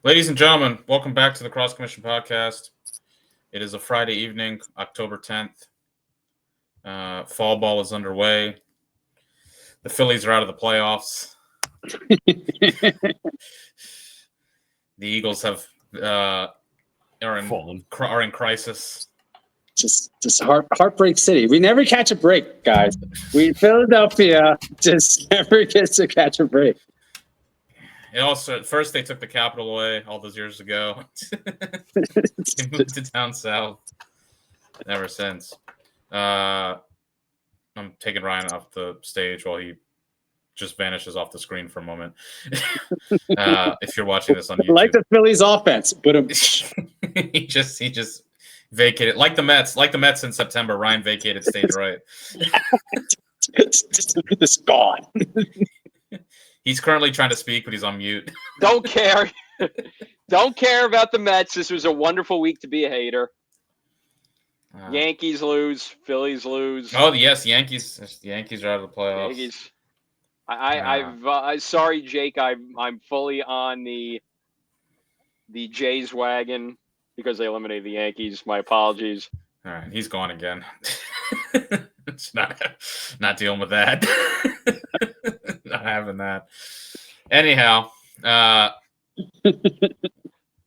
Ladies and gentlemen, welcome back to the Cross Commission Podcast. It is a Friday evening, October 10th. Fall ball is underway. The Phillies are out of the playoffs. The Eagles are in crisis. Just heartbreak city. We never catch a break, guys. Philadelphia just never gets to catch a break. It also, at first they took the capital away all those years ago. They moved it down south. Ever since. I'm taking Ryan off the stage while he just vanishes off the screen for a moment. If you're watching this on YouTube, like the Phillies offense, but he just vacated like the Mets in September. Ryan vacated stage right. It's gone. He's currently trying to speak, but he's on mute. Don't care. Don't care about the Mets. This was a wonderful week to be a hater. Yankees lose, Phillies lose. Oh yes, Yankees are out of the playoffs. Yankees. Sorry, Jake. I'm fully on the Jays wagon because they eliminated the Yankees. My apologies. All right, he's gone again. It's not dealing with that. Not having that. Anyhow,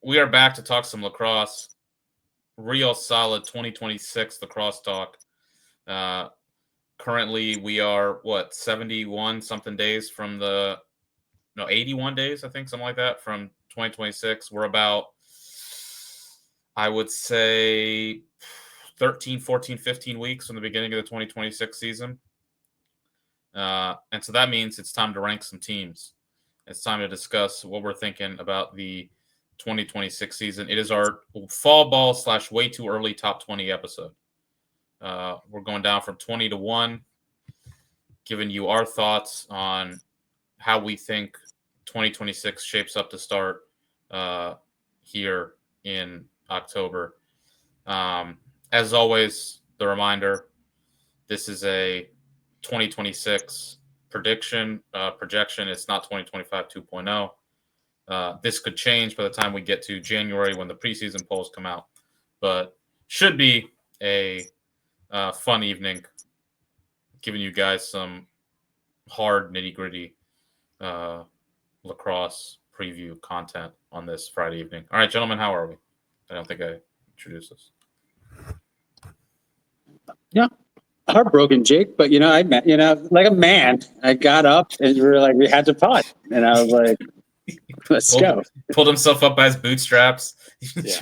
we are back to talk some lacrosse. Real solid 2026 lacrosse talk. Currently, we are 71 something days from 81 days, I think, something like that, from 2026. We're about, I would say, 13, 14, 15 weeks from the beginning of the 2026 season. And so that means it's time to rank some teams. It's time to discuss what we're thinking about the 2026 season. It is our fall ball / way too early top 20 episode. We're going down from 20 to 1, giving you our thoughts on how we think 2026 shapes up to start here in October. As always, the reminder, this is a 2026 projection. It's not 2025 2.0. This could change by the time we get to January when the preseason polls come out, but should be a fun evening, giving you guys some hard nitty-gritty lacrosse preview content on this Friday evening. All right, gentlemen, how are we? I don't think I introduced us. Yeah, heartbroken, Jake. But like a man, I got up and we had to putt, and I was like, let's go. Pulled himself up by his bootstraps. Yeah.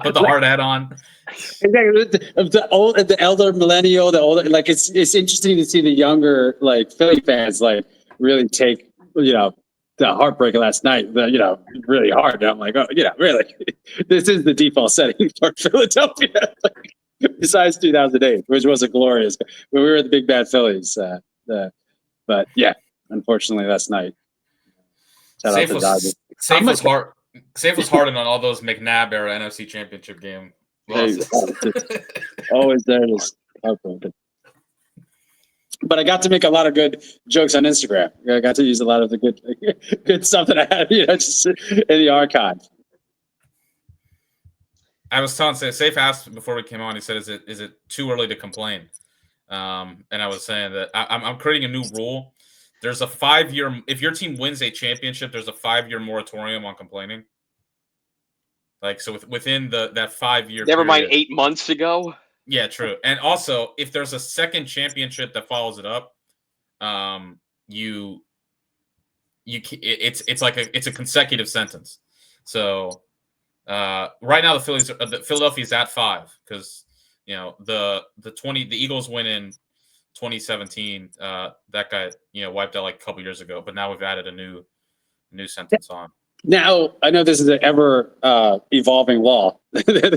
Put the hard hat on. Exactly. The elder millennial, the older, it's interesting to see the younger Philly fans really take the heartbreak of last night, really hard. And I'm like, oh, really, this is the default setting for Philadelphia. Besides 2008, which was a glorious when we were the big bad Phillies. But yeah, unfortunately, last night. Safe was hard on all those McNabb era NFC Championship game losses. Always there, just heartbroken. But I got to make a lot of good jokes on Instagram. I got to use a lot of the good stuff that I had, just in the archive. I was telling Safe asked before we came on. He said, "Is it too early to complain?" And I was saying that I'm creating a new rule. There's a 5-year. If your team wins a championship, there's a 5-year moratorium on complaining. Within that 5-year. Never mind 8 months ago. Yeah, true. And also, if there's a second championship that follows it up, it's a consecutive sentence. So. Right now, the Philadelphia's at 5 because the Eagles win in 2017. That got wiped out a couple years ago, but now we've added a new sentence on. Now I know this is an ever evolving law, but there's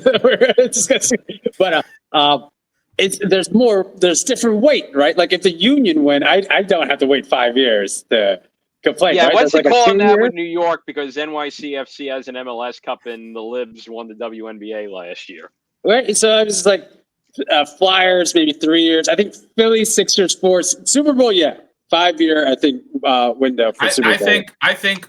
different weight, right? Like if the Union win, I don't have to wait 5 years to complain. Yeah, right? what's the call on that with New York? Because NYCFC has an MLS Cup and the Libs won the WNBA last year. Right, so I was Flyers maybe 3 years. I think Philly 6 years, 4 Super Bowl. Yeah, 5-year. I think window for Super Bowl. I think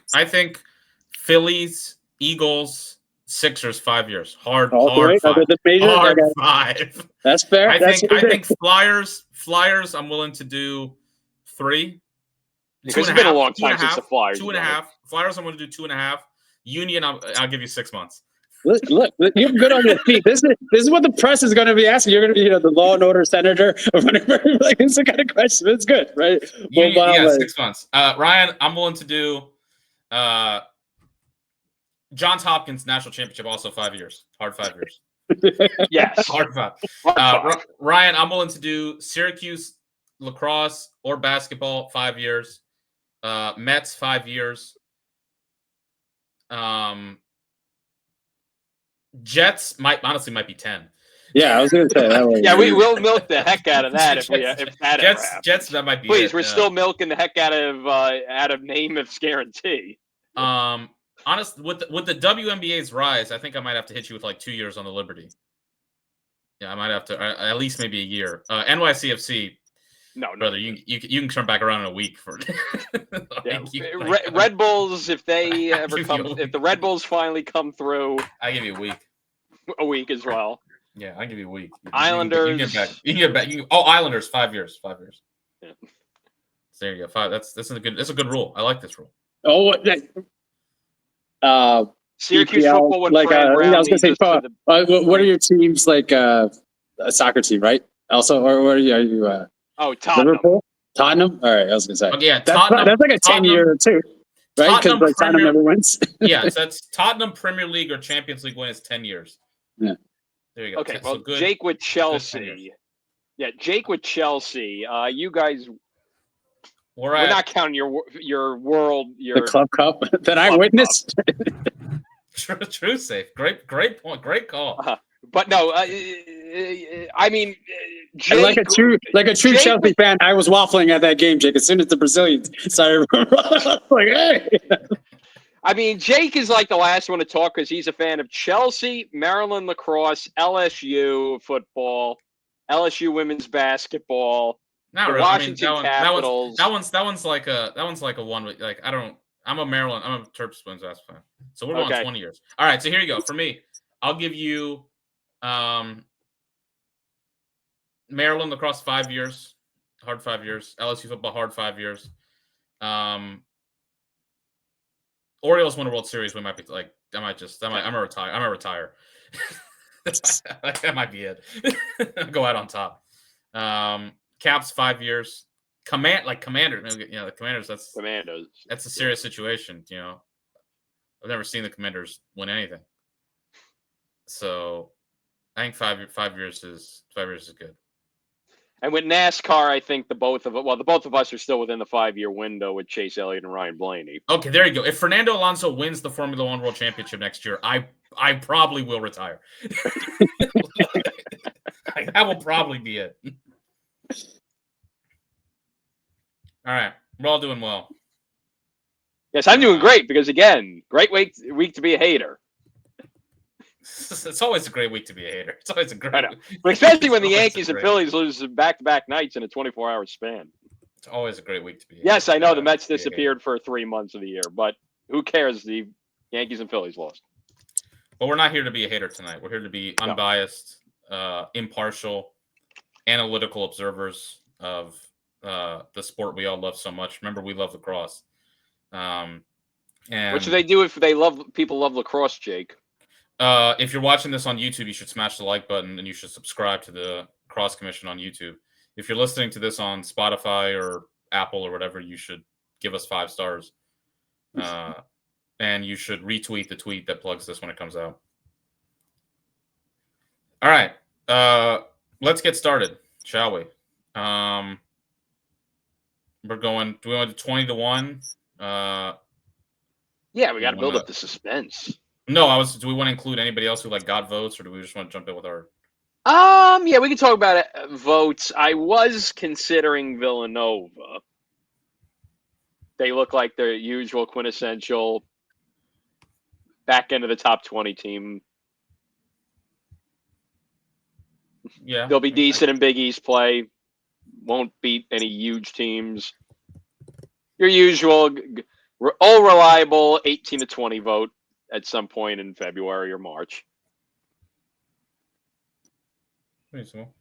Phillies, Eagles, Sixers, 5 years. Hard All five. the major. Hard Okay. 5. That's fair. I That's think Flyers. I'm willing to do 3. Because it's been a long time since the Flyers. 2.5. Flyers, I'm going to do 2.5. Union, I'll give you 6 months. Look, you're good on your feet. This is what the press is going to be asking. You're going to be, the law and order senator or whatever. Like, it's the kind of question. It's good, right? Union, 6 months. Ryan, I'm willing to do Johns Hopkins national championship, also 5 years. Hard 5 years. Yes. Hard 5. Ryan, I'm willing to do Syracuse lacrosse or basketball, 5 years. Mets, 5 years. Jets might be 10. Yeah, I was going to say that. Yeah, we will milk the heck out of that if that ever happens. Jets, that might be. Please, we're still milking the heck out of Namath's guarantee. Honestly, with the WNBA's rise, I think I might have to hit you with like 2 years on the Liberty. Yeah, I might have to at least maybe a year. NYCFC. No, brother, you can turn back around in a week for. Red Bulls, if they ever come, if the Red Bulls finally come through, I give you a week. A week as well. Yeah, I give you a week. Islanders. You can get back. Islanders, 5 years. 5 years. Yeah. So there you go. 5. That's a good rule. I like this rule. Oh, Syracuse EPL, football would like Fran Brown I was going to say, what are your teams like? A soccer team, right? Also, or what are you? Tottenham. Liverpool? Tottenham? All right, I was going to say. Okay, yeah, that's like a 10-year too, right? Because like Tottenham never wins. Yeah, so that's Tottenham Premier League or Champions League win is 10 years. Yeah. There you go. Okay, well, good, Jake with Chelsea. Yeah, Jake with Chelsea. You guys, we're not counting your the Club Cup that I witnessed. True safe. Great point. Great call. But no, I mean, Jake, like a true Chelsea fan, I was waffling at that game, Jake. As soon as the Brazilians started, like, hey. I mean, Jake is like the last one to talk because he's a fan of Chelsea, Maryland lacrosse, LSU football, LSU women's basketball, not really. Washington Capitals. That one's like a 1 week. Like I'm a Terps women's basketball fan. So we're going 20 years. All right, so here you go. For me, I'll give you Maryland lacrosse 5 years, hard 5 years. LSU football hard 5 years. Orioles win a World Series. We might be like I'm gonna retire. That might be it. Go out on top. Caps 5 years. Commanders. The Commanders. That's a serious situation. I've never seen the Commanders win anything. So I think 5 years is good. And with NASCAR, I think the both of us are still within the 5-year window with Chase Elliott and Ryan Blaney. Okay, there you go. If Fernando Alonso wins the Formula One World Championship next year, I probably will retire. That will probably be it. All right, we're all doing well. Yes, I'm doing great because again, great week to be a hater. It's always a great week to be a hater. It's always a great week. But especially when the Yankees and Phillies lose back-to-back nights in a 24-hour span. It's always a great week to be a hater. Yes, I know the Mets disappeared for 3 months of the year, but who cares? The Yankees and Phillies lost. But we're not here to be a hater tonight. We're here to be unbiased, impartial, analytical observers of the sport we all love so much. Remember, we love lacrosse. And what should they do if people love lacrosse, Jake? If you're watching this on YouTube, you should smash the like button and you should subscribe to the Cross Commission on YouTube. If you're listening to this on Spotify or Apple or whatever, you should give us 5 stars. And you should retweet the tweet that plugs this when it comes out. All right. Let's get started, shall we? We're going, do we want to 20-1? Yeah, we got to build up the suspense. No, do we want to include anybody else who got votes, or do we just want to jump in with our? Yeah, we can talk about votes. I was considering Villanova. They look like their usual quintessential back end of the top 20 team. Yeah, they'll be decent in Big East play. Won't beat any huge teams. Your usual, all reliable 18-20 vote. at some point in February or March. Reasonable.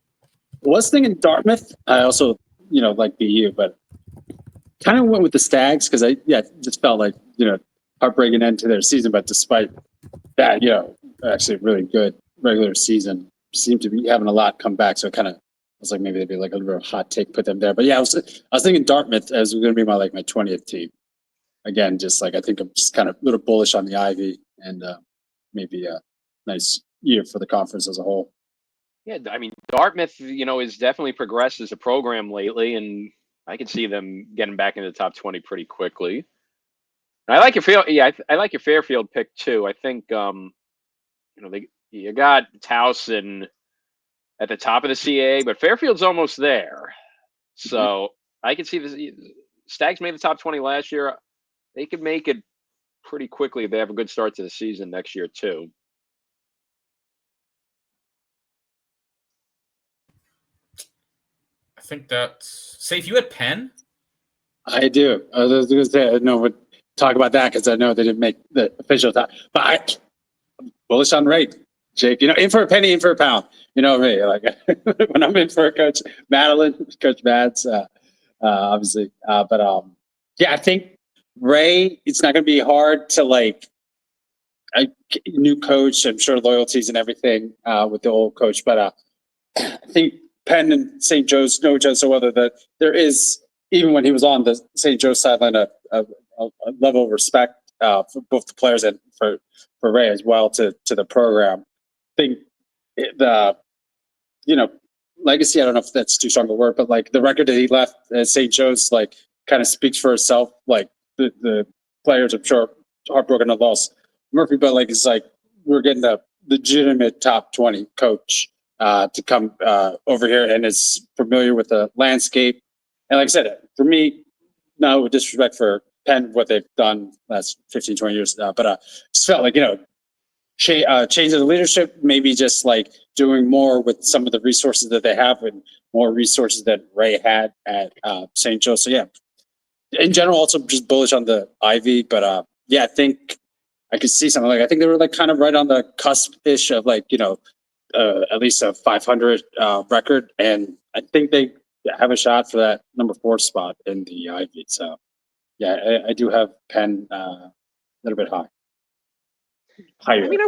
Was thinking Dartmouth. I also, like BU, but kind of went with the Stags because just felt like, heartbreaking end to their season. But despite that, actually really good regular season. Seemed to be having a lot come back. So it kind of was like maybe they'd be like a little bit of a hot take, put them there. But yeah, I was thinking Dartmouth as going to be my 20th team. Again, just like I think I'm just kind of a little bullish on the Ivy and maybe a nice year for the conference as a whole. Yeah, I mean, Dartmouth, has definitely progressed as a program lately, and I can see them getting back into the top 20 pretty quickly. And I like your field. Yeah, I like your Fairfield pick too. I think, you got Towson at the top of the CAA, but Fairfield's almost there. So I can see the Stags made the top 20 last year. They could make it pretty quickly if they have a good start to the season next year too. I think that's safe. You had Penn? I do. I was going to say, I know we'll talk about that because I know they didn't make the official top. But bullish on Ray, Jake. In for a penny, in for a pound. You know me. Like when I'm in for Coach Madeline, Coach Mads, obviously. But I think Ray. It's not going to be hard to new coach. I'm sure loyalties and everything with the old coach. But I think Penn and St. Joe's know each other so well that there is, even when he was on the St. Joe's sideline, a level of respect for both the players and for Ray as well to the program. I think the legacy, I don't know if that's too strong a word, but the record that he left at St. Joe's kind of speaks for itself. The players, I'm sure, heartbroken to lost Murphy, but it's we're getting the legitimate top 20 coach to come over here and is familiar with the landscape. And like I said, for me, no disrespect for Penn, what they've done last 15, 20 years, but just felt change of the leadership, maybe just doing more with some of the resources that they have and more resources that Ray had at St. Joe. So yeah, in general, also just bullish on the Ivy, but I think I could see something I think they were kind of right on the cusp-ish of at least a 500 record, and I think they have a shot for that number 4 spot in the Ivy. So yeah, I do have Penn a little bit high. Higher. I mean, I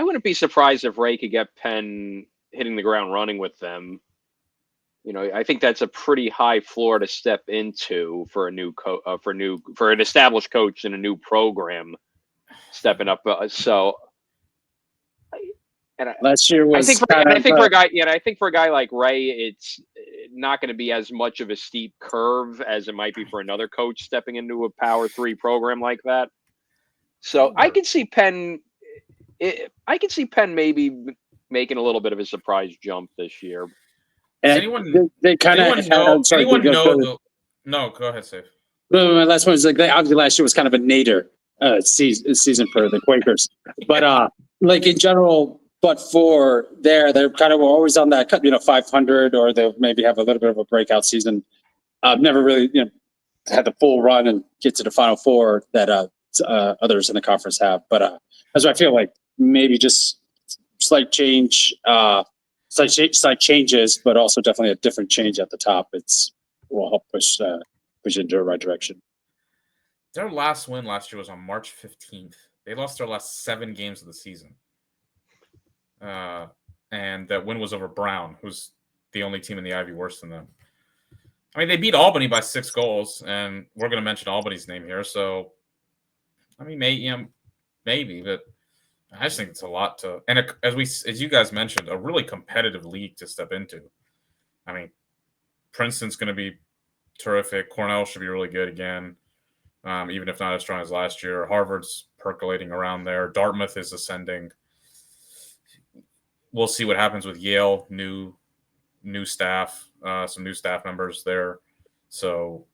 wouldn't be surprised if Ray could get Penn hitting the ground running with them. I think that's a pretty high floor to step into for a new for an established coach in a new program stepping up. Last year was. I think for a guy like Ray, it's not going to be as much of a steep curve as it might be for another coach stepping into a Power 3 program like that. So I can see Penn. I can see Penn maybe making a little bit of a surprise jump this year. Does anyone know? No, go ahead, Safe. My last one is obviously last year was kind of a nadir season for the Quakers, but in general, but for they're kind of always on that 500, or they'll maybe have a little bit of a breakout season. Never really had the full run and get to the Final Four that others in the conference have, but that's why I feel maybe just slight change. Slight changes, but also definitely a different change at the top. Will help push into the right direction. Their last win last year was on March 15th. They lost their last 7 games of the season. And that win was over Brown, who's the only team in the Ivy worse than them. I mean, they beat Albany by 6 goals, and we're going to mention Albany's name here. So, I mean, maybe, but I just think it's a lot to, and as you guys mentioned, a really competitive league to step into. I mean, Princeton's going to be terrific. Cornell should be really good again, even if not as strong as last year. Harvard's percolating around there. Dartmouth is ascending. We'll see what happens with Yale. New staff, some new staff members there. So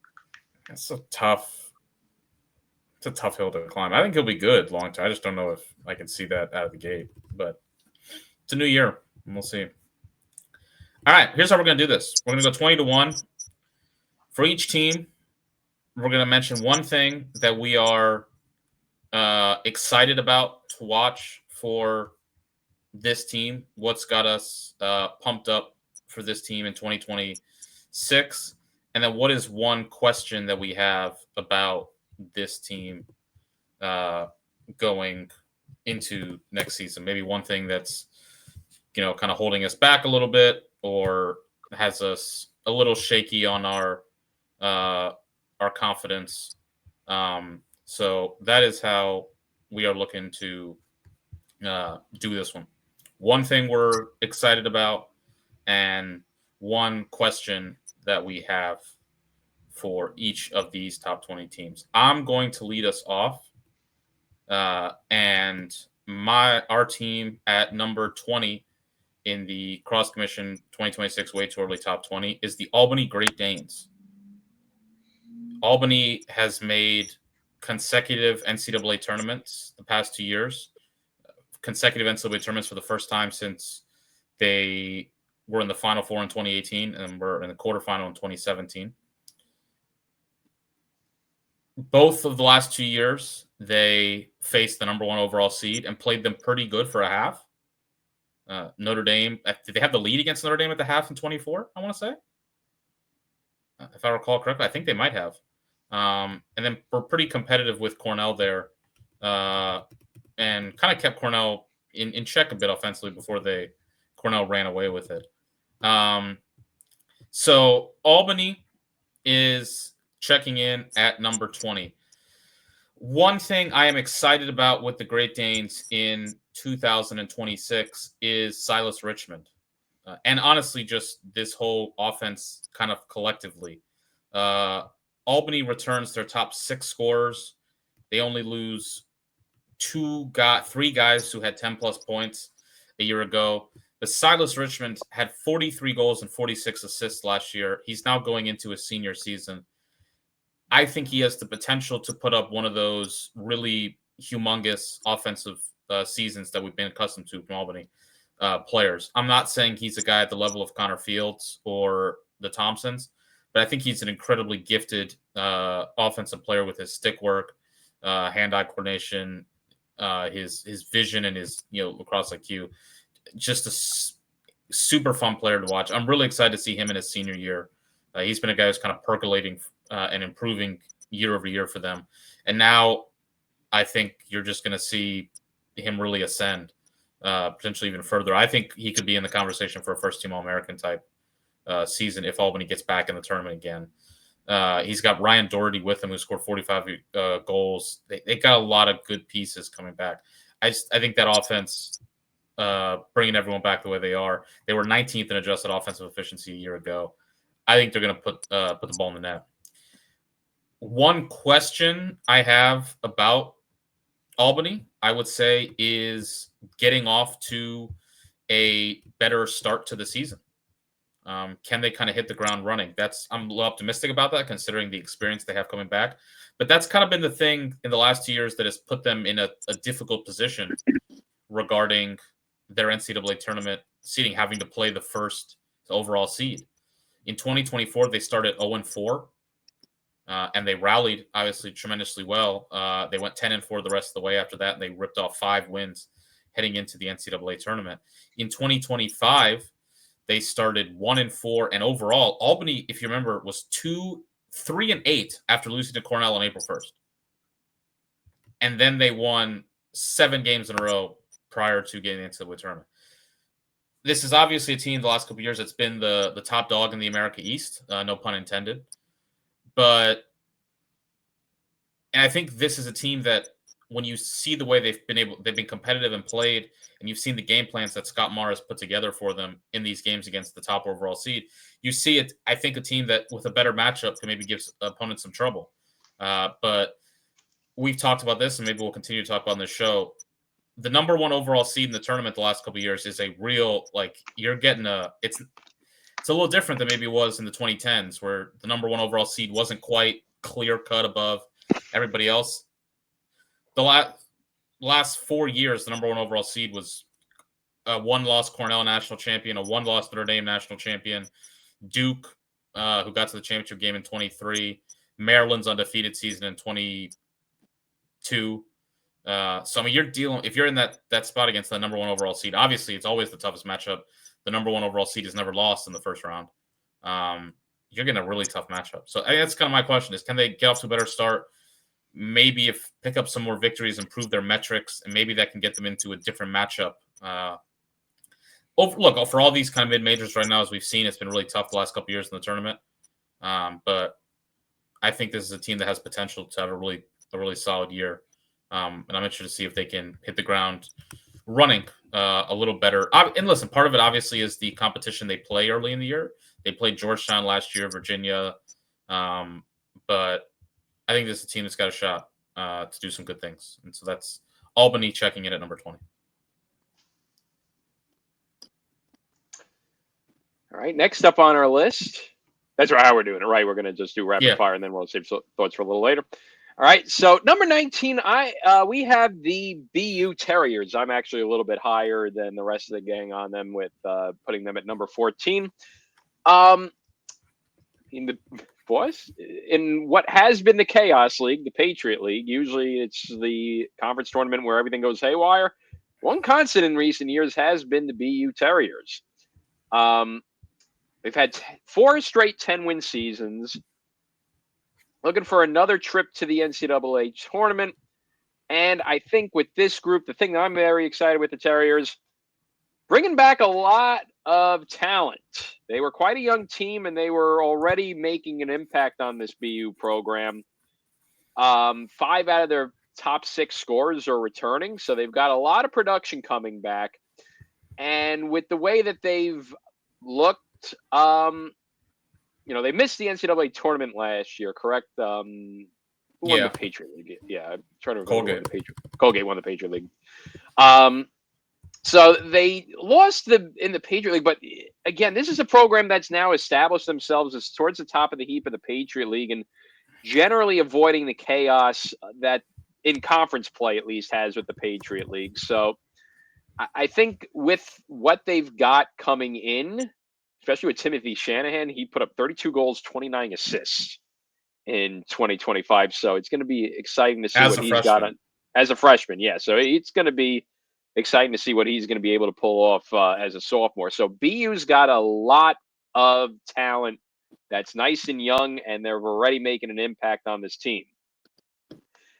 it's a tough hill to climb. I think he'll be good long term. I just don't know if I can see that out of the gate. But it's a new year, and we'll see. All right, here's how we're going to do this. We're going to go 20-1. For each team, we're going to mention one thing that we are excited about to watch for this team, what's got us pumped up for this team in 2026, and then what is one question that we have about this team going into next season? Maybe one thing that's kind of holding us back a little bit, or has us a little shaky on our confidence. So that is how we are looking to do this one. One thing we're excited about, and one question that we have for each of these top 20 teams. I'm going to lead us off, and our team at number 20 in the Cross Commission 2026 Way Too Early Top 20 is the Albany Great Danes. Albany has made consecutive NCAA tournaments the past 2 years, consecutive NCAA tournaments for the first time since they were in the Final Four in 2018 and were in the quarterfinal in 2017. Both of the last 2 years, they faced the number 1 overall seed and played them pretty good for a half. Notre Dame, did they have the lead against Notre Dame at the half in 24, I want to say? If I recall correctly, I think they might have. And then we're pretty competitive with Cornell there, and kind of kept Cornell in check a bit offensively before Cornell ran away with it. So Albany is checking in at number 20. One thing I am excited about with the Great Danes in 2026 is Silas Richmond. And honestly, just this whole offense kind of collectively. Albany returns their top 6 scorers. They only lose 3 guys who had 10-plus points a year ago. But Silas Richmond had 43 goals and 46 assists last year. He's now going into his senior season. I think he has the potential to put up one of those really humongous offensive seasons that we've been accustomed to from Albany players. I'm not saying he's a guy at the level of Connor Fields or the Thompsons, but I think he's an incredibly gifted offensive player with his stick work, hand-eye coordination, his vision, and his lacrosse IQ. Just a super fun player to watch. I'm really excited to see him in his senior year. He's been a guy who's kind of percolating and improving year over year for them. And now I think you're just going to see him really ascend, potentially even further. I think he could be in the conversation for a first-team All-American type season if Albany gets back in the tournament again. He's got Ryan Doherty with him, who scored 45 goals. They got a lot of good pieces coming back. I think that offense, bringing everyone back the way they are, they were 19th in adjusted offensive efficiency a year ago. I think they're going to put the ball in the net. One question I have about Albany, I would say, is getting off to a better start to the season. Can they kind of hit the ground running? I'm a little optimistic about that, considering the experience they have coming back. But that's kind of been the thing in the last 2 years that has put them in a difficult position regarding their NCAA tournament seeding, having to play the first overall seed. In 2024, they started 0-4, and they rallied, obviously, tremendously well. They went 10-4 the rest of the way after that, and they ripped off 5 wins heading into the NCAA tournament. In 2025, they started 1-4, and overall, Albany, if you remember, was 3-8 after losing to Cornell on April 1st. And then they won 7 games in a row prior to getting into the NCAA tournament. This is obviously a team the last couple of years that's been the top dog in the America East, no pun intended. And I think this is a team that, when you see the way they've been competitive and played, and you've seen the game plans that Scott Morris put together for them in these games against the top overall seed, you see it. I think a team that with a better matchup can maybe give opponents some trouble. But we've talked about this, and maybe we'll continue to talk about on this show. The number 1 overall seed in the tournament the last couple of years is a real, you're getting it's a little different than maybe it was in the 2010s, where the number 1 overall seed wasn't quite clear cut above everybody else. The last 4 years, the number 1 overall seed was a 1-loss Cornell national champion, a 1-loss Notre Dame national champion, Duke, who got to the championship game in 23, Maryland's undefeated season in 22, So I mean, you're dealing if you're in that spot against the number 1 overall seed. Obviously, it's always the toughest matchup. The number 1 overall seed is never lost in the first round. You're getting a really tough matchup. So that's kind of my question: is can they get off to a better start? Maybe if pick up some more victories, improve their metrics, and maybe that can get them into a different matchup. Look, for all these kind of mid majors right now, as we've seen, it's been really tough the last couple of years in the tournament. But I think this is a team that has potential to have a really solid year. And I'm interested to see if they can hit the ground running a little better. And listen, part of it obviously is the competition they play early in the year. They played Georgetown last year, Virginia. But I think this is a team that's got a shot to do some good things. And so that's Albany checking in at number 20. All right, next up on our list. That's how we're doing it, right? We're going to just do rapid fire, and then we'll save thoughts for a little later. All right, so number 19, we have the BU Terriers. I'm actually a little bit higher than the rest of the gang on them, with putting them at number 14. In what has been the Chaos League, the Patriot League, usually it's the conference tournament where everything goes haywire. One constant in recent years has been the BU Terriers. They've had 4 straight 10-win seasons. Looking for another trip to the NCAA tournament. And I think with this group, the thing that I'm very excited with the Terriers, bringing back a lot of talent. They were quite a young team, and they were already making an impact on this BU program. 5 out of their top 6 scorers are returning, so they've got a lot of production coming back. And with the way that they've looked, they missed the NCAA tournament last year, correct? Who won the Patriot League? Yeah, I'm trying to remember. Colgate won the Patriot League. So they lost in the Patriot League, but again, this is a program that's now established themselves as towards the top of the heap of the Patriot League, and generally avoiding the chaos that in conference play at least has with the Patriot League. So I think with what they've got coming in, especially with Timothy Shanahan, he put up 32 goals, 29 assists in 2025. So it's going to be exciting to see what he's got on as a freshman. Yeah, so it's going to be exciting to see what he's going to be able to pull off as a sophomore. So BU's got a lot of talent that's nice and young, and they're already making an impact on this team.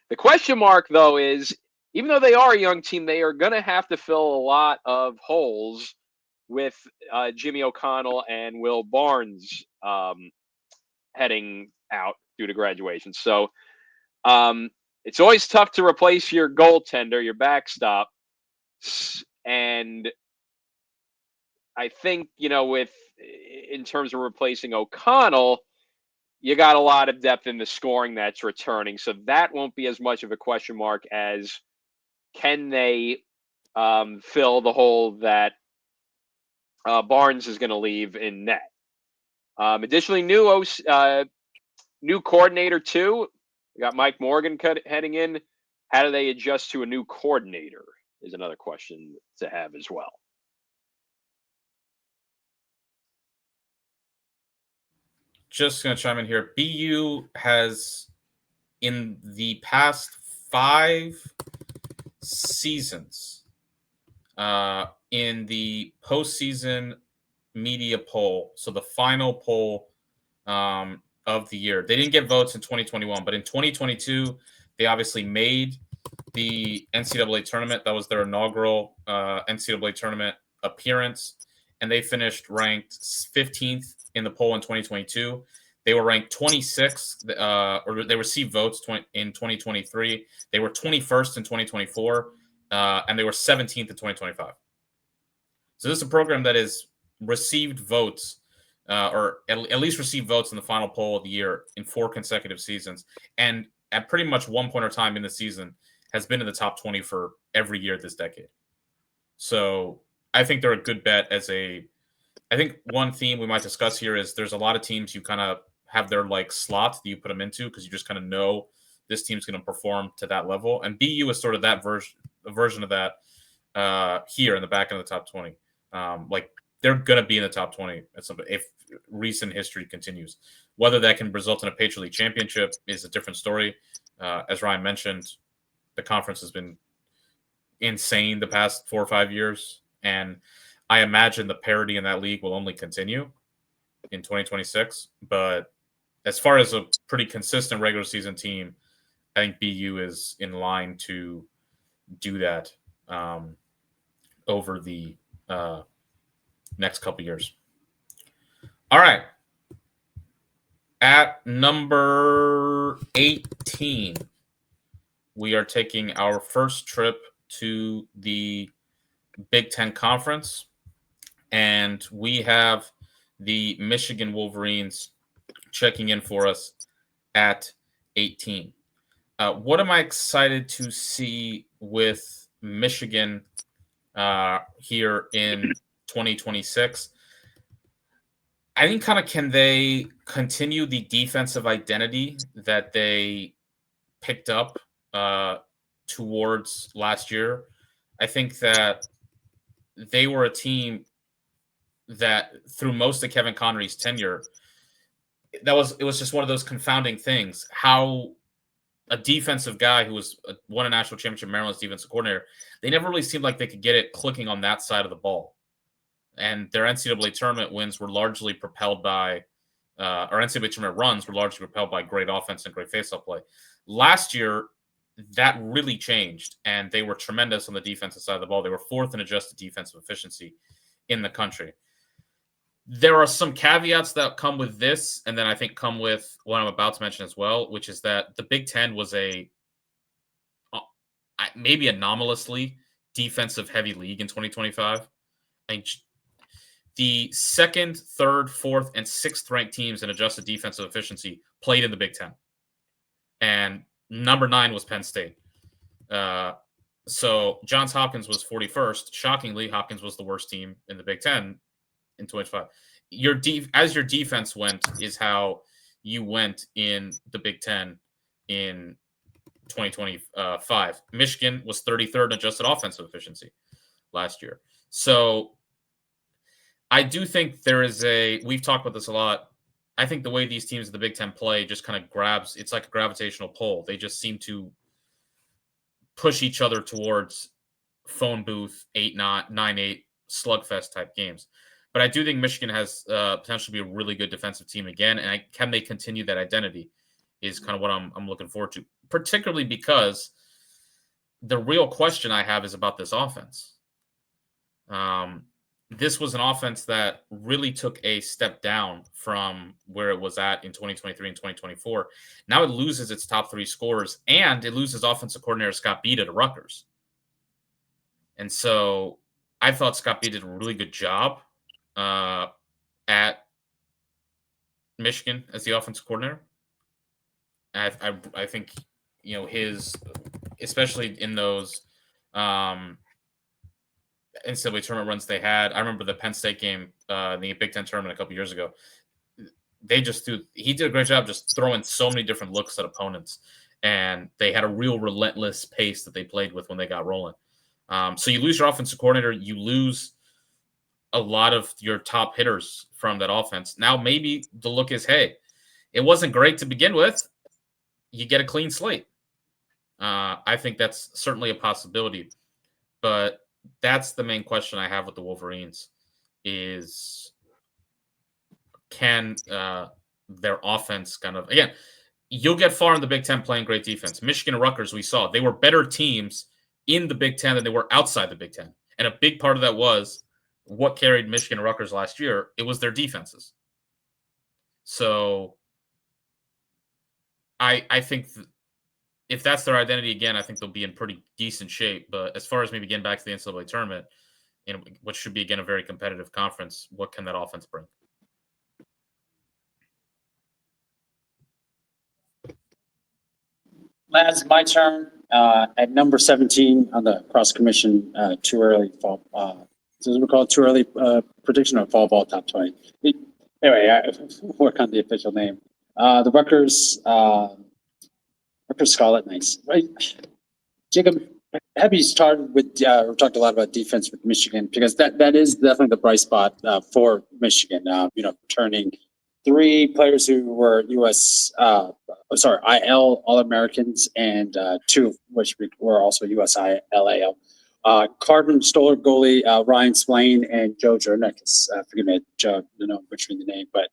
The question mark, though, is even though they are a young team, they are going to have to fill a lot of holes with Jimmy O'Connell and Will Barnes heading out due to graduation. So it's always tough to replace your goaltender, your backstop. And I think, in terms of replacing O'Connell, you got a lot of depth in the scoring that's returning. So that won't be as much of a question mark as can they fill the hole that Barnes is going to leave in net. Additionally, new coordinator too. We got Mike Morgan heading in. How do they adjust to a new coordinator is another question to have as well. Just going to chime in here. BU has, in the past 5 seasons, in the postseason media poll, so the final poll of the year, they didn't get votes in 2021, but in 2022, they obviously made the NCAA tournament. That was their inaugural NCAA tournament appearance, and they finished ranked 15th in the poll in 2022. They were ranked 26th, or they received votes in 2023. They were 21st in 2024, and they were 17th in 2025. So this is a program that has received votes, or at least received votes in the final poll of the year in 4 consecutive seasons, and at pretty much one point or time in the season has been in the top 20 for every year this decade. So I think they're a good bet I think one theme we might discuss here is there's a lot of teams you kind of have their slot that you put them into because you just kind of know this team's going to perform to that level. And BU is sort of that version of that here in the back end of the top 20. They're going to be in the top 20 if recent history continues. Whether that can result in a Patriot League championship is a different story. As Ryan mentioned, the conference has been insane the past 4 or 5 years, and I imagine the parity in that league will only continue in 2026. But as far as a pretty consistent regular season team, I think BU is in line to do that over the next couple years. All right. At number 18, we are taking our first trip to the Big Ten Conference, and we have the Michigan Wolverines checking in for us at 18. What am I excited to see with Michigan here in 2026? I think can they continue the defensive identity that they picked up towards last year? I think that they were a team that through most of Kevin Connery's tenure, it was just one of those confounding things. How a defensive guy who won a national championship, Maryland's defensive coordinator, they never really seemed like they could get it clicking on that side of the ball. And their NCAA tournament wins were largely propelled by, or NCAA tournament runs were largely propelled by great offense and great faceoff play. Last year, that really changed, and they were tremendous on the defensive side of the ball. They were fourth in adjusted defensive efficiency in the country. There are some caveats that come with this, and then I think come with what I'm about to mention as well, which is that the Big Ten was a maybe anomalously defensive-heavy league in 2025. The second, third, fourth, and sixth ranked teams in adjusted defensive efficiency played in the Big Ten. And number 9 was Penn State. So Johns Hopkins was 41st. Shockingly, Hopkins was the worst team in the Big Ten in 25. As your defense went is how you went in the Big Ten in 2025. Michigan was 33rd in adjusted offensive efficiency last year. So I do think we've talked about this a lot. I think the way these teams in the Big Ten play just kind of it's like a gravitational pull. They just seem to push each other towards phone booth 8-9-8 slugfest type games. But I do think Michigan has potential to be a really good defensive team again. And can they continue that identity is kind of what I'm looking forward to, particularly because the real question I have is about this offense. This was an offense that really took a step down from where it was at in 2023 and 2024. Now it loses its top 3 scorers, and it loses offensive coordinator Scott Beede to Rutgers. And so I thought Scott Beede did a really good job at Michigan as the offensive coordinator. I think, his, especially in those NCAA tournament runs they had. I remember the Penn State game in the Big Ten tournament a couple years ago. He did a great job just throwing so many different looks at opponents, and they had a real relentless pace that they played with when they got rolling. So you lose your offensive coordinator, you lose a lot of your top hitters from that offense. Now maybe the look is, hey, it wasn't great to begin with. You get a clean slate. I think that's certainly a possibility, but that's the main question I have with the Wolverines is can their offense again, you'll get far in the Big Ten playing great defense. Michigan and Rutgers, we saw, they were better teams in the Big Ten than they were outside the Big Ten. And a big part of that was what carried Michigan and Rutgers last year. It was their defenses. So I think if that's their identity again, I think they'll be in pretty decent shape. But as far as maybe getting back to the NCAA tournament, what should be, again, a very competitive conference, what can that offense bring? Lads, my turn. At number 17 on the Crosse Commission, too early fall. This is what we call too early prediction of fall ball top 20. Anyway, I work on the official name. The Rutgers Scarlet Knights. Right, Jacob. Have you started with? We talked a lot about defense with Michigan because that is definitely the bright spot for Michigan. Turning 3 players who were U.S. IL All-Americans, and 2 of which were also USILAL. Carbon Stoller goalie Ryan Splain and Joe Jernick. Forgive me, Joe, I don't know butchering the name, but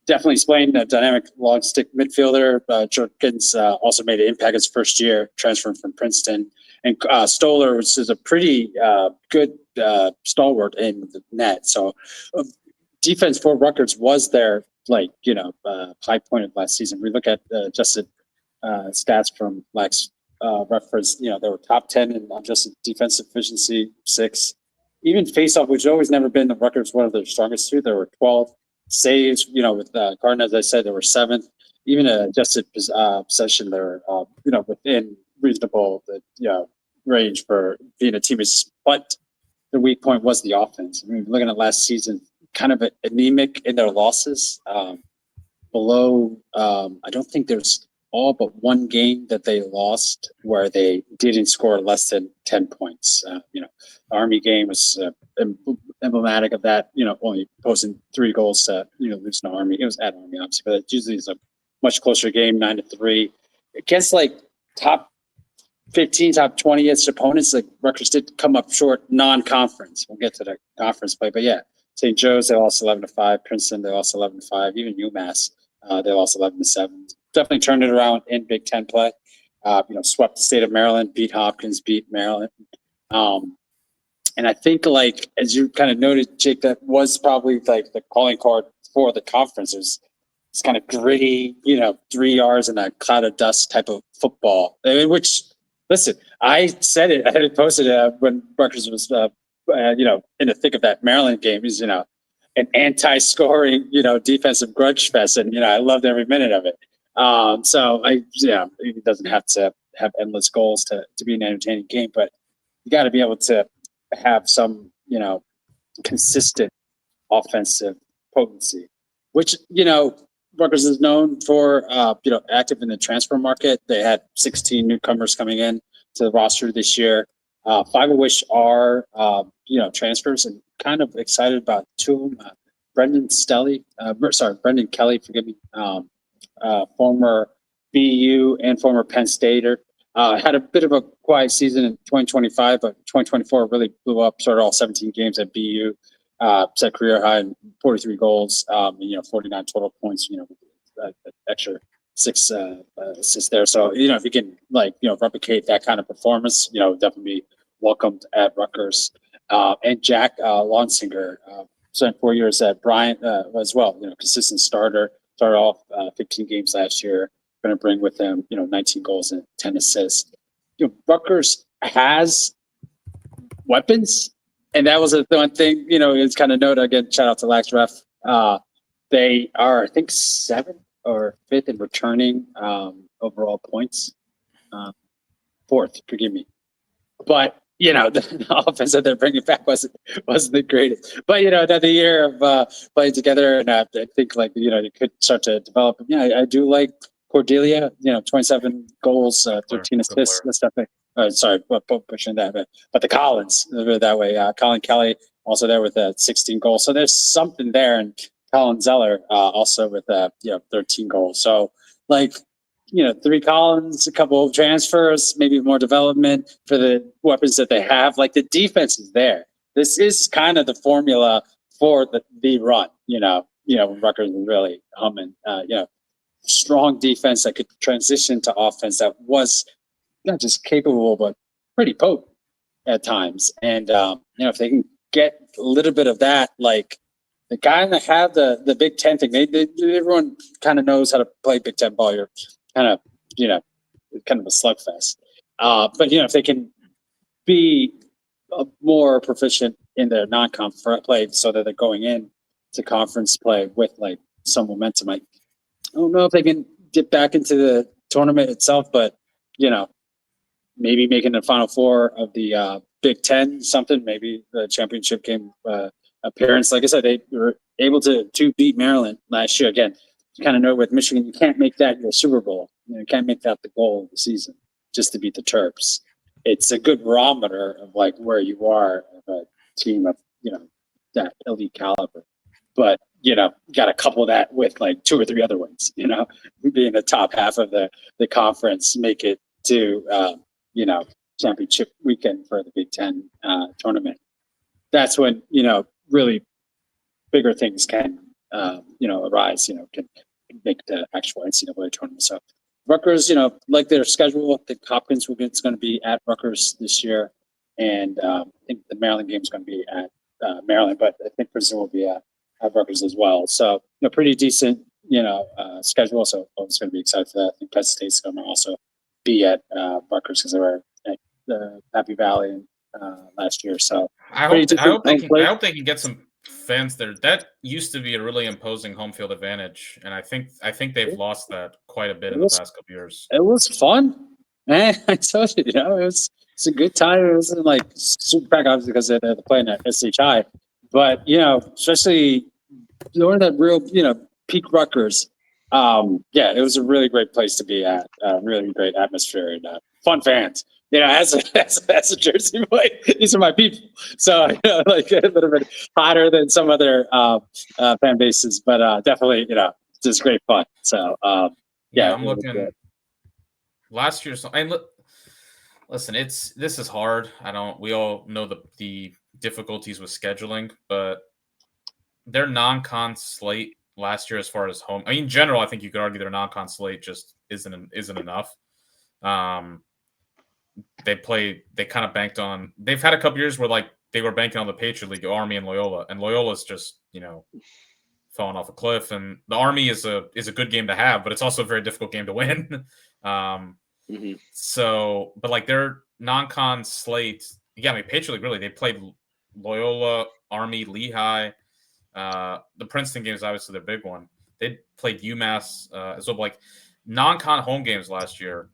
definitely Splain, a dynamic long stick midfielder. Jerkins also made an impact his first year, transferring from Princeton. And Stoller was a pretty good stalwart in the net. So defense for Rutgers was their high point of last season. We look at adjusted stats from Lex reference. They were top 10 in adjusted defensive efficiency, 6. Even faceoff, which has always never been the Rutgers one of their strongest two. There were 12 saves. With Gardner, as I said, they were 7th. Even adjusted possession, they were within reasonable range for being a team. But the weak point was the offense. I mean, looking at last season, kind of anemic in their losses. Below, I don't think there's all but one game that they lost where they didn't score less than 10 points. The Army game was emblematic of that. Only posting 3 goals to losing to Army. It was at Army, obviously, but it usually is a much closer game, 9-3 against top 15, top 20th opponents. Rutgers did come up short non-conference. We'll get to the conference play, but yeah. St. Joe's, they lost 11-5. Princeton, they lost 11-5. Even UMass, they lost 11-7. Definitely turned it around in Big Ten play. Swept the state of Maryland, beat Hopkins, beat Maryland. And I think, as you kind of noted, Jake, that was probably the calling card for the conference. It's kind of gritty, 3 yards in a cloud of dust type of football. Which, listen, I said it. I had it posted when Rutgers was in the thick of that Maryland game, is an anti-scoring, defensive grudge fest, and I loved every minute of it. It doesn't have to have endless goals to be an entertaining game, but you got to be able to have some, consistent offensive potency, which Rutgers is known for. Active in the transfer market. They had 16 newcomers coming in to the roster this year. 5 of which are, transfers, and kind of excited about 2 of them. Brendan Kelly, forgive me, former BU and former Penn Stater. Had a bit of a quiet season in 2025, but 2024 really blew up, started all 17 games at BU, set career high in 43 goals, 49 total points, extra 6 assists there. So, if you can replicate that kind of performance, definitely be welcomed at Rutgers. And Jack Lonsinger, spent 4 years at Bryant as well, consistent starter, started off 15 games last year, going to bring with him, 19 goals and 10 assists. Rutgers has weapons, and that was the one thing, it's kind of noted, again, shout out to Lax Ref. They are, I think, 7th or 5th in returning overall points. 4th, forgive me. But, the offense that they're bringing back wasn't the greatest. But, that the year of playing together, and I think, you could start to develop. Yeah, I do like Cordelia, 27 goals, 13 assists. That's definitely, sorry, pushing that. But the Collins, that way. Colin Kelly also there with 16 goals. So there's something there. And Colin Zeller also with 13 goals. So 3 Collins, a couple of transfers, maybe more development for the weapons that they have. The defense is there. This is kind of the formula for the run. When Rutgers is really humming. Strong defense that could transition to offense that was not just capable but pretty potent at times. And if they can get a little bit of that, the guy that have the Big Ten thing, everyone kind of knows how to play Big Ten ball. You're kind of a slugfest. But if they can be more proficient in their non-conference play, so that they're going in to conference play with some momentum, I don't know if they can get back into the tournament itself, but maybe making the Final Four of the Big Ten, something, maybe the championship game appearance. Like I said, they were able to beat Maryland last year. Again, you kind of know with Michigan, you can't make that your Super Bowl. You can't make that the goal of the season just to beat the Terps. It's a good barometer of where you are of a team of that elite caliber. but got to couple that with like 2 or 3 other wins. Being the top half of the conference, make it to championship weekend for the Big Ten tournament. That's when really bigger things can arise. Can make the actual NCAA tournament. So Rutgers, like their schedule, I think Hopkins is going to be at Rutgers this year, and I think the Maryland game is going to be at Maryland, but I think Princeton will be at Rutgers as well. So pretty decent schedule. So I was going to be excited for that. I think Penn State's going to also be at Rutgers because they were at the Happy Valley last year. So I hope they can get some fans there. That used to be a really imposing home field advantage, and I think they've lost that quite a bit in the past couple years. It was fun, man. I told you, it's a good time. It wasn't like super packed, obviously, because they're playing at SHI, but especially during that real peak Rutgers. It was a really great place to be at. Really great atmosphere and fun fans. As a Jersey boy, these are my people. So like a little bit hotter than some other fan bases, but definitely just great fun. So I'm looking last year's. And listen, this is hard. We all know the difficulties with scheduling, but their non-con slate last year, as far as home, in general, I think you could argue their non-con slate just isn't enough. They kind of banked on. They've had a couple years where like they were banking on the Patriot League, Army, and Loyola's just falling off a cliff. And the Army is a good game to have, but it's also a very difficult game to win. So, but like their non-con slate, Patriot League really they played Loyola, Army, Lehigh. The Princeton game is obviously their big one. They played UMass as well. Like non-con home games last year.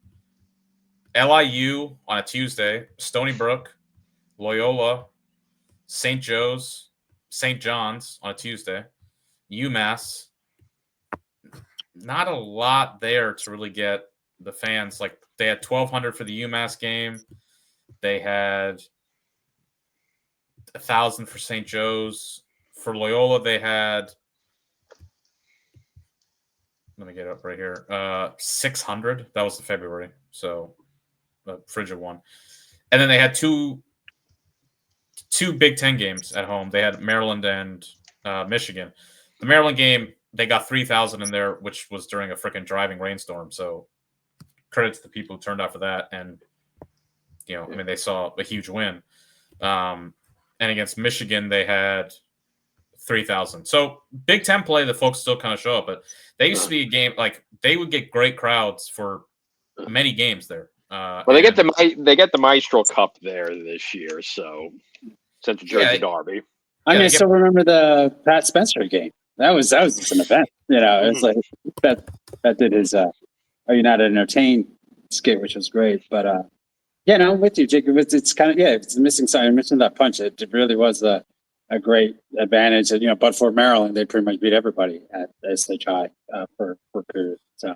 LIU on a Tuesday, Stony Brook, Loyola, St. Joe's, St. John's on a Tuesday, UMass. Not a lot there to really get the fans. Like they had 1,200 for the UMass game. They had 1,000 for St. Joe's. For Loyola, they had. Let me get it up right here. 600. That was the February. So. The frigid one, and then they had two Big Ten games at home. They had Maryland and Michigan. The Maryland game, they got 3,000 in there, which was during a freaking driving rainstorm. So credit to the people who turned out for that, and they saw a huge win. And against Michigan, they had 3,000. So Big Ten play, the folks still kind of show up, but they used to be a game like they would get great crowds for many games there. They get the Maestro Cup there this year, so Central Jersey Derby. I still remember the Pat Spencer game. That was just an event. It was like that did his "Are You Not Entertained" skit, which was great. But I'm with you, Jacob. It's kind of it's missing something. Missing that punch. It really was a great advantage. And but for Maryland, they pretty much beat everybody at SHI for period. So.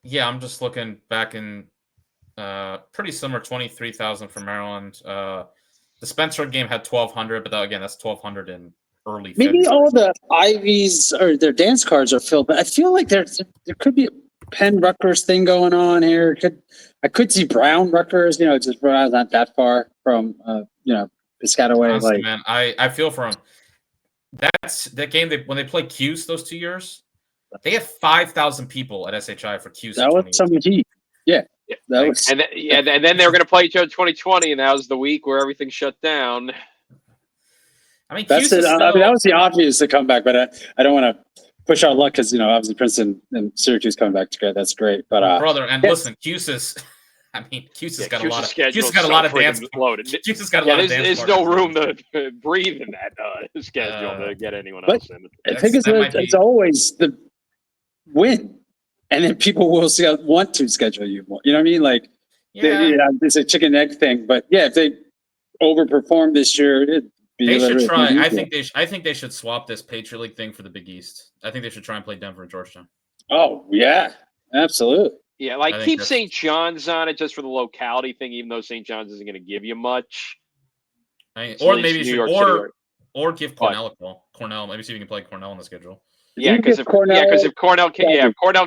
Yeah, I'm just looking back in pretty similar, 23,000 for Maryland. The Spencer game had 1,200, but again, that's 1,200 in early Maybe February. all the Ivies or their dance cards are filled, but I feel like there could be a Penn Rutgers thing going on here. I could see Brown Rutgers, just Brown's not that far from, Piscataway. Honestly, man, I feel for them. That's that game when they played Cuse those 2 years. They had 5,000 people at SHI for Cuse. That was some heat. Yeah. And then they were going to play each other 2020, and that was the week where everything shut down. That's it. That was the obvious to come back, but I don't want to push our luck because obviously Princeton and Syracuse coming back together. That's great, but brother, and listen, Cuse is. Cuse has got a lot of dance. Cuse has got a lot of dance. There's no room to breathe in that schedule to get anyone else in. I think it's always the win, and then people will want to schedule you more. You know what I mean? Like, it's a chicken egg thing. But if they overperform this year, they should try. I think they should swap this Patriot League thing for the Big East. I think they should try and play Denver and Georgetown. Oh yeah, absolutely. Yeah, like keep St. John's on it just for the locality thing, even though St. John's isn't going to give you much. Or maybe Or give Cornell a call. Cornell, maybe see if you can play Cornell on the schedule. Yeah, because if Cornell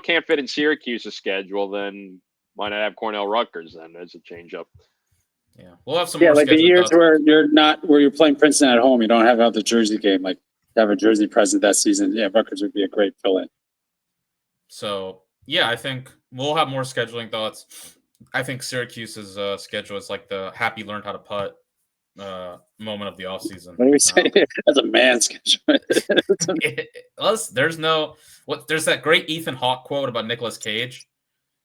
can't fit in Syracuse's schedule, then why not have Cornell Rutgers then as a change up? Yeah, we'll have some Yeah, more like the scheduling years thoughts. where you're playing Princeton at home, you don't have the Jersey game, like have a Jersey present that season. Yeah, Rutgers would be a great fill-in. So yeah, I think we'll have more scheduling thoughts. I think Syracuse's schedule is like the happy learned how to putt moment of the offseason. What do we say? That's a man's schedule. There's that great Ethan Hawke quote about Nicolas Cage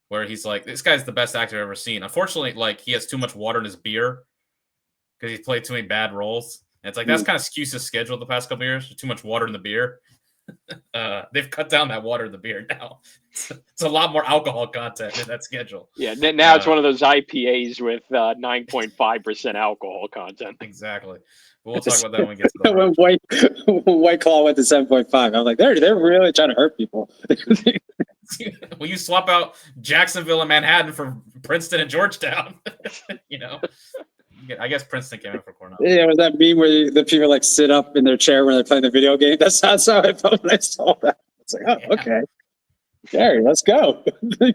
where he's like, this guy's the best actor I've ever seen. Unfortunately, like he has too much water in his beer because he's played too many bad roles. And it's like that's kind of skews his schedule the past couple of years. Too much water in the beer. They've cut down that water in the beer now. It's a lot more alcohol content in that schedule. Yeah, now it's one of those IPAs with 9.5% alcohol content. Exactly. But we'll talk about that when we get to the when White Claw went to 7.5. I was like, they're really trying to hurt people. Will you swap out Jacksonville and Manhattan for Princeton and Georgetown? You know, I guess Princeton came in for Cornell. Yeah, was that meme where the people like sit up in their chair when they're playing the video game? That's how I felt when I saw that. It's like, oh, okay, Gary, let's go. All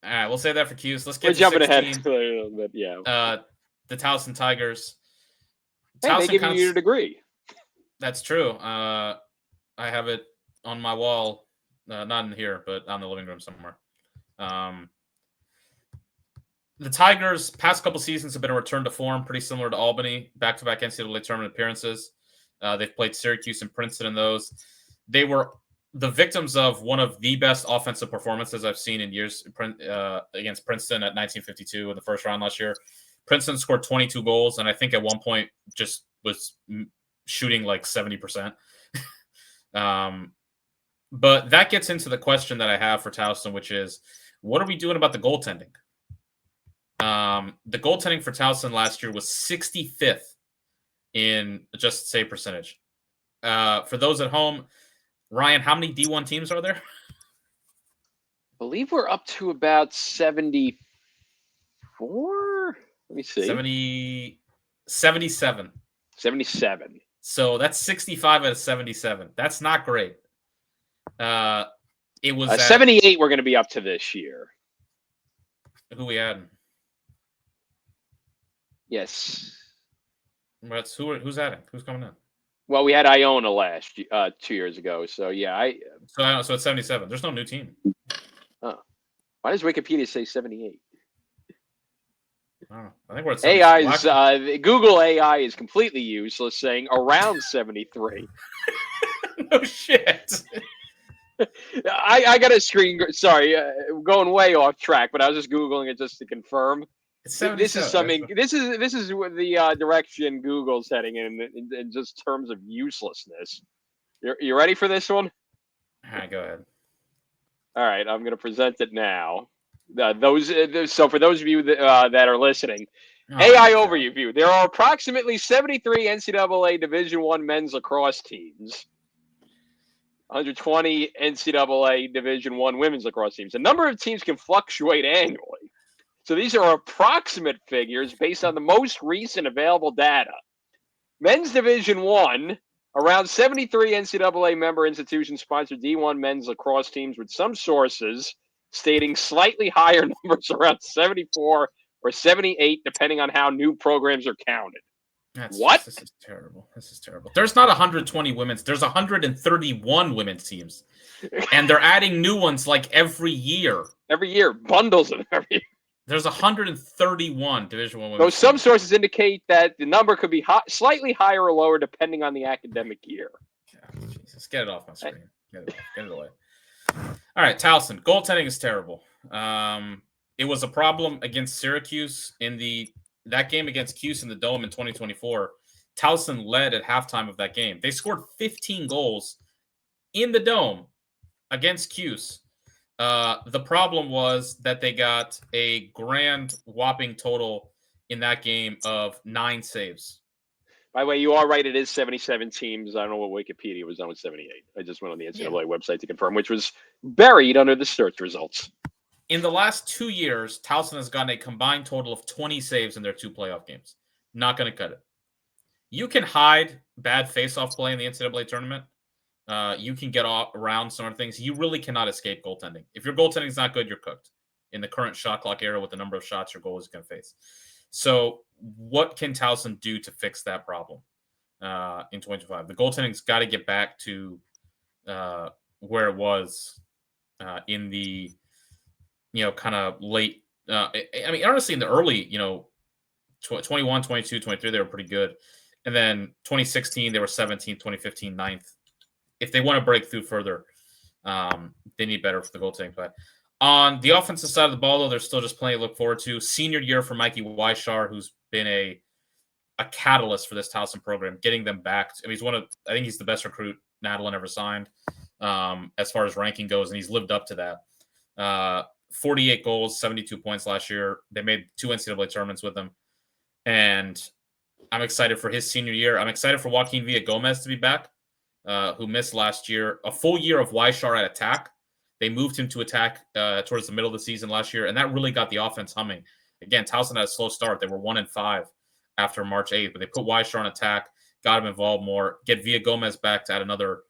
right, we'll save that for Q's. Let's get We're to jumping 16. ahead a little bit, yeah. The Towson Tigers. Hey, they give you a degree. That's true. I have it on my wall, not in here, but on the living room somewhere. The Tigers, past couple seasons, have been a return to form, pretty similar to Albany, back-to-back NCAA tournament appearances. They've played Syracuse and Princeton in those. They were the victims of one of the best offensive performances I've seen in years against Princeton at 1952 in the first round last year. Princeton scored 22 goals, and I think at one point just was shooting like 70%. But that gets into the question that I have for Towson, which is, what are we doing about the goaltending? The goaltending for Towson last year was 65th in adjusted save percentage. For those at home, Ryan, how many D1 teams are there? I believe we're up to about 74. Let me see. 77. 77. So that's 65 out of 77. That's not great. It was 78 we're going to be up to this year. Who we had? Yes. Who's adding? Who's coming in? Well, we had Iona last 2 years ago. So, yeah. So it's 77. There's no new team. Oh. Why does Wikipedia say 78? I don't know. I think we're at 77. Google AI is completely useless, saying around 73. No shit. I got a screen. Sorry, going way off track, but I was just Googling it just to confirm. This is something. This is the direction Google's heading in just terms of uselessness. You ready for this one? All right, go ahead. All right, I'm going to present it now. So for those of you that are listening, AI overview. There are approximately 73 NCAA Division I men's lacrosse teams. 120 NCAA Division I women's lacrosse teams. The number of teams can fluctuate annually. So these are approximate figures based on the most recent available data. Men's Division I, around 73 NCAA member institutions sponsor D1 men's lacrosse teams, with some sources stating slightly higher numbers, around 74 or 78, depending on how new programs are counted. This is terrible. This is terrible. There's not 120 women's. There's 131 women's teams. And they're adding new ones like every year. Every year. Bundles of them every year. There's 131 Division I women's teams. Some sources indicate that the number could be slightly higher or lower depending on the academic year. God, Jesus. Get it off my screen. Get it away. All right, Towson. Goaltending is terrible. It was a problem against Syracuse in that game against Cuse in the Dome in 2024. Towson led at halftime of that game. They scored 15 goals in the Dome against Cuse. The problem was that they got a grand whopping total in that game of 9 saves. By the way, you are right. It is 77 teams. I don't know what Wikipedia was on with 78. I just went on the NCAA website to confirm, which was buried under the search results. In the last 2 years, Towson has gotten a combined total of 20 saves in their 2 playoff games. Not going to cut it. you can hide bad face-off play in the NCAA tournament. You can get around some of the things. You really cannot escape goaltending. If your goaltending is not good, you're cooked in the current shot clock era with the number of shots your goalie is going to face. So what can Towson do to fix that problem in 2025? The goaltending's got to get back to where it was in the, kind of late. Honestly, in the early, 21, 22, 23, they were pretty good. And then 2016, they were 17th, 2015, 9th. If they want to break through further, they need better for the goaltending play. On the offensive side of the ball, though, there's still just plenty to look forward to. Senior year for Mikey Weishar, who's been a catalyst for this Towson program, getting them back. I think he's the best recruit Nadalin ever signed as far as ranking goes, and he's lived up to that. 48 goals, 72 points last year. They made 2 NCAA tournaments with him. And I'm excited for his senior year. I'm excited for Joaquin Villagomez to be back, who missed last year. A full year of Weishar at attack. They moved him to attack towards the middle of the season last year, and that really got the offense humming. Again, Towson had a slow start. They were 1-5 after March 8th, but they put Weishar on attack, got him involved more, get Villagomez back to add another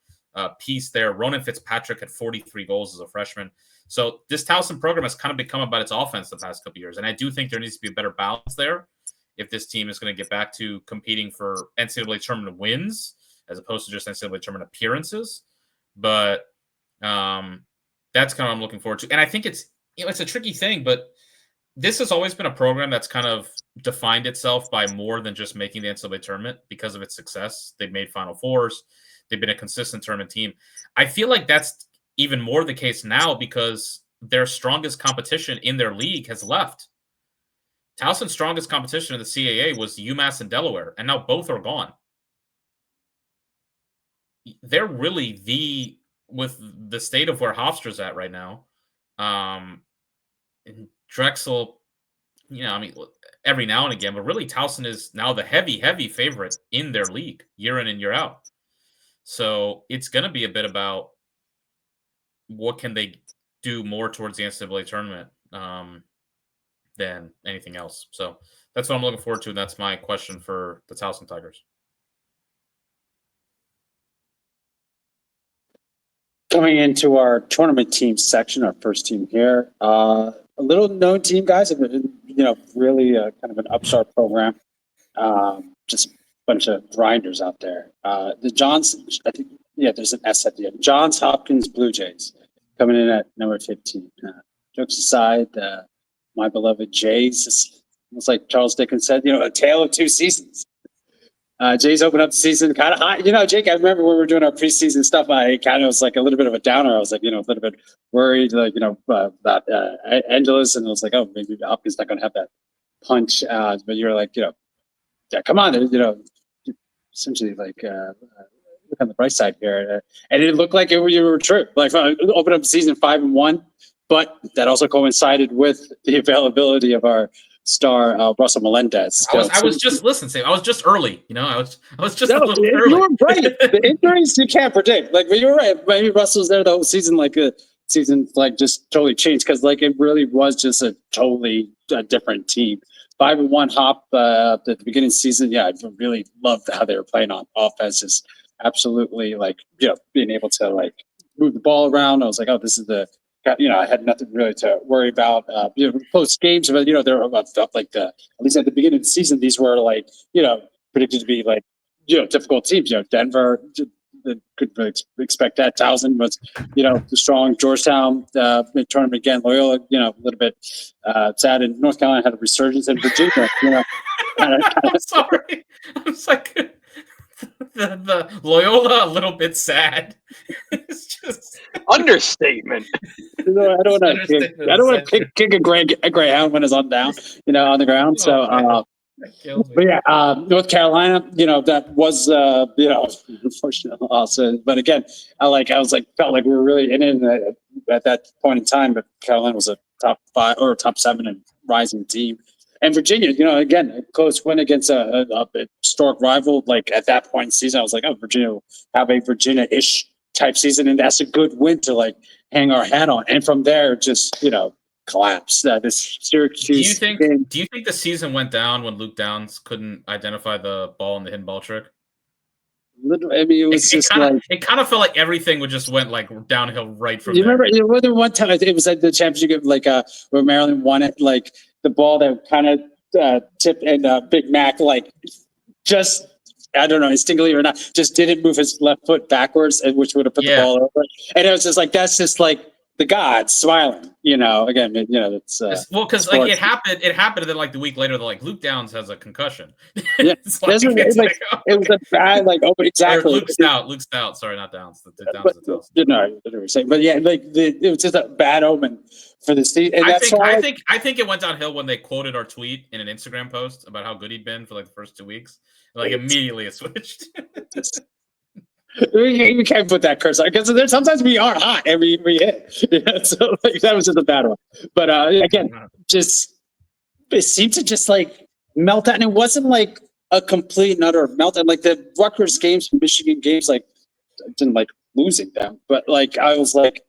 piece there. Ronan Fitzpatrick had 43 goals as a freshman. So this Towson program has kind of become about its offense the past couple of years, and I do think there needs to be a better balance there if this team is going to get back to competing for NCAA tournament wins as opposed to just NCAA tournament appearances. But that's kind of what I'm looking forward to. And I think it's a tricky thing, but this has always been a program that's kind of defined itself by more than just making the NCAA tournament because of its success. They've made Final Fours. They've been a consistent tournament team. I feel like that's even more the case now because their strongest competition in their league has left. Towson's strongest competition in the CAA was UMass and Delaware, and now both are gone. They're really with the state of where Hofstra's at right now. And Drexel, every now and again, but really Towson is now the heavy favorite in their league year in and year out. So it's going to be a bit about what can they do more towards the NCAA tournament than anything else. So that's what I'm looking forward to, and that's my question for the Towson Tigers. Coming into our tournament team section, our first team here, a little known team, guys, really kind of an upstart program. Just a bunch of grinders out there. The Johns, I think, there's an S at the end. Johns Hopkins Blue Jays coming in at number 15. Jokes aside, my beloved Jays, it's like Charles Dickens said, a tale of two seasons. Jays opened up the season kind of hot. Jake, I remember when we were doing our preseason stuff, I kind of was like a little bit of a downer. I was like, a little bit worried, about Angeles. And I was like, oh, maybe Hopkins not going to have that punch. But you're like, yeah, come on, essentially look on the bright side here. And it looked like you were true. Like open up the season 5-1, but that also coincided with the availability of our star Russell Melendez. I was just listen. I was just early. I was just a little early. You were right. The injuries you can't predict. Like, but you're right. Maybe Russell's there the whole season. Season just totally changed because it really was just a totally different team. 5-1 Hop at the beginning of the season. Yeah, I really loved how they were playing on offense. Just absolutely being able to move the ball around. I was like, oh, this is I had nothing really to worry about. Close games, but they're about stuff at least at the beginning of the season, these were predicted to be difficult teams. Denver could really expect that. Towson was the strong. Georgetown tournament again. Loyola, a little bit sad. And North Carolina had a resurgence in Virginia. I'm sorry. I was like. The Loyola a little bit sad. It's just understatement. I don't want to kick a greyhound when it's on down, on the ground. So, but yeah, North Carolina, that was unfortunate also. But again, felt like we were really in it at that point in time. But Carolina was a top 5 or top 7 and rising team. And Virginia, again, a close win against a historic rival. At that point in the season, I was like, oh, Virginia will have a Virginia-ish type season. And that's a good win to hang our hat on. And from there, just, collapse. This Syracuse game. Do you think the season went down when Luke Downs couldn't identify the ball in the hidden ball trick? I mean, it was it kind of felt like everything would just went like downhill right from you there. Remember there one time it was at the championship, like where Maryland won it, like the ball that kind of tipped and Big Mac like just. I don't know, instinctively or not, just didn't move his left foot backwards, which would have put the ball over. And it was just like, that's just like the gods smiling, again, it's well, because like it happened, and then like the week later, they're like, Luke Downs has a concussion. Yeah, it was a bad, like, exactly. Luke Stout, sorry, not Downs. Downs is Downs. But yeah, like it was just a bad omen for the season. And I think it went downhill when they quoted our tweet in an Instagram post about how good he'd been for like the first 2 weeks. Like immediately it switched. We can't put that curse on because sometimes we are hot and we hit. So like, that was just a bad one. But again, just it seemed to just like melt out, and it wasn't like a complete and utter meltdown. Like the Rutgers games, Michigan games, like I didn't like losing them, but like I was like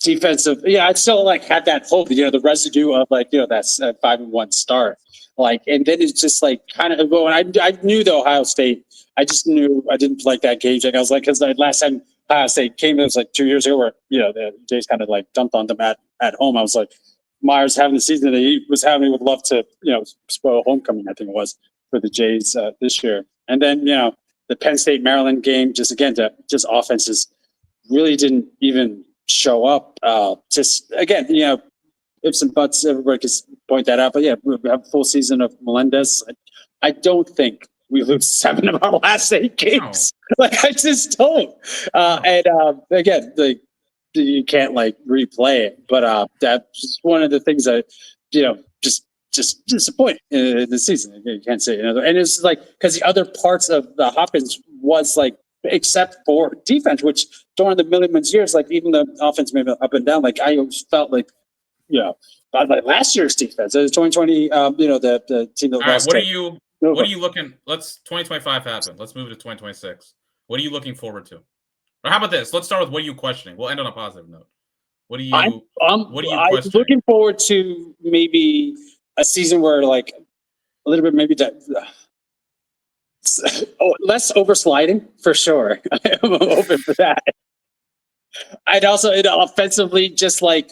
defensive. Yeah, I still like had that hope. The residue of like that's 5-1 start. Like, and then it's just like kind of going. I knew the Ohio State. I just knew I didn't like that game. Like I was like, because the last time Ohio State came, it was like 2 years ago, where the Jays kind of like dumped on them at home. I was like, Myers having the season that he was having, would love to spoil homecoming. I think it was for the Jays this year. And then the Penn State Maryland game, just offenses really didn't even show up. Just again, ifs and buts, everybody can point that out. But yeah, we have a full season of Melendez. I don't think we lose 7 of our last 8 games. No. Like I just don't. And again, like you can't like replay it. But that's just one of the things that just disappoint in the season. You can't say another. And it's like because the other parts of the Hopkins was like, except for defense, which during the Milliman's years, like even the offense maybe up and down. Like I always felt like. But like last year's defense, 2020, the team that lost. What are you looking? Let's 2025 happen. Let's move to 2026. What are you looking forward to? Or how about this? Let's start with what are you questioning? We'll end on a positive note. What are you questioning? I'm looking forward to maybe a season where like a little bit maybe less oversliding for sure. I'm open for that. I'd also offensively just like.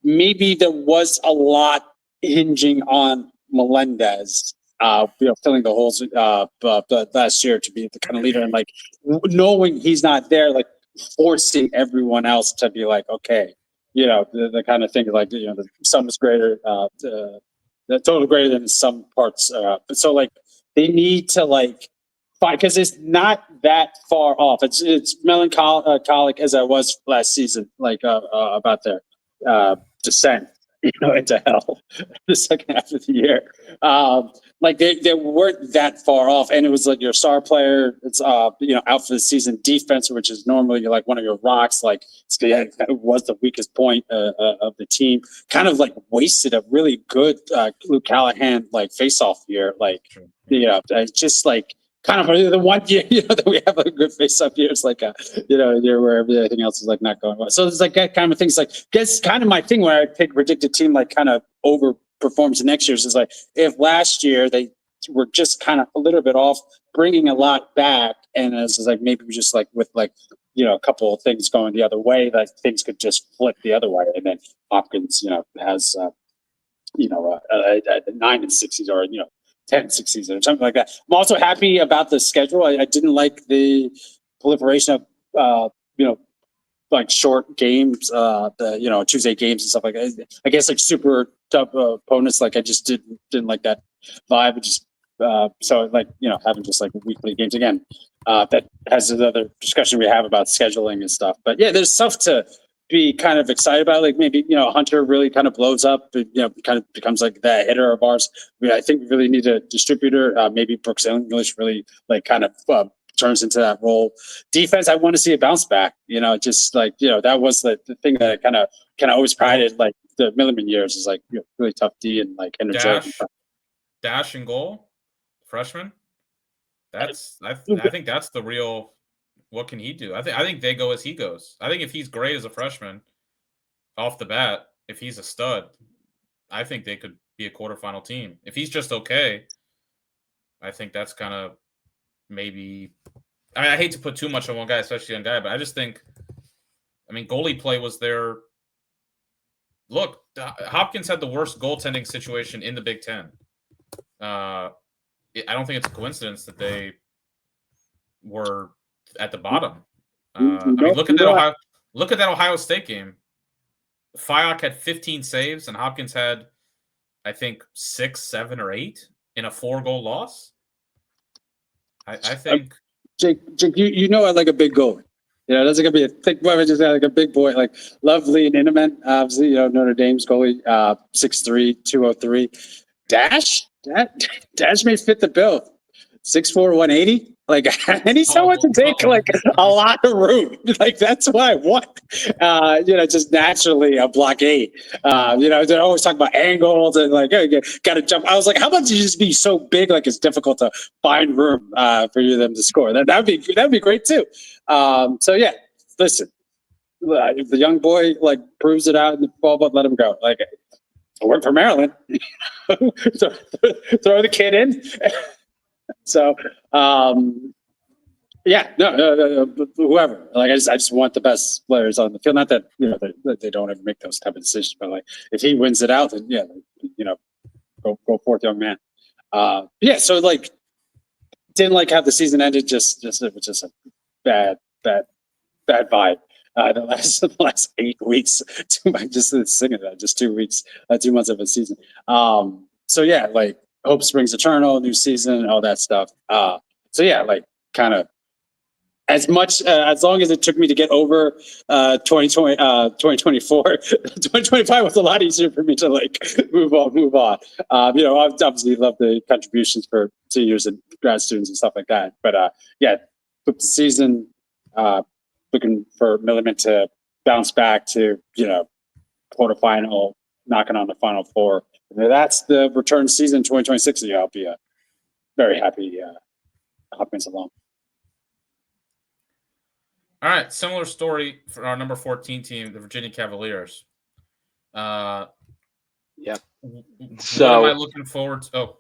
Maybe there was a lot hinging on Melendez, filling the holes last year to be the kind of leader, and like knowing he's not there, like forcing everyone else to be like, okay, the kind of thing like the sum is greater, the total greater than the sum parts. But so like they need to like find because it's not that far off. It's melancholic as I was last season, like about their. Descent into hell the second half of the year. Like they weren't that far off, and it was like your star player it's out for the season. Defense, which is normally like one of your rocks, like it was the weakest point of the team, kind of like wasted a really good Luke Callahan like face-off year. Like just like kind of the one year that we have a good face-up year. It's like a year where everything else is like not going well. So it's like that kind of things. Like that's kind of my thing when I pick predicted team like kind of overperforms the next year's is like if last year they were just kind of a little bit off, bringing a lot back, and it's like maybe just like with like a couple of things going the other way, like things could just flip the other way, and then Hopkins has a 9-6 season or 10-6 season or something like that. I'm also happy about the schedule. I didn't like the proliferation of like short games, the Tuesday games and stuff like that. I guess like super tough opponents. Like I just didn't like that vibe. Just so like having just like weekly games again. That has another discussion we have about scheduling and stuff. But yeah, there's stuff to be kind of excited about. Like maybe Hunter really kind of blows up. Kind of becomes like the hitter of ours. I think we really need a distributor. Maybe Brooks English really like kind of turns into that role. Defense, I want to see a bounce back. Just like that was the thing that I kind of always prided like the Milliman years is like really tough D and like energetic. Dash and goal, freshman. I think that's the real. What can he do? I think they go as he goes. I think if he's great as a freshman, off the bat, if he's a stud, I think they could be a quarterfinal team. If he's just okay, I think that's kind of maybe. I mean, I hate to put too much on one guy, especially on guy, but I just think, I mean, goalie play was there. Look, Hopkins had the worst goaltending situation in the Big Ten. I don't think it's a coincidence that they were at the bottom. I mean, look at that Ohio State game. Fiok had 15 saves, and Hopkins had, I think, 6, 7, or 8 in a 4-goal loss. I think. Jake, you know I like a big goalie. You know, that's gonna be a thick boy. I just like a big boy, like lovely and Inman. Obviously, you know, Notre Dame's goalie, 6'3", 203. Dash may fit the bill. 6'4", 180. Like, and he's someone to take like a lot of room. Like, that's what I want. You know, just naturally a blockade. You know, they're always talking about angles and like, oh, got to jump. I was like, how about you just be so big, like it's difficult to find room for them to score? That'd be great too. So yeah, listen, if the young boy like proves it out in the fall, but let him go. Like, I work for Maryland. Throw the kid in. So, yeah, no, whoever. Like, I just want the best players on the field. Not that, you know, they don't ever make those type of decisions, but like, if he wins it out, then yeah, you know, go forth, young man. Yeah. So like, didn't like how the season ended. Just it was just a bad vibe. The last 8 weeks, just singing that, just 2 weeks, 2 months of a season. So yeah, like, hope springs eternal, new season, all that stuff. So yeah, like, kind of as long as it took me to get over 2020, 2024, 2025 was a lot easier for me to like move on. You know, I obviously love the contributions for seniors and grad students and stuff like that. But yeah, the season, looking for Milliman to bounce back to, you know, quarterfinal, knocking on the Final Four. And that's the return season 2026. Yeah, I'll be very happy Hopkins along. All right, similar story for our number 14 team, the Virginia Cavaliers. Yeah. So, what am I looking forward to? Oh,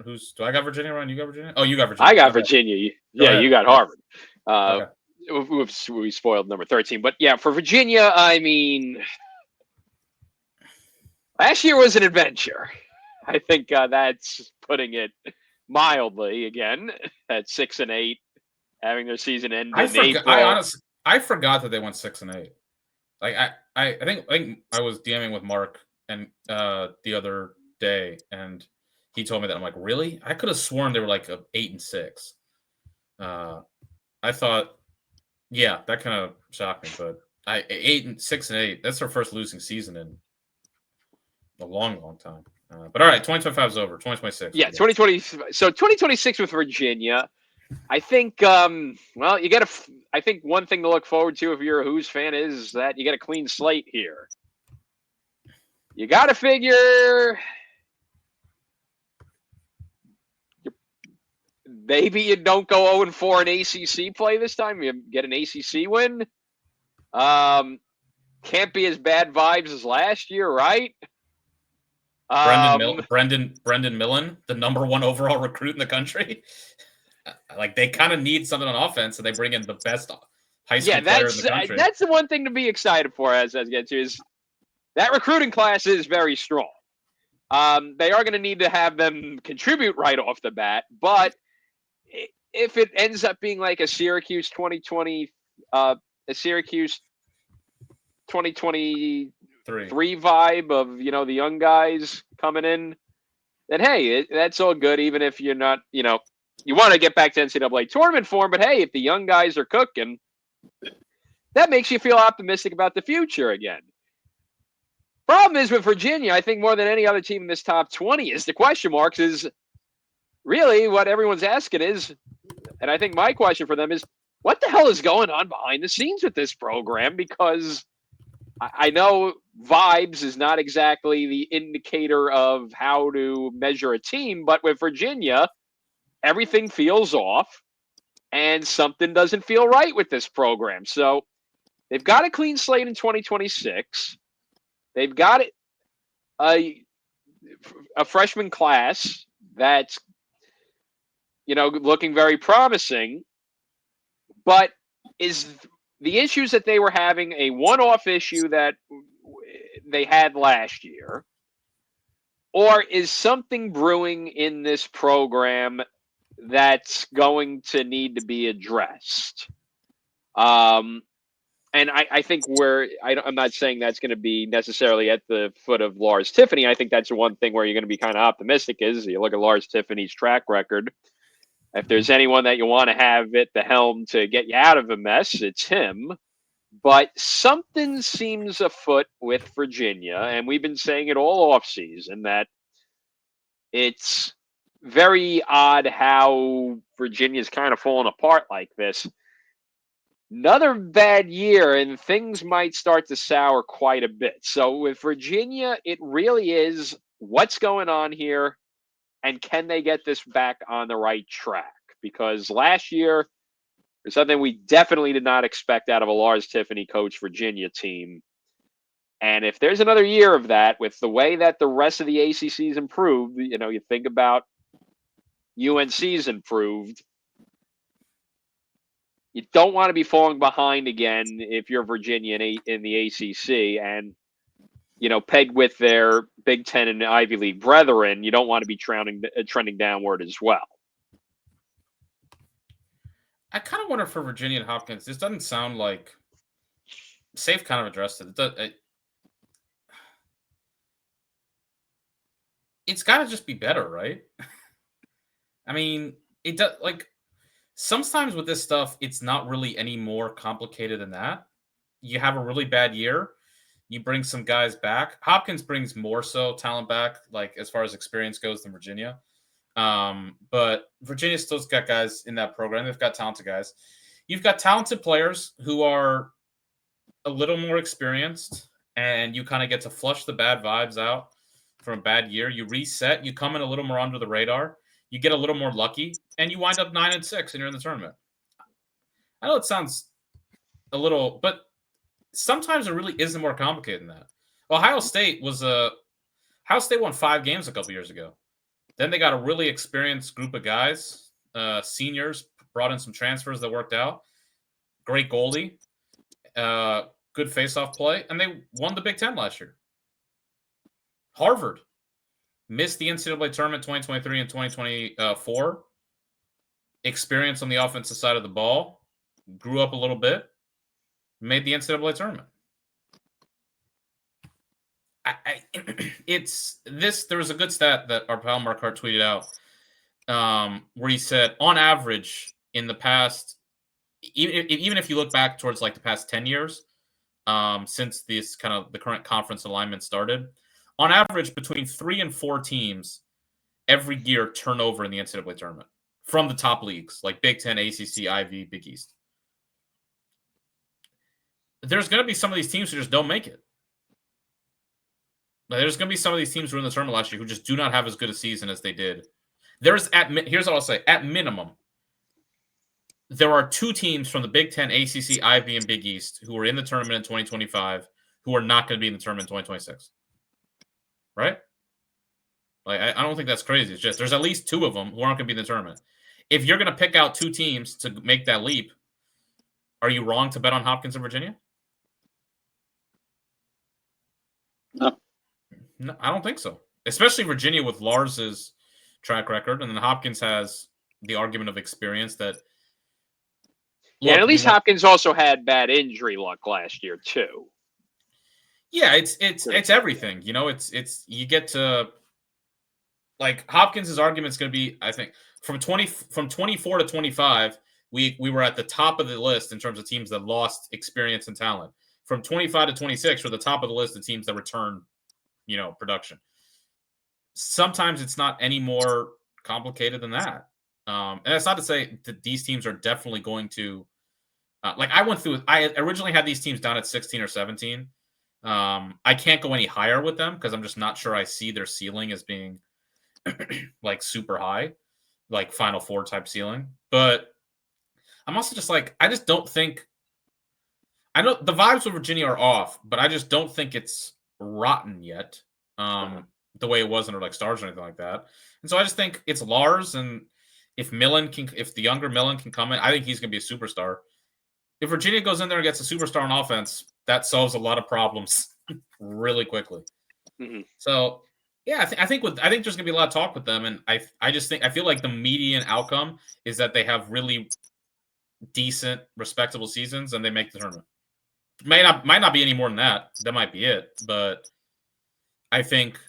do I got Virginia, Ryan? You got Virginia? Oh, you got Virginia. I got Virginia. Yeah, you got Harvard. Okay. We spoiled number 13. But yeah, for Virginia, I mean, last year was an adventure. I think that's putting it mildly again at 6-8, having their season end in April. I forgot that they went 6-8. Like, I think I was DMing with Mark and the other day, and he told me that. I'm like, really? I could have sworn they were like 8-6. I thought, yeah, that kind of shocked me. But 6-8. That's their first losing season in a long time. But all right, 2025 is over. 2026. Yeah, 2020. So 2026 with Virginia. I think, well, you got to. I think one thing to look forward to if you're a Who's fan is that you get a clean slate here. You got to figure maybe you don't go 0-4 in ACC play this time. You get an ACC win. Can't be as bad vibes as last year, right? Brendan Millen, the number 1 overall recruit in the country. Like, they kind of need something on offense, so they bring in the best high school player in the country. That's the one thing to be excited for as I get to is that recruiting class is very strong. They are going to need to have them contribute right off the bat, but if it ends up being like a Syracuse 2023 vibe of, you know, the young guys coming in, then hey, that's all good. Even if you're not, you know, you want to get back to NCAA tournament form, but hey, if the young guys are cooking, that makes you feel optimistic about the future again. Problem is with Virginia, I think more than any other team in this top 20 is the question marks is really what everyone's asking is, and I think my question for them is, what the hell is going on behind the scenes with this program? Because I know vibes is not exactly the indicator of how to measure a team, but with Virginia, everything feels off and something doesn't feel right with this program. So they've got a clean slate in 2026. They've got a freshman class that's, looking very promising, but is the issues that they were having a one-off issue that they had last year, or is something brewing in this program that's going to need to be addressed? And I think I'm not saying that's going to be necessarily at the foot of Lars Tiffany. I think that's the one thing where you're going to be kind of optimistic is you look at Lars Tiffany's track record. If there's anyone that you want to have at the helm to get you out of a mess, it's him. But something seems afoot with Virginia, and we've been saying it all offseason that it's very odd how Virginia's kind of fallen apart like this. Another bad year, and things might start to sour quite a bit. So with Virginia, it really is what's going on here, and can they get this back on the right track? Because last year, there's something we definitely did not expect out of a Lars Tiffany coach Virginia team. And if there's another year of that, with the way that the rest of the ACC's improved, you think about UNC's improved, you don't want to be falling behind again if you're Virginia in the ACC and, pegged with their Big Ten and Ivy League brethren. You don't want to be trending downward as well. I kind of wonder for Virginia and Hopkins, this doesn't sound like Safe kind of addressed it. It's got to just be better, right? I mean, it does sometimes with this stuff, it's not really any more complicated than that. You have a really bad year. You bring some guys back. Hopkins brings more so talent back, as far as experience goes, than Virginia. But Virginia still's got guys in that program. They've got talented guys. You've got talented players who are a little more experienced, and you kind of get to flush the bad vibes out from a bad year. You reset. You come in a little more under the radar. You get a little more lucky, and you wind up 9-6, and you're in the tournament. I know it sounds a little, but sometimes it really isn't more complicated than that. Ohio State won 5 games a couple years ago. Then they got a really experienced group of guys, seniors, brought in some transfers that worked out. Great goalie, good face-off play, and they won the Big Ten last year. Harvard missed the NCAA Tournament 2023 and 2024. Experience on the offensive side of the ball. Grew up a little bit. Made the NCAA Tournament. There was a good stat that our pal Mark Hart tweeted out where he said, on average, in the past, even if you look back towards the past 10 years, since this kind of the current conference alignment started, on average, between 3 and 4 teams every year turn over in the NCAA tournament from the top leagues like Big Ten, ACC, Ivy, Big East. There's going to be some of these teams who just don't make it. There's going to be some of these teams who were in the tournament last year who just do not have as good a season as they did. Here's what I'll say. At minimum, there are 2 teams from the Big Ten, ACC, Ivy, and Big East who are in the tournament in 2025 who are not going to be in the tournament in 2026. Right? I don't think that's crazy. It's just there's at least 2 of them who aren't going to be in the tournament. If you're going to pick out 2 teams to make that leap, are you wrong to bet on Hopkins and Virginia? No. No, I don't think so. Especially Virginia with Lars's track record, and then Hopkins has the argument of experience that. Yeah, and at least Hopkins also had bad injury luck last year too. Yeah, it's everything. It's you get to Hopkins' argument is going to be, I think, from 24 to 25, we were at the top of the list in terms of teams that lost experience and talent. From 25 to 26, we're the top of the list of teams that return, production. Sometimes it's not any more complicated than that. And that's not to say that these teams are definitely going to, I originally had these teams down at 16 or 17. I can't go any higher with them because I'm just not sure I see their ceiling as being super high, Final Four type ceiling. But I'm also just I just don't think, I know the vibes with Virginia are off, but I just don't think it's rotten yet, the way it was under like Stars or anything like that. And so I just think it's Lars, and if the younger Millen can come in, I think he's going to be a superstar. If Virginia goes in there and gets a superstar on offense, that solves a lot of problems really quickly. Mm-hmm. So yeah, I think there's going to be a lot of talk with them, and I feel like the median outcome is that they have really decent, respectable seasons and they make the tournament. Might not be any more than that. That might be it, but I think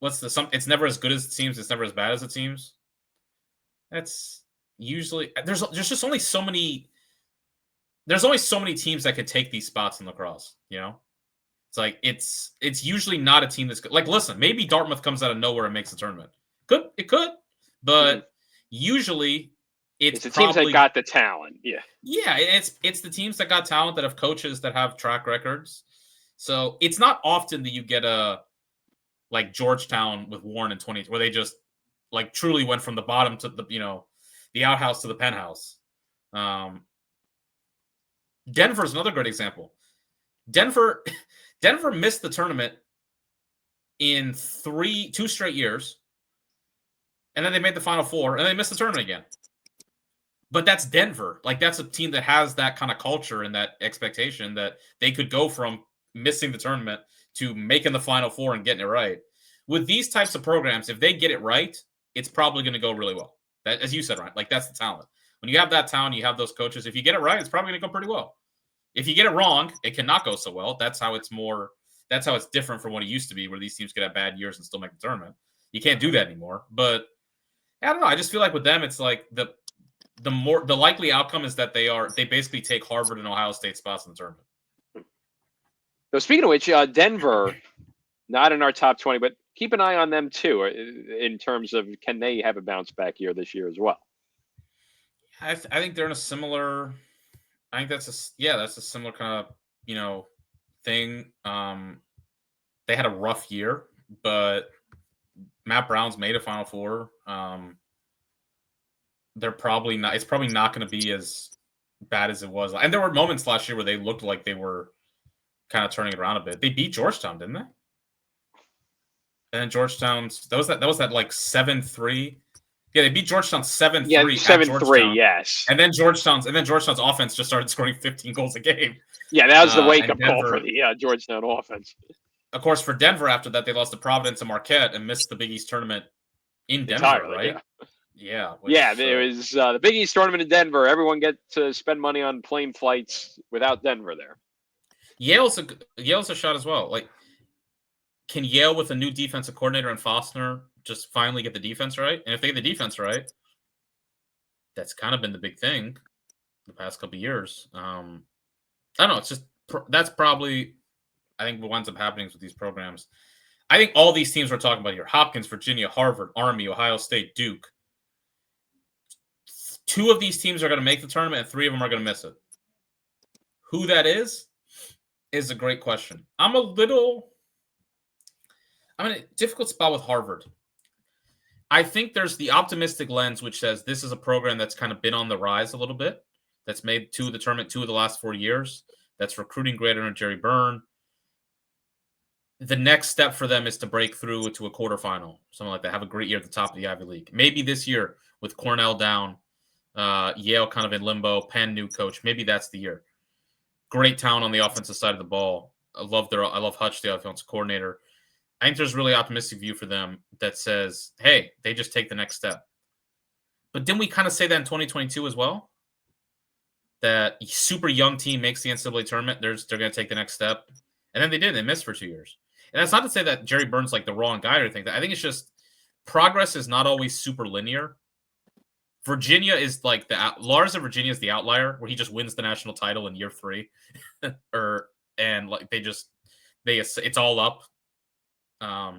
it's never as good as it seems. It's never as bad as it seems. That's usually there's just only so many. There's only so many teams that could take these spots in lacrosse. You know, it's like it's usually not a team that's good. Like, listen, maybe Dartmouth comes out of nowhere and makes the tournament. It could, but usually it's the teams that got the talent. Yeah, it's the teams that got talent that have coaches that have track records. So it's not often that you get a like Georgetown with Warren in 20, where they just like truly went from the bottom to the outhouse to the penthouse. Denver is another great example. Denver missed the tournament in 2 straight years, and then they made the Final Four, and they missed the tournament again. But that's Denver. Like, that's a team that has that kind of culture and that expectation that they could go from missing the tournament to making the Final Four and getting it right. With these types of programs, if they get it right, it's probably going to go really well. That, as you said, Ryan, like, that's the talent. When you have that talent, you have those coaches. If you get it right, it's probably going to go pretty well. If you get it wrong, it cannot go so well. That's how it's different from what it used to be, where these teams could have bad years and still make the tournament. You can't do that anymore. But I don't know. I just feel like with them, it's like the likely outcome is that they basically take Harvard and Ohio State spots in the tournament. So speaking of which, Denver, not in our top 20, but keep an eye on them too, in terms of can they have a bounce back year this year as well? I think they're in a similar. I think that's a similar kind of thing. They had a rough year, but Matt Brown's made a Final Four. They're probably not. It's probably not going to be as bad as it was. And there were moments last year where they looked like they were kind of turning it around a bit. They beat Georgetown, didn't they? And then Georgetown's that was that like 7-3. Yeah, they beat Georgetown 7-3. Yeah, 7-3. Yes. And then Georgetown's offense just started scoring 15 goals a game. Yeah, that was the wake up call for the Georgetown offense. Of course, for Denver, after that, they lost to Providence and Marquette and missed the Big East tournament in Denver, entirely, right? Yeah. There was the Big East tournament in Denver. Everyone get to spend money on plane flights without Denver there. Yale's a shot as well. Like, can Yale with a new defensive coordinator and Faulkner just finally get the defense right? And if they get the defense right, that's kind of been the big thing the past couple of years. I don't know. It's just that's probably I think what ends up happening with these programs. I think all these teams we're talking about here: Hopkins, Virginia, Harvard, Army, Ohio State, Duke. 2 of these teams are going to make the tournament, and 3 of them are going to miss it. Who that is a great question. I'm in a difficult spot with Harvard. I think there's the optimistic lens, which says this is a program that's kind of been on the rise a little bit, that's made the tournament 2 of the last 4 years, that's recruiting great under Jerry Byrne. The next step for them is to break through to a quarterfinal, something like that, have a great year at the top of the Ivy League. Maybe this year with Cornell down, Yale kind of in limbo, Penn new coach. Maybe that's the year. Great talent on the offensive side of the ball. I love Hutch, the offensive coordinator. I think there's a really optimistic view for them that says, hey, they just take the next step. But didn't we kind of say that in 2022 as well? That super young team makes the NCAA tournament, they're going to take the next step. And then they did. They missed for 2 years. And that's not to say that Jerry Byrne's like the wrong guy or anything. I think it's just progress is not always super linear. Virginia is like Lars of Virginia is the outlier where he just wins the national title in year 3. It's all up. I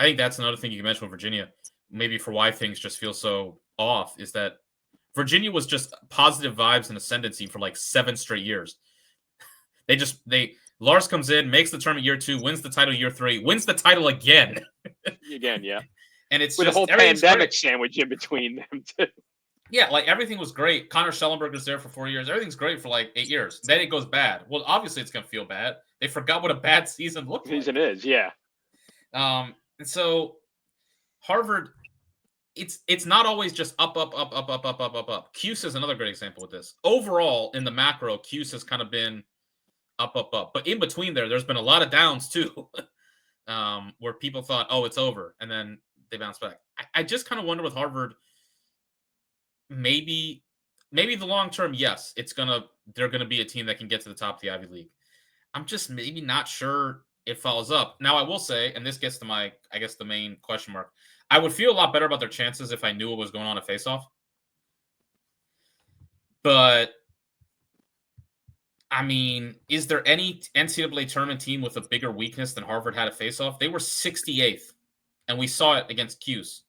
think that's another thing you can mention with Virginia, maybe for why things just feel so off, is that Virginia was just positive vibes and ascendancy for like 7 straight years. Lars comes in, makes the tournament year 2, wins the title year 3, wins the title again. Yeah. And it's with just a whole pandemic sandwich in between them too. Yeah, like everything was great. Connor Schellenberg was there for 4 years. Everything's great for like 8 years. Then it goes bad. Well, obviously it's going to feel bad, They forgot what a bad season looked like. Season is, yeah. And so Harvard, it's not always just up. Cuse is another great example with this. Overall, in the macro, Cuse has kind of been up. But in between there's been a lot of downs too, where people thought, oh, it's over, and then they bounce back. I just kind of wonder with Harvard, maybe the long term, yes, they're gonna be a team that can get to the top of the Ivy League. I'm just maybe not sure it follows up. Now, I will say, and this gets to my, I guess, the main question mark. I would feel a lot better about their chances if I knew what was going on at faceoff. But I mean, is there any NCAA tournament team with a bigger weakness than Harvard had at faceoff? They were 68th, and we saw it against Cuse.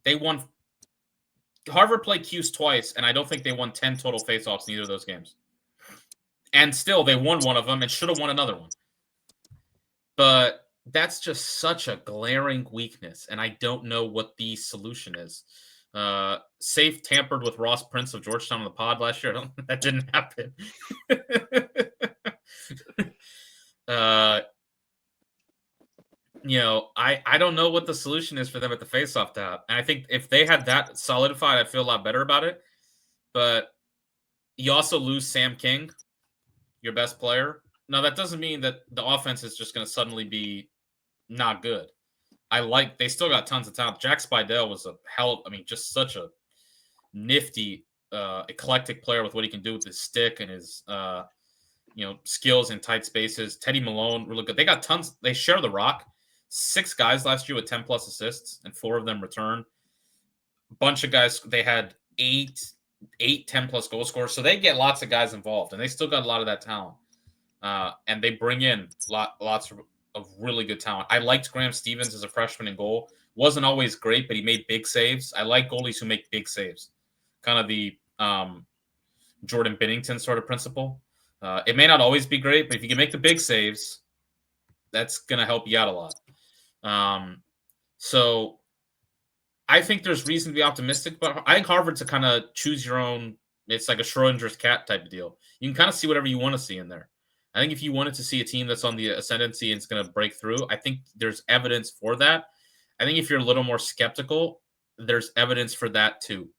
They won. Harvard played Cuse twice, and I don't think they won 10 total faceoffs in either of those games. And still, they won one of them and should have won another one. But that's just such a glaring weakness, and I don't know what the solution is. Safe tampered with Ross Prince of Georgetown on the pod last year. That didn't happen. I don't know what the solution is for them at the faceoff top. And I think if they had that solidified, I'd feel a lot better about it. But you also lose Sam King, your best player. Now, that doesn't mean that the offense is just going to suddenly be not good. They still got tons of talent. Jack Spidell was just such a nifty, eclectic player with what he can do with his stick and his, skills in tight spaces. Teddy Malone, really good. They got tons. They share the rock. 6 guys last year with 10 plus assists, and 4 of them return. A bunch of guys, they had 8 10 plus goal scorers. So they get lots of guys involved, and they still got a lot of that talent. And they bring in lots of really good talent. I liked Graham Stevens as a freshman in goal. Wasn't always great, but he made big saves. I like goalies who make big saves. Kind of the Jordan Binnington sort of principle. It may not always be great, but if you can make the big saves, that's going to help you out a lot. So I think there's reason to be optimistic, but I think Harvard's a kind of choose your own. It's like a Schrodinger's cat type of deal. You can kind of see whatever you want to see in there. I think if you wanted to see a team that's on the ascendancy and it's going to break through, I think there's evidence for that. I think if you're a little more skeptical, there's evidence for that too.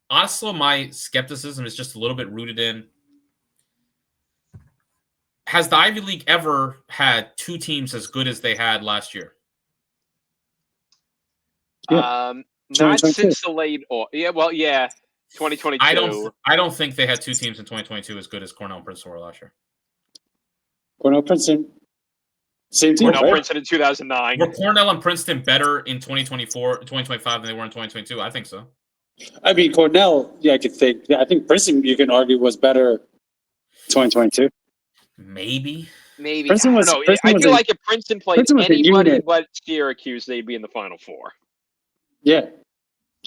Also, my skepticism is just a little bit rooted in, has the Ivy League ever had 2 teams as good as they had last year? Yeah. Not since the late, 2022. I don't think they had 2 teams in 2022 as good as Cornell and Princeton were last year. Cornell, Princeton, same team. Cornell, Princeton in 2009. Were Cornell and Princeton better in 2025 than they were in 2022? I think so. I mean, Cornell, I think Princeton, you can argue, was better 2022. Maybe. Princeton was, I feel like if Princeton played anybody but Syracuse, they'd be in the Final Four. Yeah.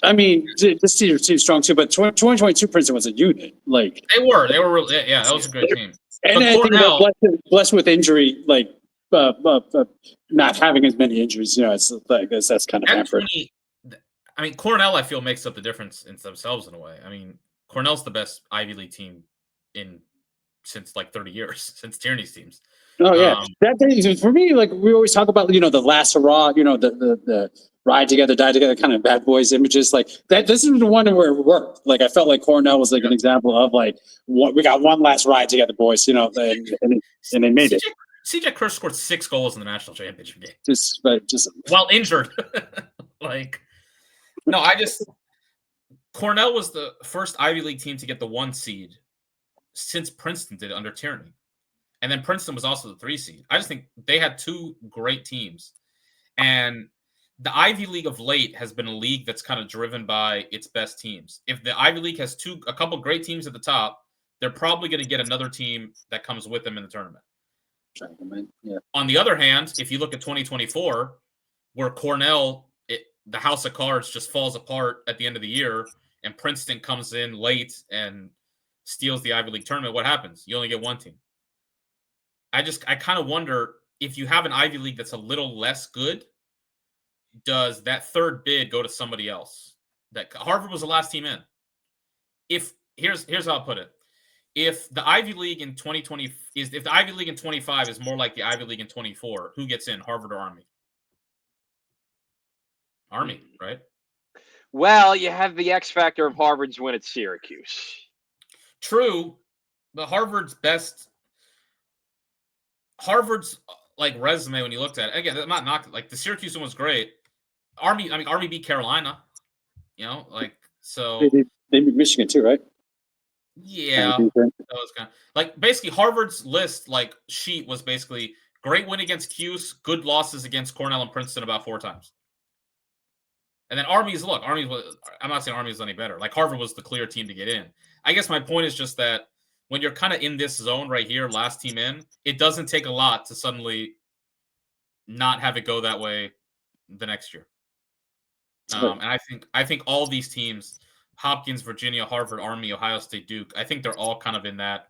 I mean, this team seems strong too, but 2022 Princeton was a unit. Like they were really, yeah, that was a great team. And I think they're blessed with injury, not having as many injuries. It's like that's kind of hampered. I mean, Cornell, I feel, makes up the difference in themselves in a way. I mean, Cornell's the best Ivy League team since 30 years, since Tierney's teams. Oh yeah, that thing for me, we always talk about, the last hurrah, the ride together, die together kind of bad boys images like that. This is the one where it worked. I felt like Cornell was an example of we got one last ride together, boys. And they made it. CJ Crosse scored 6 goals in the national championship game, just while injured. Cornell was the first Ivy League team to get the 1 seed since Princeton did it under Tierney. And then Princeton was also the 3 seed. I just think they had 2 great teams. And the Ivy League of late has been a league that's kind of driven by its best teams. If the Ivy League has a couple great teams at the top, they're probably going to get another team that comes with them in the tournament. Yeah. On the other hand, if you look at 2024, where Cornell, the house of cards just falls apart at the end of the year, and Princeton comes in late and steals the Ivy League tournament, what happens? You only get 1 team. I kind of wonder, if you have an Ivy League that's a little less good, does that 3rd bid go to somebody else? That Harvard was the last team in. Here's how I'll put it. if the Ivy League in 2020 is if the Ivy League in 25 is more like the Ivy League in 24, who gets in, Harvard or Army? Army, right? Well, you have the X factor of Harvard's win at Syracuse. True, but Harvard's like resume when you looked at it, again, I'm not knocking, like the Syracuse one was great. Army beat Carolina, like so. They beat Michigan too, right? Yeah, that was kind of like basically Harvard's list, like sheet was basically great win against Cuse, good losses against Cornell and Princeton about 4 times. And then I'm not saying Army was any better. Like Harvard was the clear team to get in. I guess my point is just that when you're kind of in this zone right here, last team in, it doesn't take a lot to suddenly not have it go that way the next year. And I think all these teams, Hopkins, Virginia, Harvard, Army, Ohio State, Duke, I think they're all kind of in that.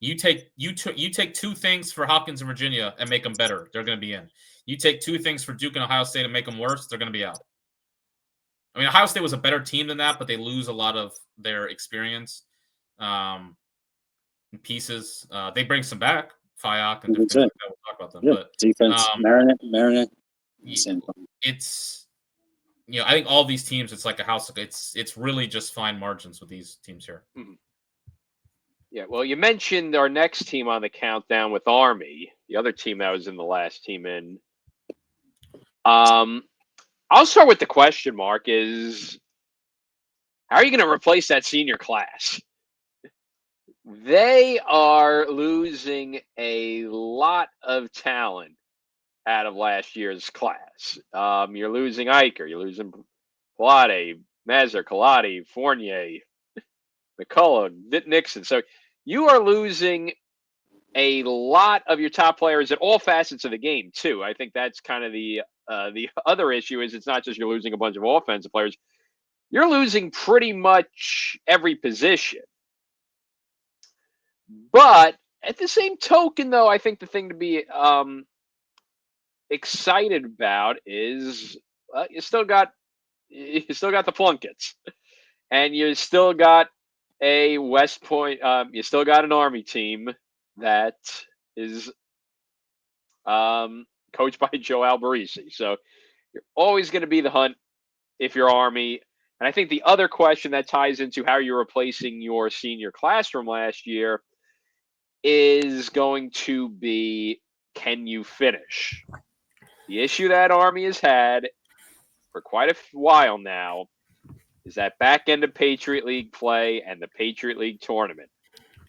You take 2 things for Hopkins and Virginia and make them better, they're going to be in. You take 2 things for Duke and Ohio State and make them worse, they're going to be out. I mean, Ohio State was a better team than that, but they lose a lot of their experience pieces. They bring some back, Fayok and different things like that. We'll talk about them. Yeah, but defense, Marinette. It's I think all these teams, it's like a house. It's really just fine margins with these teams here. Mm-hmm. Yeah, well, you mentioned our next team on the countdown with Army, the other team that was in the last team in. I'll start with the question mark is, how are you going to replace that senior class? They are losing a lot of talent out of last year's class. You're losing Eicher, you're losing Pilate, Mazur, Colati, Fournier, McCullough, Nixon. So you are losing a lot of your top players at all facets of the game, too. I think that's kind of the other issue is it's not just you're losing a bunch of offensive players. You're losing pretty much every position. But at the same token, though, I think the thing to be excited about is you still got the Plunkets, and you still got a West Point. You still got an Army team that is coached by Joe Alberici. So you're always going to be the hunt if you're Army. And I think the other question that ties into how you're replacing your senior class from last year is going to be, can you finish? The issue that Army has had for quite a while now is that back end of Patriot League play and the Patriot League tournament.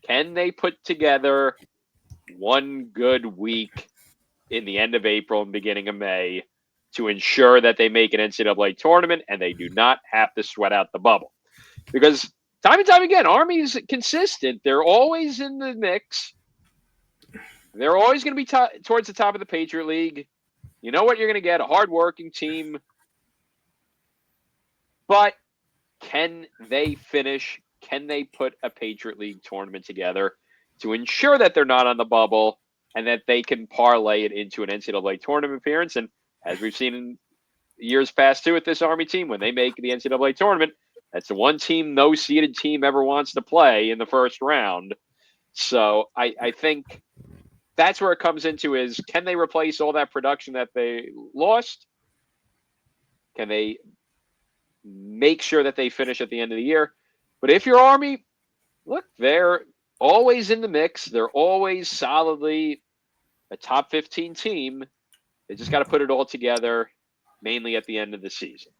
Can they put together one good week in the end of April and beginning of May to ensure that they make an NCAA tournament and they do not have to sweat out the bubble? Because time and time again, Army's consistent. They're always in the mix. They're always going to be towards the top of the Patriot League. You know what you're going to get, a hardworking team. But can they finish? Can they put a Patriot League tournament together to ensure that they're not on the bubble and that they can parlay it into an NCAA tournament appearance? And as we've seen in years past too with this Army team, when they make the NCAA tournament, that's the one team no seeded team ever wants to play in the first round. So I think that's where it comes into is, can they replace all that production that they lost? Can they make sure that they finish at the end of the year? But if you're Army, look, they're always in the mix. They're always solidly a top 15 team. They just got to put it all together, mainly at the end of the season.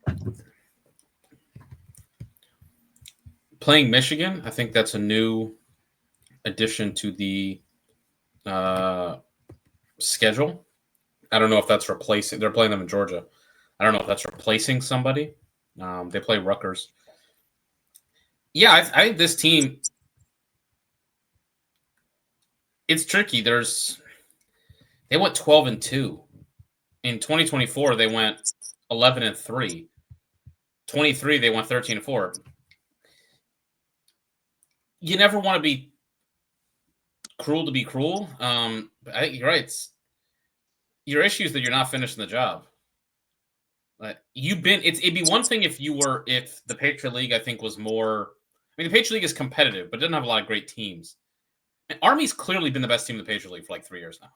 Playing Michigan, I think that's a new addition to the schedule. I don't know if that's replacing. They're playing them in Georgia. I don't know if that's replacing somebody. They play Rutgers. Yeah, I think this team, it's tricky. They went 12-2. In 2024, they went 11-3. 23, they went 13-4. You never want to be cruel to be cruel. I think you're right. Your issue is that you're not finishing the job. It'd be one thing if the Patriot League, I think, was more mean, the Patriot League is competitive, but it doesn't have a lot of great teams. And Army's clearly been the best team in the Patriot League for like 3 years now.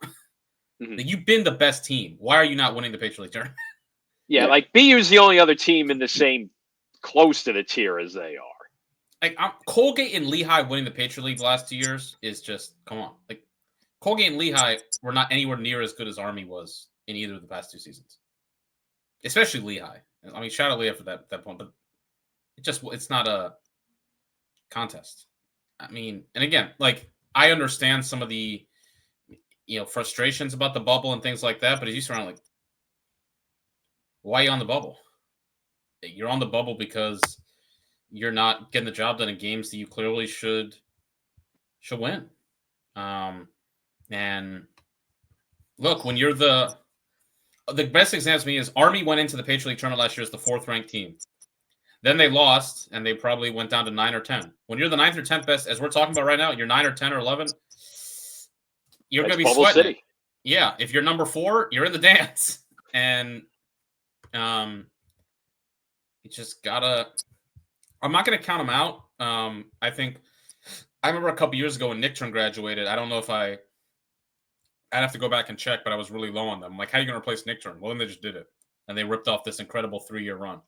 Mhm. You've been the best team. Why are you not winning the Patriot League tournament? Yeah, like BU's the only other team in the same close to the tier as they are. Like Colgate and Lehigh winning the Patriot League the last 2 years is just come on. Like Colgate and Lehigh were not anywhere near as good as Army was in either of the past 2 seasons, especially Lehigh. I mean, shout out Lehigh for that point, but it's not a contest. I mean, and again, like I understand some of the frustrations about the bubble and things like that, but as you surround, like, why are you on the bubble? You're on the bubble because you're not getting the job done in games that you clearly should win. And look, when you're the best example to me is Army went into the Patriot League tournament last year as the 4th ranked team. Then they lost, and they probably went down to 9 or 10. When you're the 9th or 10th best, as we're talking about right now, you're 9 or 10 or 11, you're going to be sweating. City. Yeah, if you're number 4, you're in the dance. And you just got to – I'm not going to count them out. I remember a couple years ago when Nick Turn graduated, I don't know if I'd have to go back and check, but I was really low on them. Like, how are you going to replace Nick Turn? Well, then they just did it, and they ripped off this incredible 3-year run.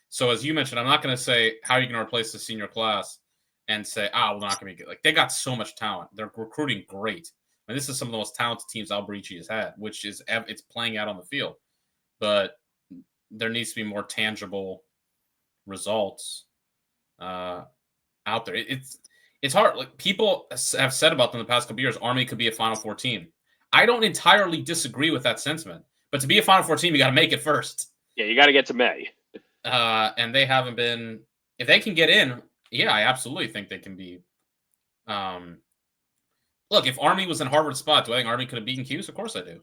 So as you mentioned, I'm not going to say how are you going to replace the senior class and say, we're not going to be good. Like they got so much talent. They're recruiting great. And this is some of the most talented teams Alberici has had, which is it's playing out on the field. But there needs to be more tangible results out there. It's hard. Like people have said about them the past couple of years, Army could be a Final Four team. I don't entirely disagree with that sentiment. But to be a Final Four team, you got to make it first. Yeah, you got to get to May. And they haven't been. If they can get in, yeah, I absolutely think they can be. Look, if Army was in Harvard's spot, do I think Army could have beaten Cuse? Of course I do.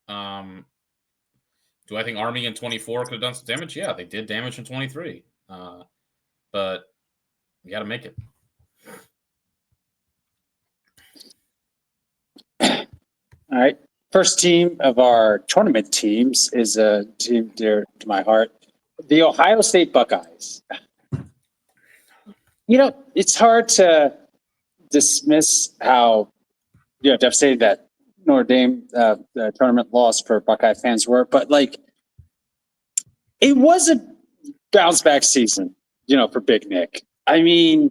Do I think Army in 24 could have done some damage? Yeah, they did damage in 23. But you got to make it. All right. First team of our tournament teams is a team dear to my heart. The Ohio State Buckeyes. It's hard to dismiss how devastating that Notre Dame the tournament loss for Buckeye fans were, but like it was a bounce back season, for Big Nick. I mean,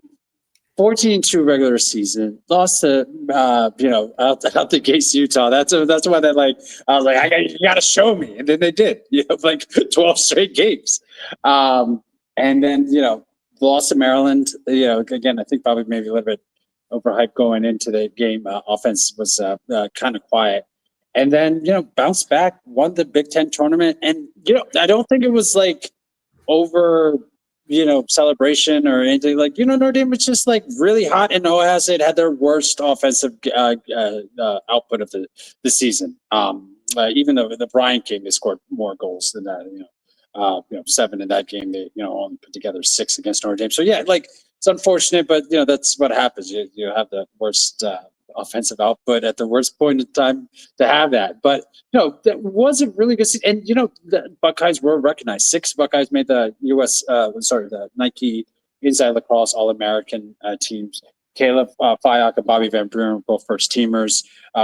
14-2 regular season, lost to out the gates Utah. That's why they I was like, you got to show me, and then they did. 12 straight games, and then lost to Maryland. Again, I think probably maybe a little bit overhyped going into the game. Offense was kind of quiet, and then bounced back, won the Big Ten tournament, and I don't think it was like over. Celebration or anything Notre Dame was just really hot, and Ohio State had their worst offensive output of the season. Even though the Bryant game, they scored more goals than that. 7 in that game. They only put together 6 against Notre Dame. So yeah, it's unfortunate, but that's what happens. You have the worst offensive output at the worst point in time to have that. But that was a really good season. And the Buckeyes were recognized. 6 Buckeyes made the the Nike Inside Lacrosse All-American teams. Caleb Fyock and Bobby Van Buren, both first teamers.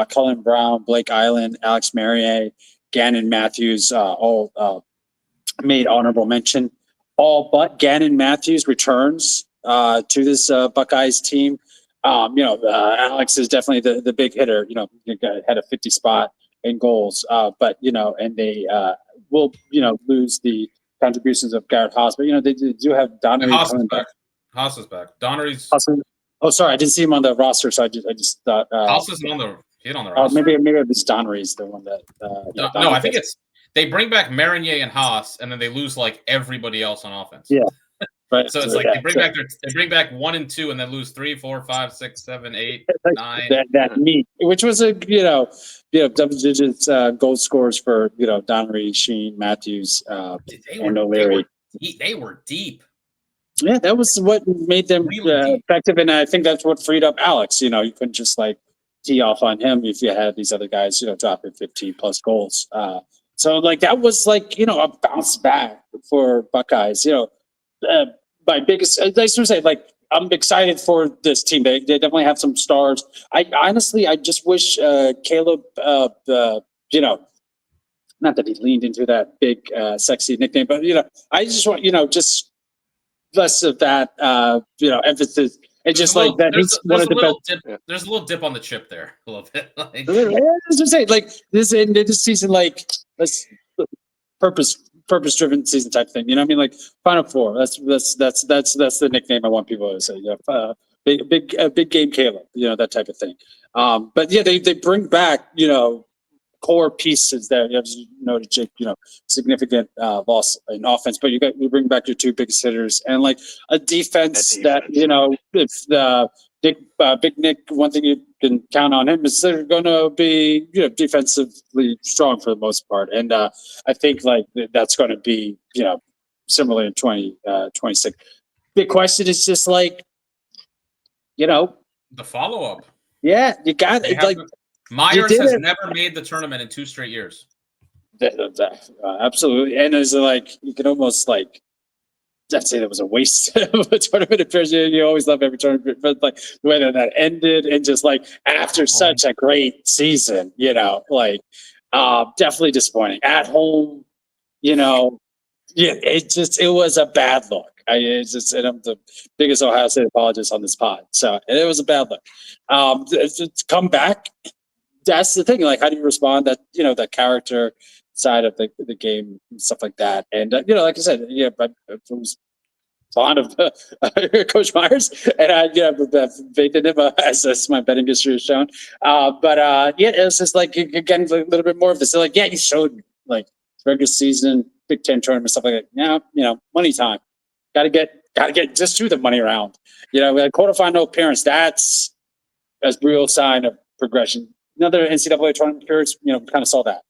Cullen Brown, Blake Island, Alex Marrier, Gannon Matthews, all made honorable mention. All but Gannon Matthews returns to this Buckeyes team. Alex is definitely the big hitter. Had a 50 spot in goals, but and they will lose the contributions of Garrett Haas, but they do have Donnery coming back. Haas is back. Donnery's. Oh, sorry, I didn't see him on the roster, so I just thought Haas isn't on the roster. Maybe it was Donnery's the one that. No, I think it's they bring back Marinier and Haas, and then they lose everybody else on offense. Yeah. Right. So it's they bring back 1 and 2 and then lose 3, 4, 5, 6, 7, 8, 9. That meat, which was a double digits goal scores for Donnery, Sheen, Matthews, and O'Leary. They were deep. Yeah, that was what made them effective, and I think that's what freed up Alex. You couldn't just tee off on him if you had these other guys dropping 15 plus goals. So that was a bounce back for Buckeyes. My biggest, I just want to say, I'm excited for this team. They definitely have some stars. I honestly, I just wish Caleb, not that he leaned into that big, sexy nickname, but I just want just less of that, emphasis. It's just like that. He's one of the best. There's a little dip on the chip there, a little bit. Like, I was just saying, like this in this season, like let's purpose driven season type thing. You know what I mean? Like Final Four. That's the nickname I want people to say. Yeah, big game Caleb. That type of thing. But yeah, they bring back core pieces there. You have noted Jake, significant loss in offense, but you bring back your two biggest hitters and like a defense that if the Big Nick, one thing you can count on him is they're going to be defensively strong for the most part, and I think like that's going to be similar in 2026. Big question is just like the follow up. Yeah, you got it. Like Myers has never made the tournament in 2 straight years. Absolutely, and it's like you can almost like. I'd say that was a waste of a tournament appearance. You always love every tournament, but like the way that ended, and just like after such a great season, definitely disappointing. At home, it was a bad look. And I'm the biggest Ohio State apologist on this pod, so it was a bad look. To come back, that's the thing. Like, how do you respond? That that character side of the game and stuff like that. And like I said, but I was fond of Coach Myers, and I faith in him as my betting history has shown. It was just like again a little bit more of this. So, like, you showed me like regular season, Big Ten tournament, stuff like that. Now, money time. Got to get just through the money round. Quarterfinal appearance. That's a real sign of progression. Another NCAA tournament appearance. Kind of saw that.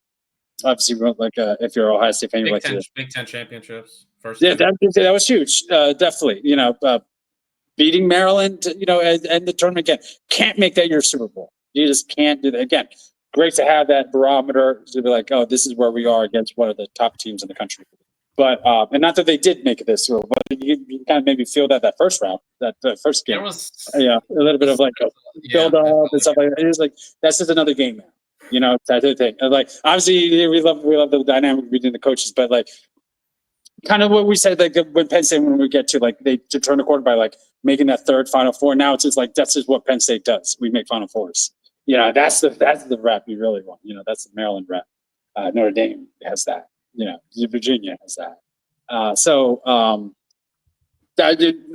Obviously, like if you're an Ohio State fan, you like Big Ten championships first. Yeah, that was huge. Definitely, beating Maryland, and the tournament again. Can't make that your Super Bowl. You just can't do that again. Great to have that barometer to be like, oh, this is where we are against one of the top teams in the country. But and not that they did make it this Super Bowl, but you kind of made me feel that first round, that first game. There was a little bit of like a build up and stuff like that. It was like that's just another game now. That thing. Like obviously we love the dynamic between the coaches, but like kind of what we said, like when Penn State, when we get to like they to turn the corner by like making that third Final Four. Now it's just like that's just what Penn State does. We make Final Fours. That's the rep you really want. That's the Maryland rep. Notre Dame has that. Virginia has that.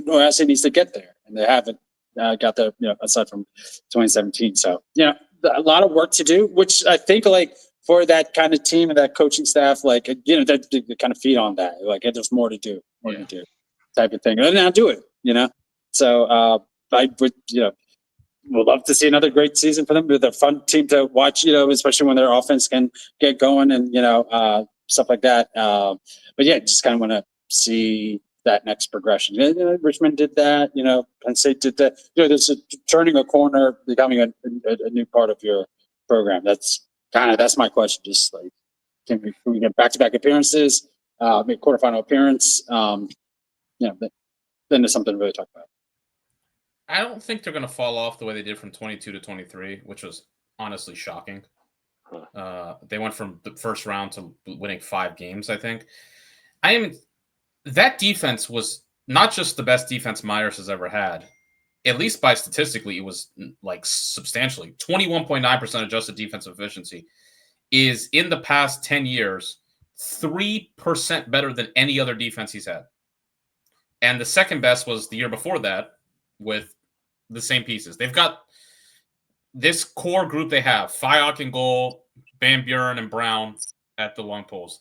Ohio State needs to get there, and they haven't got there. Aside from 2017, so a lot of work to do, which I think like for that kind of team and that coaching staff, like that they kind of feed on that. Like there's more to do, type of thing, and now do it. So I would would love to see another great season for them. They're a fun team to watch, especially when their offense can get going and stuff like that. But just kind of want to see that next progression. Richmond did that. Penn State did that. There's turning a corner, becoming a new part of your program. That's my question. Just like, can we get back-to-back appearances, make quarterfinal appearance? Then there's something to really talk about. I don't think they're going to fall off the way they did from 22 to 23, which was honestly shocking. They went from the first round to winning 5 games, I think. That defense was not just the best defense Myers has ever had. At least by statistically, it was like substantially. 21.9% adjusted defensive efficiency is in the past 10 years, 3% better than any other defense he's had. And the second best was the year before that with the same pieces. They've got this core group they have. Fyock in goal, Van Buren and Brown at the long poles.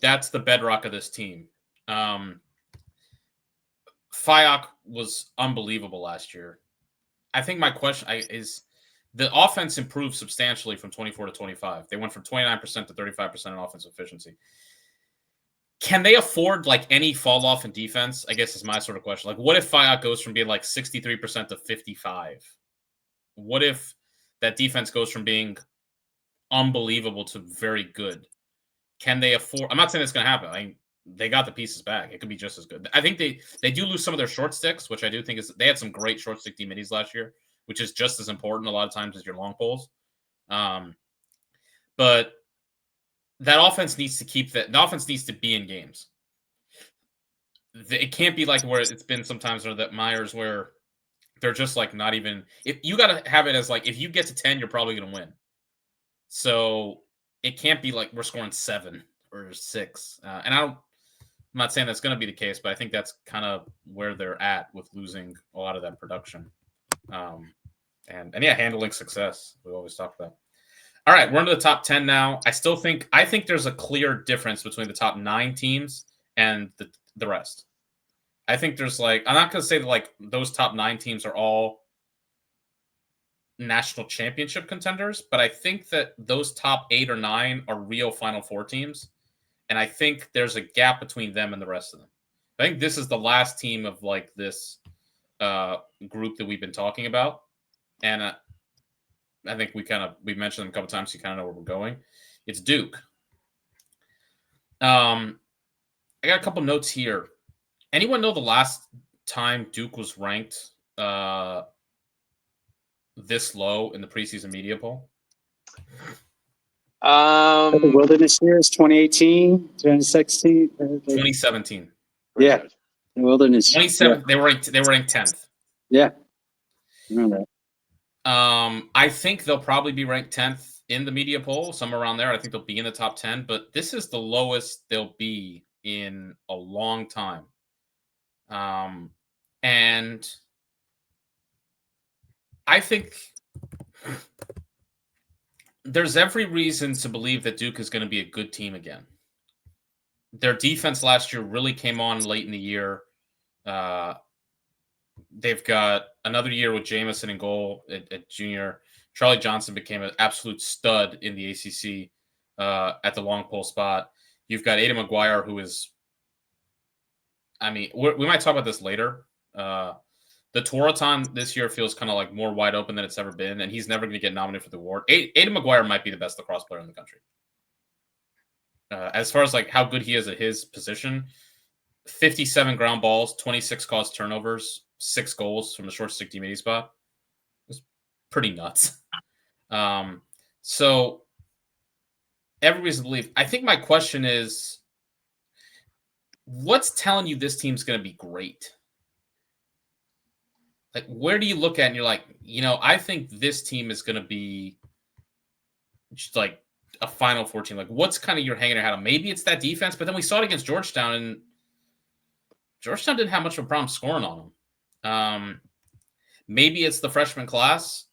That's the bedrock of this team. Fyock was unbelievable last year. I think my question is the offense improved substantially from 24 to 25. They went from 29% to 35% in offensive efficiency. Can they afford like any fall off in defense? I guess is my sort of question. Like, what if Fyock goes from being like 63% to 55%? What if that defense goes from being unbelievable to very good? Can they afford? I'm not saying it's going to happen. they got the pieces back. It could be just as good. I think they do lose some of their short sticks, which I do think is they had some great short stick D-minis last year, which is just as important a lot of times as your long poles. But that offense needs to the offense needs to be in games. It can't be like where it's been sometimes or that Myers where they're just like not even. If you got to have it as like if you get to 10, you're probably going to win. So it can't be like we're scoring 7 or 6. And I'm not saying that's going to be the case, but I think that's kind of where they're at with losing a lot of that production. And yeah, handling success. We always talk about. All right, we're into the top 10 now. I think there's a clear difference between the top 9 teams and the rest. I think there's like, I'm not going to say that like those top 9 teams are all national championship contenders, but I think that those top 8 or 9 are real Final Four teams. And I think there's a gap between them and the rest of them. I think this is the last team of like this group that we've been talking about. And I think we mentioned them a couple times. So you kind of know where we're going. It's Duke. I got a couple notes here. Anyone know the last time Duke was ranked this low in the preseason media poll? The Wilderness years, 2018, 2016, 2017. Yeah, the Wilderness. 27. Yeah. They were ranked 10th. Yeah, I remember that. I think they'll probably be ranked 10th in the media poll, somewhere around there. I think they'll be in the top 10, but this is the lowest they'll be in a long time. And I think there's every reason to believe that Duke is going to be a good team again. Their defense last year really came on late in the year. They've got another year with Jamison in goal at junior. Charlie Johnson became an absolute stud in the ACC at the long pole spot. You've got Aiden McGuire, who is, I mean, we might talk about this later. The Touraton this year feels kind of like more wide open than it's ever been, and he's never going to get nominated for the award. Aiden McGuire might be the best lacrosse player in the country. As far as like how good he is at his position, 57 ground balls, 26 caused turnovers, 6 goals from the short stick D-midi spot. It's pretty nuts. So every reason to believe. I think my question is, what's telling you this team's going to be great? Like, where do you look at and you're like, I think this team is going to be just like a Final Four team. Like, what's kind of your hanging your hat on? Maybe it's that defense, but then we saw it against Georgetown, and Georgetown didn't have much of a problem scoring on them. Maybe it's the freshman class,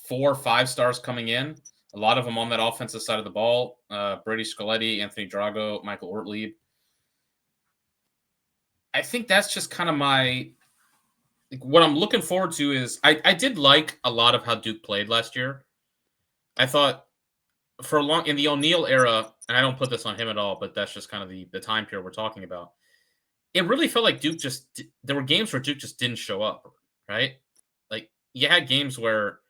4 or 5 stars coming in. A lot of them on that offensive side of the ball. Brady Scoletti, Anthony Drago, Michael Ortlieb. I think that's just kind of what I'm looking forward to is I did like a lot of how Duke played last year. I thought for a long in the O'Neal era, and I don't put this on him at all, but that's just kind of the time period we're talking about. It really felt like Duke there were games where Duke just didn't show up, right? Like you had games where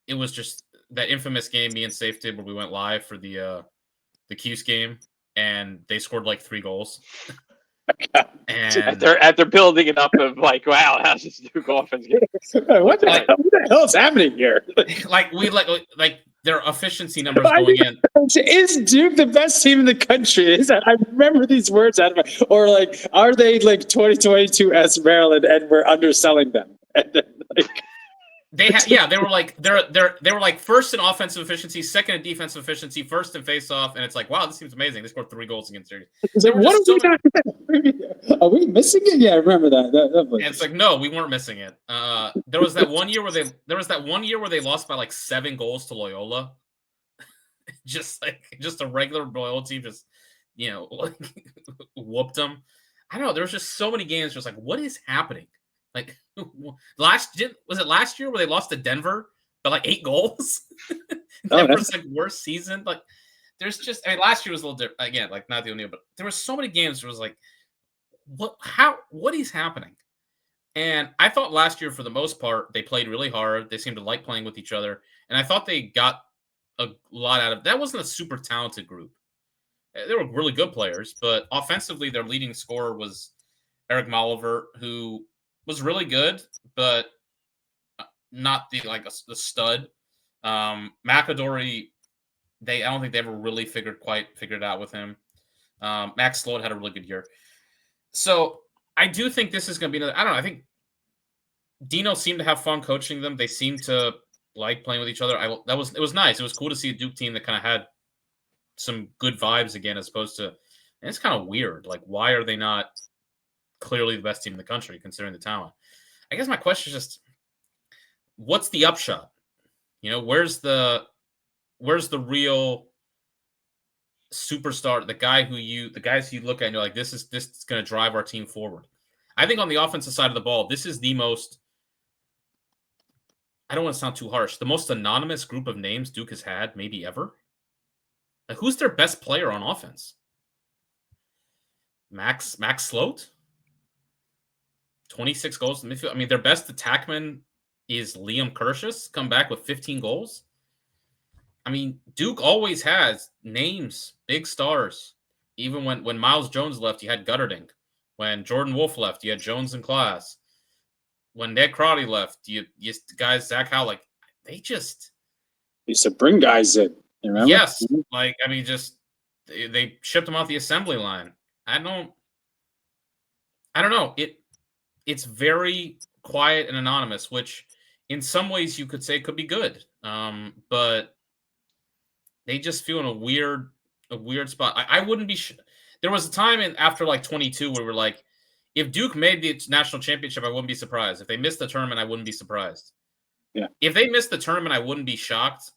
it was just that infamous game me and Safe did where we went live for the Cuse game and they scored like 3 goals. And after building it up of like, wow, how's this Duke offense getting? What the hell is happening here? like their efficiency numbers going in. Is Duke the best team in the country? I remember these words out of or like, are they like 2022 S Maryland and we're underselling them? And then, like, they were like first in offensive efficiency, second in defensive efficiency, first in face-off, and it's like, wow, this seems amazing. They scored 3 goals against Syracuse. Like, are we missing it? Yeah, I remember that. And it's like, no, we weren't missing it. There was that one year where they lost by like 7 goals to Loyola. just a regular Loyola team just whooped them. I don't know. There was just so many games just like, what is happening? Like was it last year where they lost to Denver by like 8 goals? Denver's like worst season. Like there's just, last year was a little different again, like not the O'Neal, but there were so many games where it was like, what is happening? And I thought last year, for the most part, they played really hard. They seemed to like playing with each other. And I thought they got a lot out of that. Wasn't a super talented group. They were really good players, but offensively, their leading scorer was Eric Molliver, who was really good, but not the stud. McAdory, I don't think they ever really figured it out with him. Max Sloat had a really good year. So I do think this is going to be I don't know. I think Dino seemed to have fun coaching them. They seemed to like playing with each other. It was nice. It was cool to see a Duke team that kind of had some good vibes again, as opposed to, and it's kind of weird. Like, why are they not clearly the best team in the country considering the talent? I guess my question is just, what's the upshot? Where's the real superstar, the guys who you look at and you're like, this is going to drive our team forward. I think on the offensive side of the ball, this is the most, I don't want to sound too harsh, the most anonymous group of names Duke has had maybe ever. Like, who's their best player on offense? Max Sloat? 26 goals in midfield. I mean, their best attackman is Liam Kirschus, come back with 15 goals. I mean, Duke always has names, big stars. Even when Miles Jones left, you had Gutterdink. When Jordan Wolf left, you had Jones and Class. When Ned Crotty left, you guys, Zach Howe, like, they just used to bring guys in. You remember? Yes. Like, I mean, just they shipped them off the assembly line. I don't know. It's very quiet and anonymous, which in some ways you could say could be good. But they just feel in a weird spot. I wouldn't be. There was a time after like 22 where we're like, if Duke made the national championship, I wouldn't be surprised. If they missed the tournament, I wouldn't be surprised. Yeah. If they missed the tournament, I wouldn't be shocked.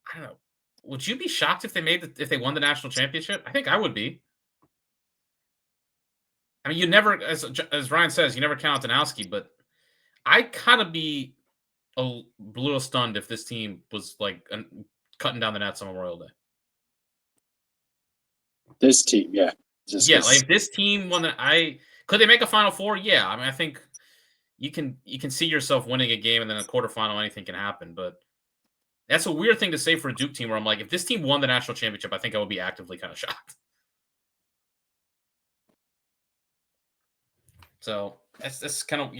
I don't know. Would you be shocked if they won the national championship? I think I would be. I mean, you never, as Ryan says, you never count Danowski, but I'd kind of be a little stunned if this team was like cutting down the nets on Memorial Day. This team, yeah. Like if this team won could they make a Final Four? Yeah. I mean, I think you can see yourself winning a game and then a quarterfinal, anything can happen. But that's a weird thing to say for a Duke team where I'm like, if this team won the national championship, I think I would be actively kind of shocked. So that's kind of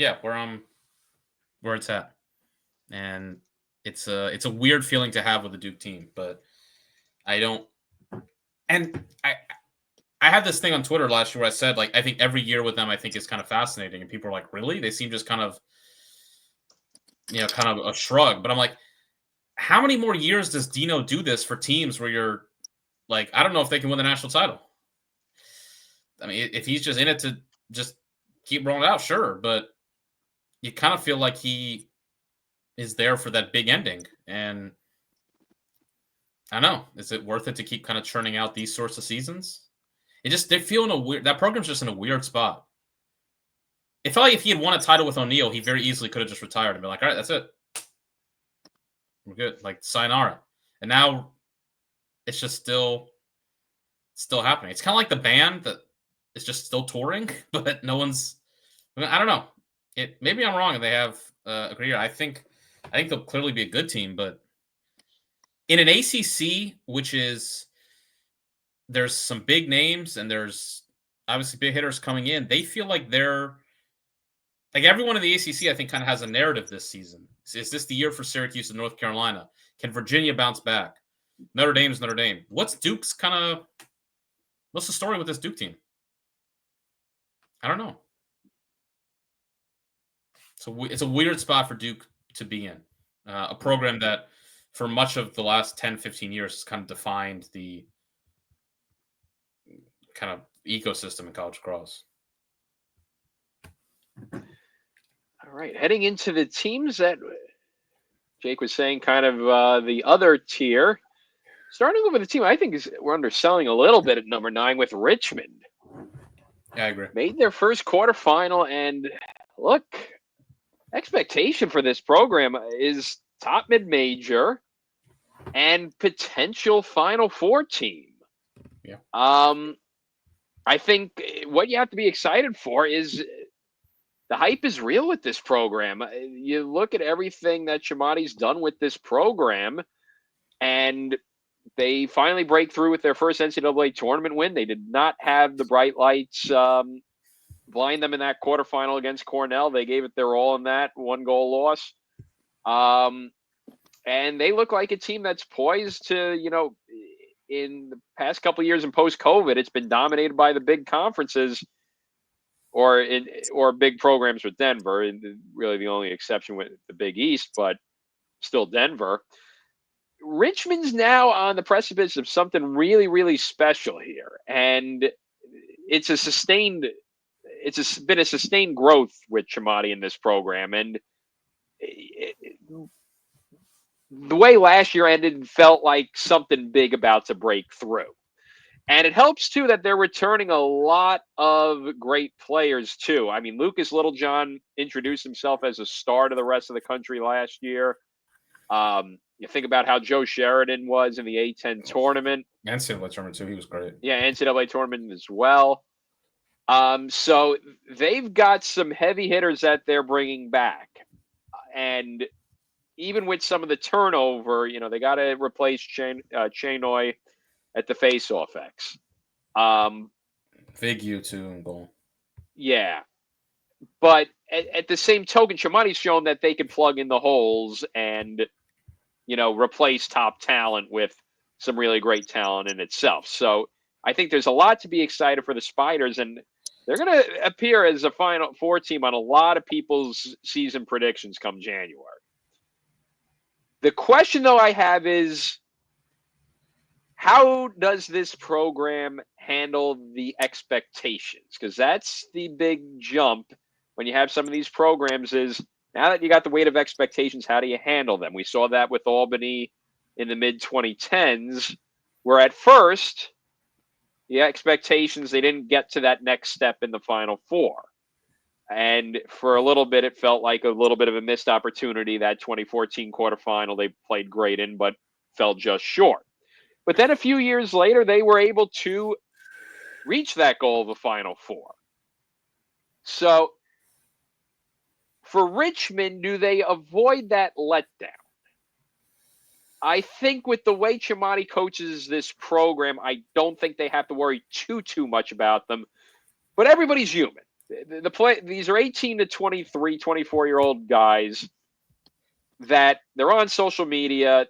where it's at. And it's a weird feeling to have with the Duke team, but I had this thing on Twitter last year where I said, like, I think every year with them, I think is kind of fascinating. And people are like, really? They seem just kind of a shrug. But I'm like, how many more years does Dino do this for teams where you're like, I don't know if they can win the national title? I mean, if he's just in it to just keep rolling out, sure. But you kind of feel like he is there for that big ending. And I don't know, is it worth it to keep kind of churning out these sorts of seasons? They feel in a weird, that program's just in a weird spot. It felt like if he had won a title with O'Neal, he very easily could have just retired and been like, all right, that's it. We're good. Like, sayonara. And now it's just still happening. It's kind of like the band that is just still touring, but no one's, I don't know. Maybe I'm wrong and they have a great year. I think they'll clearly be a good team, but in an ACC, which is, there's some big names and there's obviously big hitters coming in, they feel like they're, like, everyone in the ACC, I think, kind of has a narrative this season. Is this the year for Syracuse and North Carolina? Can Virginia bounce back? Notre Dame's Notre Dame. What's the story with this Duke team? I don't know. So it's a weird spot for Duke to be in. A program that for much of the last 10, 15 years has kind of defined the kind of ecosystem in college lacrosse. All right, heading into the teams that Jake was saying, kind of the other tier. Starting over the team, I think we're underselling a little bit at number 9 with Richmond. Yeah, I agree. Made their first quarterfinal, and look, expectation for this program is top mid-major and potential Final Four team. Yeah. I think what you have to be excited for is the hype is real with this program. You look at everything that Shamati's done with this program, and they finally break through with their first NCAA tournament win. They did not have the bright lights blind them in that quarterfinal against Cornell. They gave it their all in that 1-goal loss. And they look like a team that's poised to, in the past couple of years and post-COVID, it's been dominated by the big conferences or big programs with Denver. And really the only exception with the Big East, but still Denver. Richmond's now on the precipice of something really, really special here. And it's been a sustained growth with Chamati in this program. And the way last year ended felt like something big about to break through. And it helps, too, that they're returning a lot of great players, too. I mean, Lucas Littlejohn introduced himself as a star to the rest of the country last year. You think about how Joe Sheridan was in the A10 tournament. NCAA tournament, too. He was great. Yeah, NCAA tournament as well. So they've got some heavy hitters that they're bringing back. And even with some of the turnover, they got to replace Chanoy at the face-off X. Big U2 in goal. Yeah. But at the same token, Chamati's shown that they can plug in the holes and, replace top talent with some really great talent in itself. So I think there's a lot to be excited for the Spiders, and they're going to appear as a Final Four team on a lot of people's season predictions come January. The question, though, I have is, how does this program handle the expectations? Because that's the big jump when you have some of these programs is, now that you got the weight of expectations, how do you handle them? We saw that with Albany in the mid-2010s, where at first, the expectations, they didn't get to that next step in the Final Four. And for a little bit, it felt like a little bit of a missed opportunity. That 2014 quarterfinal they played great in, but fell just short. But then a few years later, they were able to reach that goal of a Final Four. So for Richmond, do they avoid that letdown? I think with the way Chamati coaches this program, I don't think they have to worry too much about them. But everybody's human. These are 18 to 23, 24-year-old guys that they're on social media.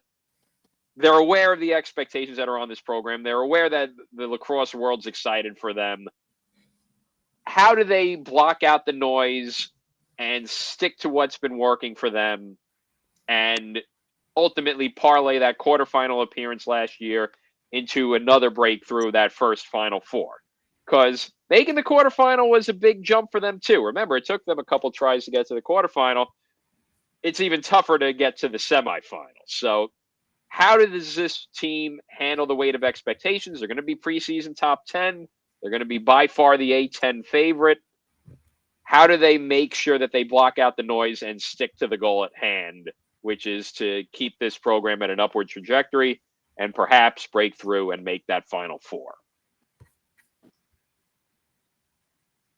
They're aware of the expectations that are on this program. They're aware that the lacrosse world's excited for them. How do they block out the noise and stick to what's been working for them and ultimately parlay that quarterfinal appearance last year into another breakthrough, that first Final Four? Because making the quarterfinal was a big jump for them, too. Remember, it took them a couple tries to get to the quarterfinal. It's even tougher to get to the semifinals. So how does this team handle the weight of expectations? They're going to be preseason top 10. They're going to be by far the A10 favorite. How do they make sure that they block out the noise and stick to the goal at hand, which is to keep this program at an upward trajectory and perhaps break through and make that Final Four?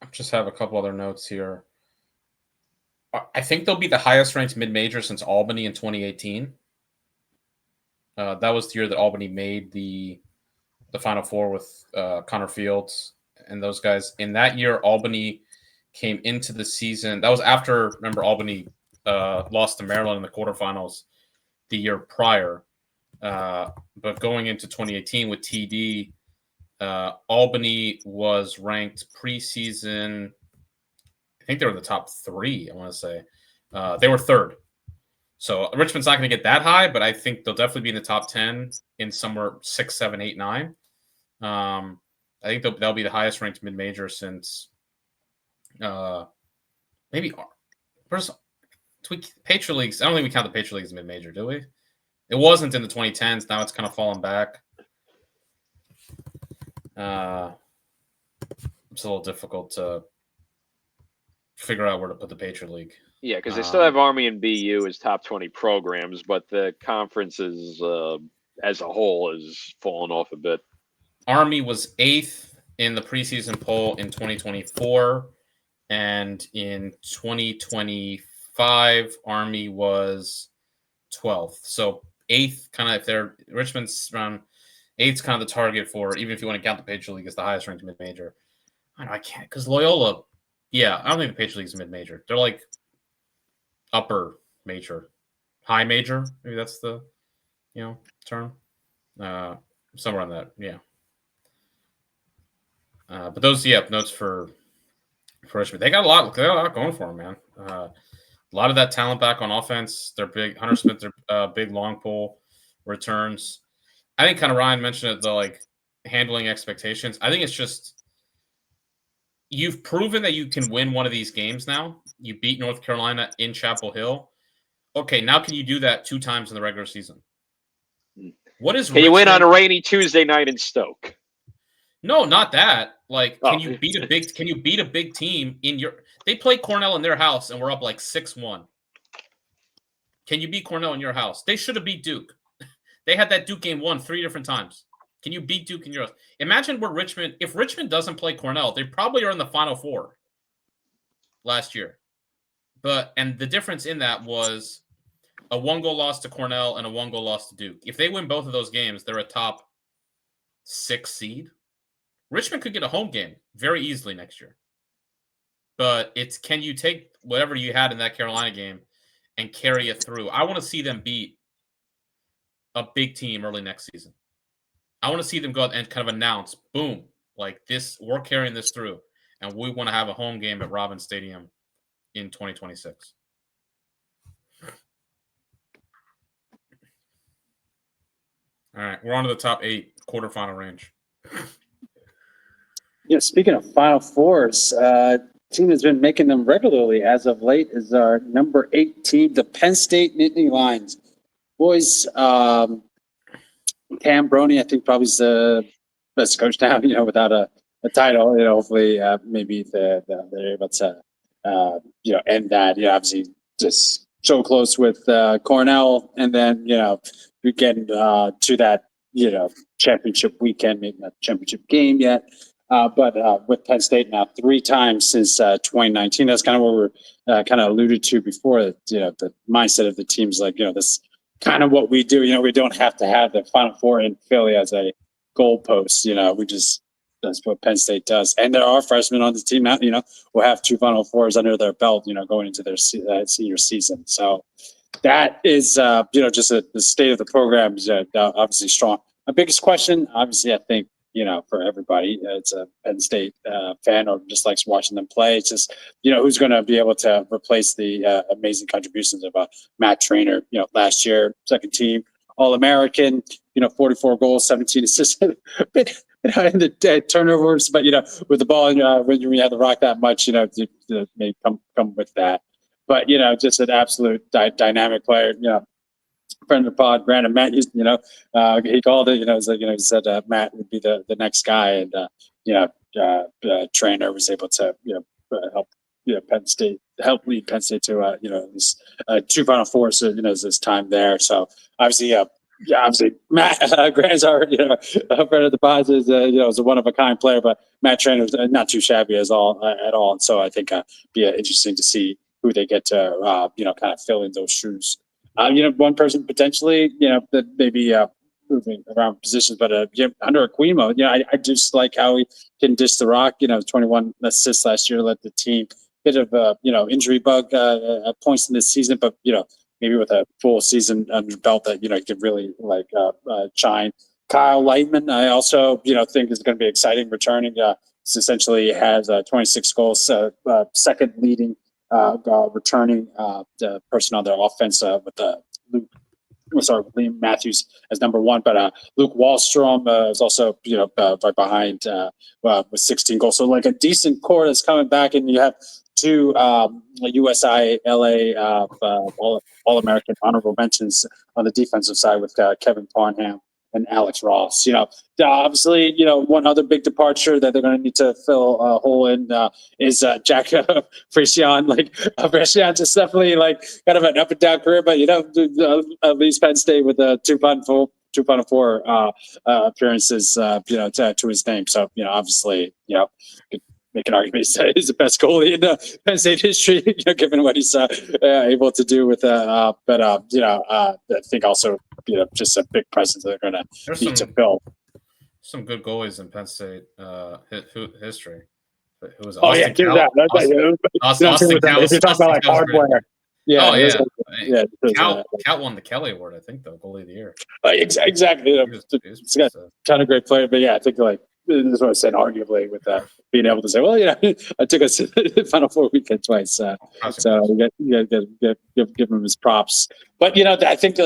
I just have a couple other notes here. I think they'll be the highest ranked mid-major since Albany in 2018. That was the year that Albany made the Final Four with Connor Fields and those guys. In that year, Albany came into the season. That was after, remember, Albany lost to Maryland in the quarterfinals the year prior. But going into 2018 with TD, Albany was ranked preseason. I think they were in the top 3, I want to say. They were 3rd. So Richmond's not going to get that high, but I think they'll definitely be in the top 10 in somewhere 6, 7, 8, 9. I think they'll be the highest ranked mid-major since maybe Patriot Leagues. I don't think we count the Patriot Leagues as mid-major, do we? It wasn't in the 2010s. Now it's kind of fallen back. It's a little difficult to figure out where to put the Patriot League. Yeah, because they still have Army and BU as top 20 programs, but the conference is, as a whole has fallen off a bit. Army was 8th in the preseason poll in 2024, and in 2025, Army was 12th. So eighth, kind of if they're Richmond's around eight's kind of the target for, even if you want to count the Patriot League as the highest ranked mid major. I can't, because Loyola, yeah, I don't think the Patriot League is mid major. They're like upper major, high major. Maybe that's the term. Somewhere on that, yeah. But those, notes for Richmond. They got a lot going for them, man. A lot of that talent back on offense. They're big. Hunter Smith, their big long pull returns. I think kind of Ryan mentioned it, the handling expectations. I think it's just you've proven that you can win one of these games now. You beat North Carolina in Chapel Hill. Okay, now can you do that 2 times in the regular season? What is? Can you win on a rainy Tuesday night in Stoke? No, not that. Can you beat a big team in your? They played Cornell in their house and we're up 6-1. Can you beat Cornell in your house? They should have beat Duke. They had that Duke game won 3 different times. Can you beat Duke in your house? Imagine where Richmond. If Richmond doesn't play Cornell, they probably are in the Final Four last year. And the difference in that was a 1-goal loss to Cornell and a 1-goal loss to Duke. If they win both of those games, they're a top 6 seed. Richmond could get a home game very easily next year. But it's, can you take whatever you had in that Carolina game and carry it through? I want to see them beat a big team early next season. I want to see them go out and kind of announce, boom, this, we're carrying this through. And we want to have a home game at Robins Stadium in 2026. All right, we're on to the top 8 quarterfinal range. Yeah, speaking of Final Fours, team has been making them regularly as of late is our number 8 team, the Penn State Nittany Lions. Boys, Cam Broney, I think probably is the best coach now, without a title. Hopefully maybe they're able to, end that. Obviously just so close with Cornell, and then, we get to that, championship weekend, maybe not championship game yet. But with Penn State now 3 times since 2019, that's kind of what we're kind of alluded to before. The mindset of the teams, this kind of what we do. We don't have to have the Final Four in Philly as a goalpost. We just, that's what Penn State does. And there are freshmen on the team now, will have 2 Final Fours under their belt, going into their senior season. So that is, just the state of the program is obviously strong. My biggest question, obviously, I think, for everybody, it's a Penn State fan or just likes watching them play. It's just, who's going to be able to replace the amazing contributions of Matt Trainer, last year, second team All-American, 44 goals, 17 assists, bit high in the turnovers, but, with the ball, when you have the rock that much, may come with that. But, just an absolute dynamic player, friend of the pod, Brandon Matt, he called it, he said Matt would be the next guy. And, Trainer was able to, help, Penn State, help lead Penn State to, this 2 Final Fours, his time there. So obviously, Matt Granzar, a friend of the pod, is a one of a kind player, but Matt Trainer was not too shabby at all. And so I think be interesting to see who they get to, kind of fill in those shoes. One person potentially, that maybe moving around positions, but under Aquimo, I just like how he can dish the rock. 21 assists last year, led the team. Bit of injury bug at points in this season, but maybe with a full season under belt that could really shine. Kyle Lightman, I also think is going to be exciting returning. Essentially has 26 goals, second leading. Returning the person on their offense with Liam Matthews as number 1, but Luke Wallstrom is also right behind with 16 goals. So a decent core that's coming back, and you have 2 USI LA All-American honorable mentions on the defensive side with Kevin Parnham and Alex Ross. Obviously, one other big departure that they're going to need to fill a hole in is Jack Frisian. Frisian just definitely kind of an up and down career, but at least Penn State with a 2 Final Four appearances, to his name. So obviously, make an argument he's the best goalie in Penn State history, given what he's able to do with but I think also just a big presence they're going to There's need to fill. some good goalies in Penn State history. Who was Oh yeah, Austin Cal? Austin Cal. If you're talking about like hardware, yeah, oh yeah, yeah. Cal won the Kelly Award, I think, though, goalie of the year. Exactly. It's got a ton of great play, but yeah, I think like this is what I said. Arguably, with being able to say, well, I took us to the Final Four weekend twice, so you give him his props. But I think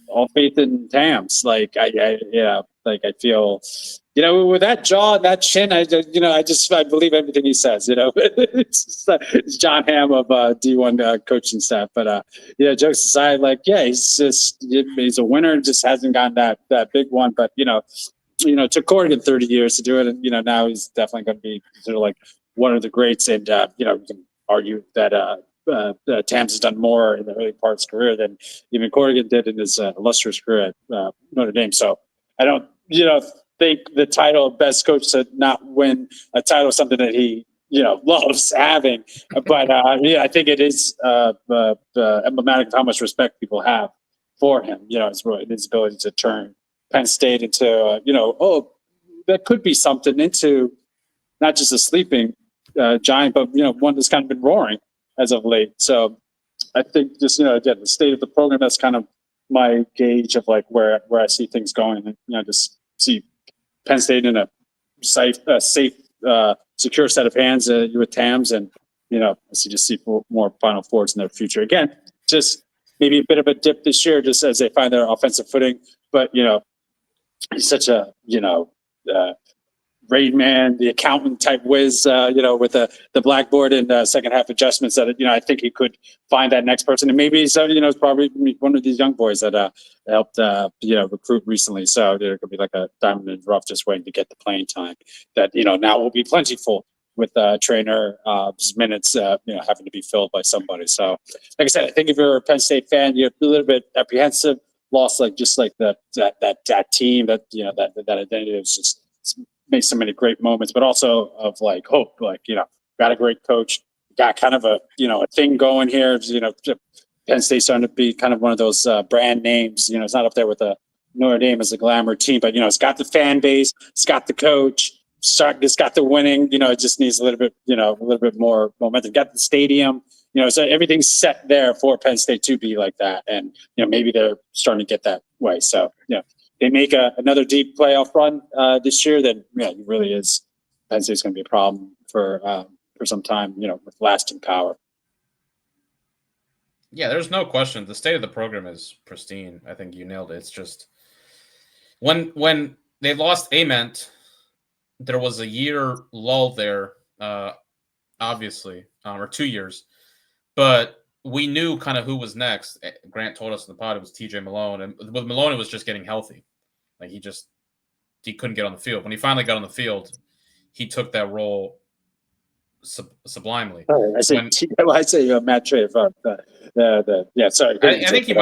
all faith in Tams. Like I feel, with that jaw and that chin, I believe everything he says. It's John Hamm of D1 coaching staff. But jokes aside, he's a winner. Just hasn't gotten that big one. But it took Corrigan 30 years to do it, and now he's definitely going to be considered like one of the greats. And you can argue that Tams has done more in the early part of his career than even Corrigan did in his illustrious career at Notre Dame. So I don't, think the title of best coach to not win a title is something that he, loves having. But I think it is emblematic of how much respect people have for him. His ability to turn Penn State into, that could be something, into not just a sleeping giant, but one that's kind of been roaring as of late. So I think just, again, the state of the program, that's kind of my gauge of like where I see things going. And, just see Penn State in a safe, secure set of hands with Tams, and, I see more Final Fours in their future. Again, just maybe a bit of a dip this year, just as they find their offensive footing. But, he's such a, Rain Man, the accountant type whiz, with the blackboard and second half adjustments that, I think he could find that next person. And maybe he's, it's probably one of these young boys that helped, recruit recently. So there could be like a diamond in the rough just waiting to get the playing time that, now will be plentiful with trainer minutes, having to be filled by somebody. So like I said, I think if you're a Penn State fan, you're a little bit apprehensive, lost that team, that identity was just made so many great moments, but also of like hope, got a great coach, got kind of a thing going here. Penn State's starting to be kind of one of those brand names. It's not up there with the Notre Dame as a glamour team, but it's got the fan base, it's got the coach, it's got the winning. It just needs a little bit more momentum. Got the stadium. So everything's set there for Penn State to be like that, and maybe they're starting to get that way. So they make another deep playoff run this year, then it really is. Penn State's going to be a problem for some time, with lasting power. Yeah, there's no question. The state of the program is pristine. I think you nailed it. It's just when they lost Ament, there was a year lull there, obviously, or 2 years, but we knew kind of who was next. Grant told us in the pod it was TJ Malone, and with Malone, it was just getting healthy. Like he couldn't get on the field. When he finally got on the field, he took that role sublimely. I say Matt Trey. Sorry. I think he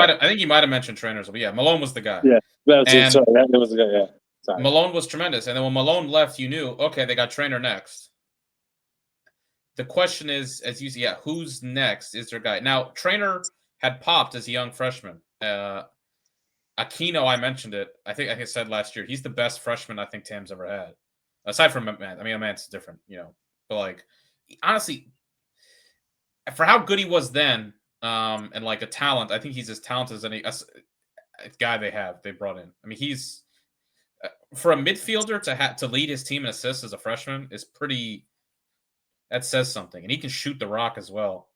might have mentioned trainers, but yeah, Malone was the guy. Yeah, that was the guy. Yeah, sorry. Malone was tremendous, and then when Malone left, you knew, okay, they got trainer next. The question is, as you see, who's next? Is their guy now? Trainer had popped as a young freshman. Aquino, I mentioned it. I think I said last year, he's the best freshman I think Tam's ever had. Aside from Ament. I mean, Ament's different, But like, honestly, for how good he was then, and like a talent, I think he's as talented as any guy they brought in. I mean, he's for a midfielder to lead his team in assists as a freshman is pretty. That says something, and he can shoot the rock as well.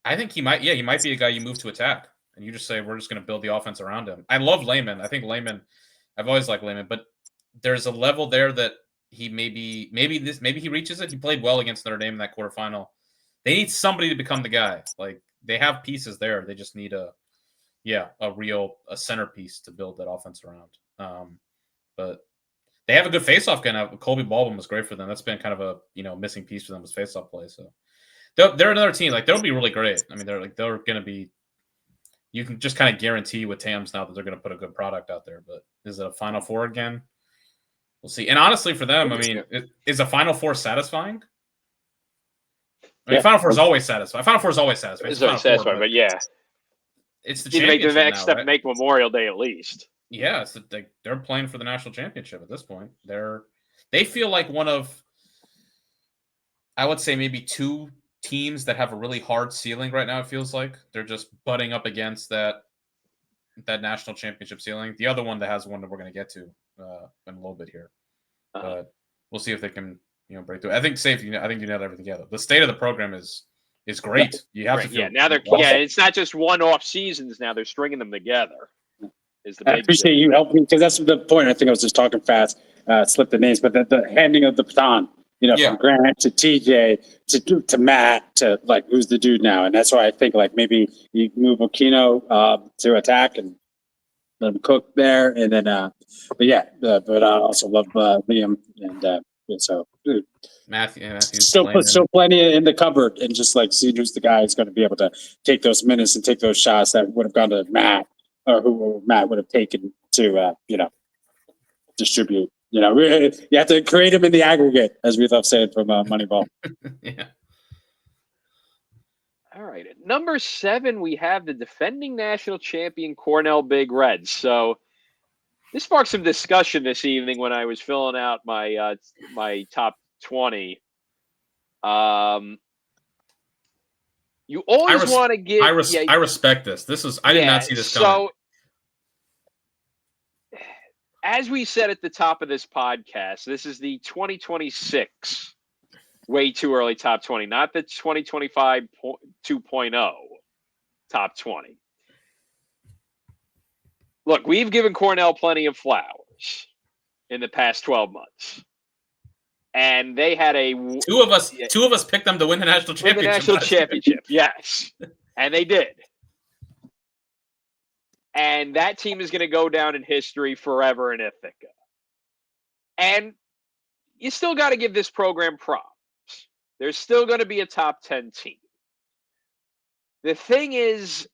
I think he might be a guy you move to attack. And you just say, we're just going to build the offense around him. I love Lehman. I think Lehman, I've always liked Lehman, but there's a level there that he maybe he reaches it. He played well against Notre Dame in that quarterfinal. They need somebody to become the guy. Like, they have pieces there. They just need a centerpiece to build that offense around. But they have a good faceoff guy now. Colby Baldwin was great for them. That's been kind of a missing piece for them was faceoff play. So they're another team. Like, they'll be really great. I mean, they're going to be. You can just kind of guarantee with Tams now that they're going to put a good product out there. But is it a Final Four again? We'll see. And honestly, for them, I mean, is a Final Four satisfying? I mean, Final Four is always satisfying. Final Four is always satisfying. It's always satisfying, but yeah. it's the Need to make the championship next now, step, right? make Memorial Day at least. Yeah, they're playing for the national championship at this point. They feel like one of, I would say, maybe two teams that have a really hard ceiling right now. It feels like they're just butting up against that national championship ceiling. The other one that has one that we're going to get to in a little bit here, but we'll see if they can break through. I think I think you nailed everything together. The state of the program is great. You have to feel now they're awesome. it's not just one-off seasons. Now they're stringing them together. Is the I big appreciate you helping because that's the point. I think I was just talking fast, slipped the names, but the handing of the baton, from Grant to TJ to Matt to like who's the dude now, and that's why I think like maybe you move Okino to attack and let him cook there, and then but I also love Liam and so dude. Matthew's Still plenty in the cupboard, and just like see who's the guy who's going to be able to take those minutes and take those shots that would have gone to Matt, or who Matt would have taken to distribute. You have to create them in the aggregate, as we love saying from Moneyball. Yeah. All right, at number 7, we have the defending national champion Cornell Big Reds. So this sparked some discussion this evening when I was filling out my my top 20. You always want to give. I respect this. I did not see this coming. So, as we said at the top of this podcast, this is the 2026 way too early top 20, not the 2025 2.0 top 20. Look, we've given Cornell plenty of flowers in the past 12 months. And they had two of us picked them to win the national championship. The national championship, yes. And they did. And that team is going to go down in history forever in Ithaca. And you still got to give this program props. There's still going to be a top 10 team. The thing is,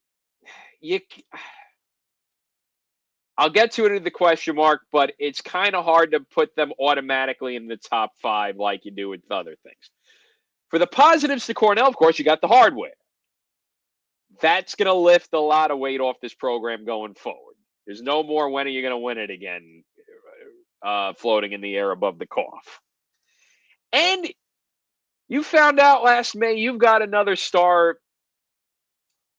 I'll get to it in the question mark, but it's kind of hard to put them automatically in the top 5 like you do with other things. For the positives to Cornell, of course, you got the hardware. That's going to lift a lot of weight off this program going forward. There's no more when are you going to win it again floating in the air above the cough. And you found out last May you've got another star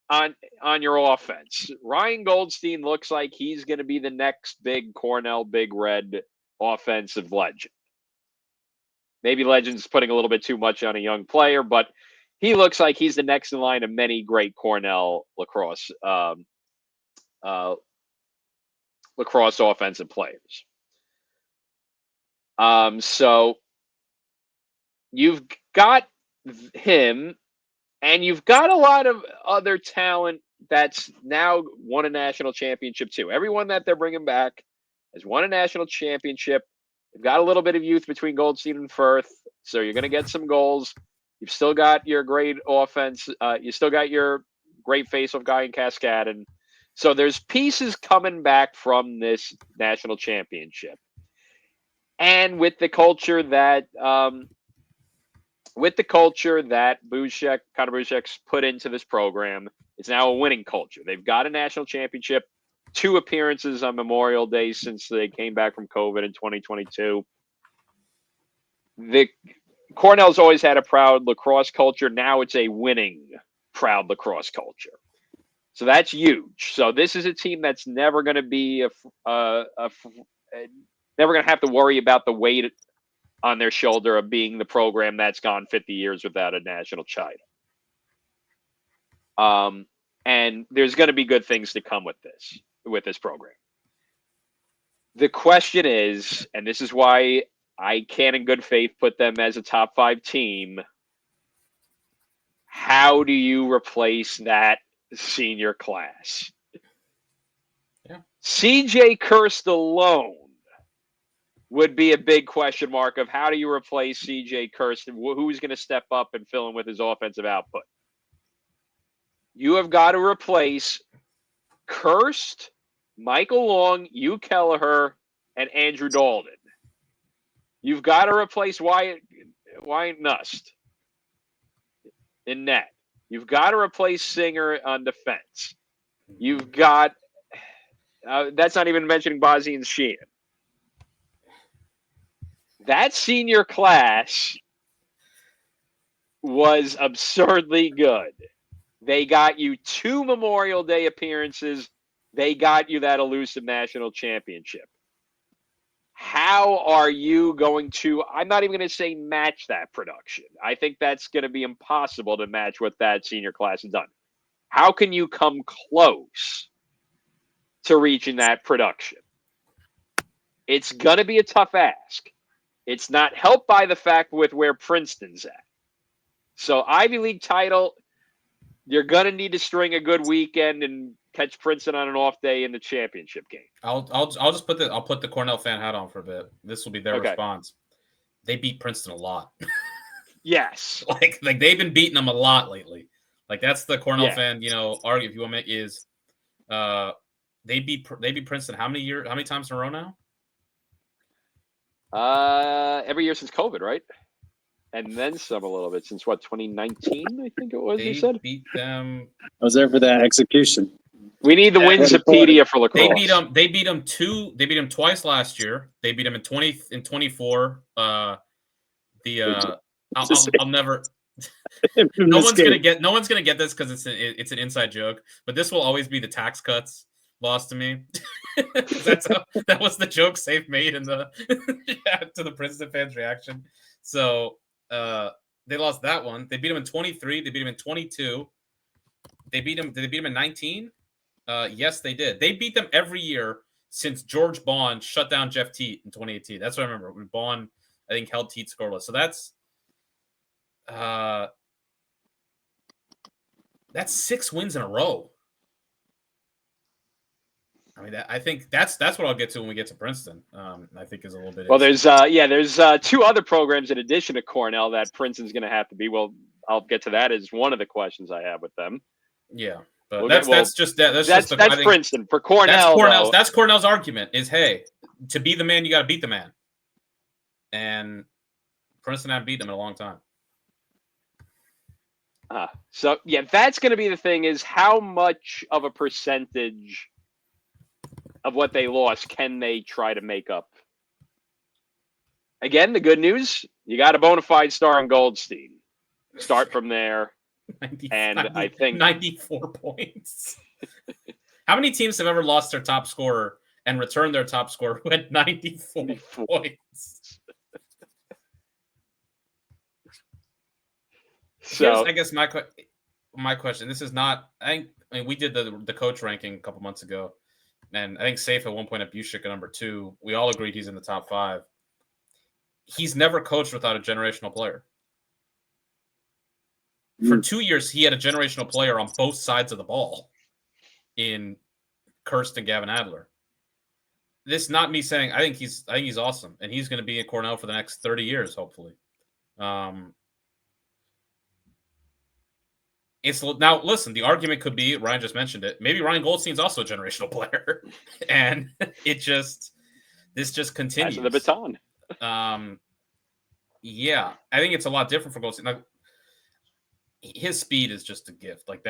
on your offense. Ryan Goldstein looks like he's going to be the next big Cornell Big Red offensive legend. Maybe legend's putting a little bit too much on a young player, but he looks like he's the next in line of many great Cornell lacrosse offensive players. So you've got him, and you've got a lot of other talent that's now won a national championship too. Everyone that they're bringing back has won a national championship. They've got a little bit of youth between Goldstein and Firth, so you're going to get some goals. You've still got your great offense. You still got your great face-off guy in Cascadon. So there's pieces coming back from this national championship. And with the culture that Connor Bushek's put into this program, it's now a winning culture. They've got a national championship, 2 appearances on Memorial Day since they came back from COVID in 2022. Cornell's always had a proud lacrosse culture. Now it's a winning, proud lacrosse culture. So that's huge. So this is a team that's never going to be never going to have to worry about the weight on their shoulder of being the program that's gone 50 years without a national title. And there's going to be good things to come with this program. The question is, and this is why I can in good faith put them as a top 5 team, how do you replace that senior class? Yeah. CJ Kirst alone would be a big question mark of how do you replace CJ Kirst and who's going to step up and fill in with his offensive output. You have got to replace Kirst, Michael Long, Hugh Kelleher, and Andrew Dalton. You've got to replace Wyatt Nust in net. You've got to replace Singer on defense. You've got that's not even mentioning Bozzy and Sheehan. That senior class was absurdly good. They got you 2 Memorial Day appearances. They got you that elusive national championship. How are you going to, I'm not even going to say match that production. I think that's going to be impossible to match what that senior class has done. How can you come close to reaching that production? It's going to be a tough ask. It's not helped by the fact with where Princeton's at. So Ivy League title, you're going to need to string a good weekend and catch Princeton on an off day in the championship game. I'll just put the Cornell fan hat on for a bit. This will be their response. They beat Princeton a lot. Yes. like they've been beating them a lot lately. Like that's the Cornell fan, argue if you want to is they beat Princeton how many times in a row now? Every year since COVID, right? And then some a little bit since 2019, I think it was. They said beat them. I was there for that execution. We need the Winsipedia for lacrosse. They beat them twice last year. They beat them in 24. I'll never. No one's gonna get this because it's an inside joke. But this will always be the tax cuts lost to me. That was the joke Safe made in the to the Princeton fans' reaction. So they lost that one. They beat them in 23. They beat them in 22. Did they beat them in 19? Yes, they did. They beat them every year since George Bond shut down Jeff Teat in 2018. That's what I remember. When Bond, I think, held Teat scoreless. So that's 6 wins in a row. I mean, I think that's what I'll get to when we get to Princeton. I think is a little bit. Well, there's 2 other programs in addition to Cornell that Princeton's going to have to be. Well, I'll get to that as one of the questions I have with them. Yeah, but that's Princeton for Cornell. That's Cornell's argument is, hey, to be the man, you got to beat the man, and Princeton haven't beaten them in a long time. So that's going to be the thing: is how much of a percentage of what they lost can they try to make up? Again, the good news, you got a bona fide star in Goldstein. Start from there. I think 94 points. How many teams have ever lost their top scorer and returned their top scorer who had 94 points? So I guess my question, this is not, I mean, we did the coach ranking a couple months ago. And I think Safe at one point at Bushik at number 2. We all agreed he's in the top 5. He's never coached without a generational player. For 2 years, he had a generational player on both sides of the ball in Kirst and Gavin Adler. This is not me saying I think he's awesome, and he's going to be at Cornell for the next 30 years, hopefully. Now, listen, the argument could be, Ryan just mentioned it, maybe Ryan Goldstein's also a generational player. And this just continues. That's the baton. Yeah, I think it's a lot different for Goldstein. Like, his speed is just a gift. Like,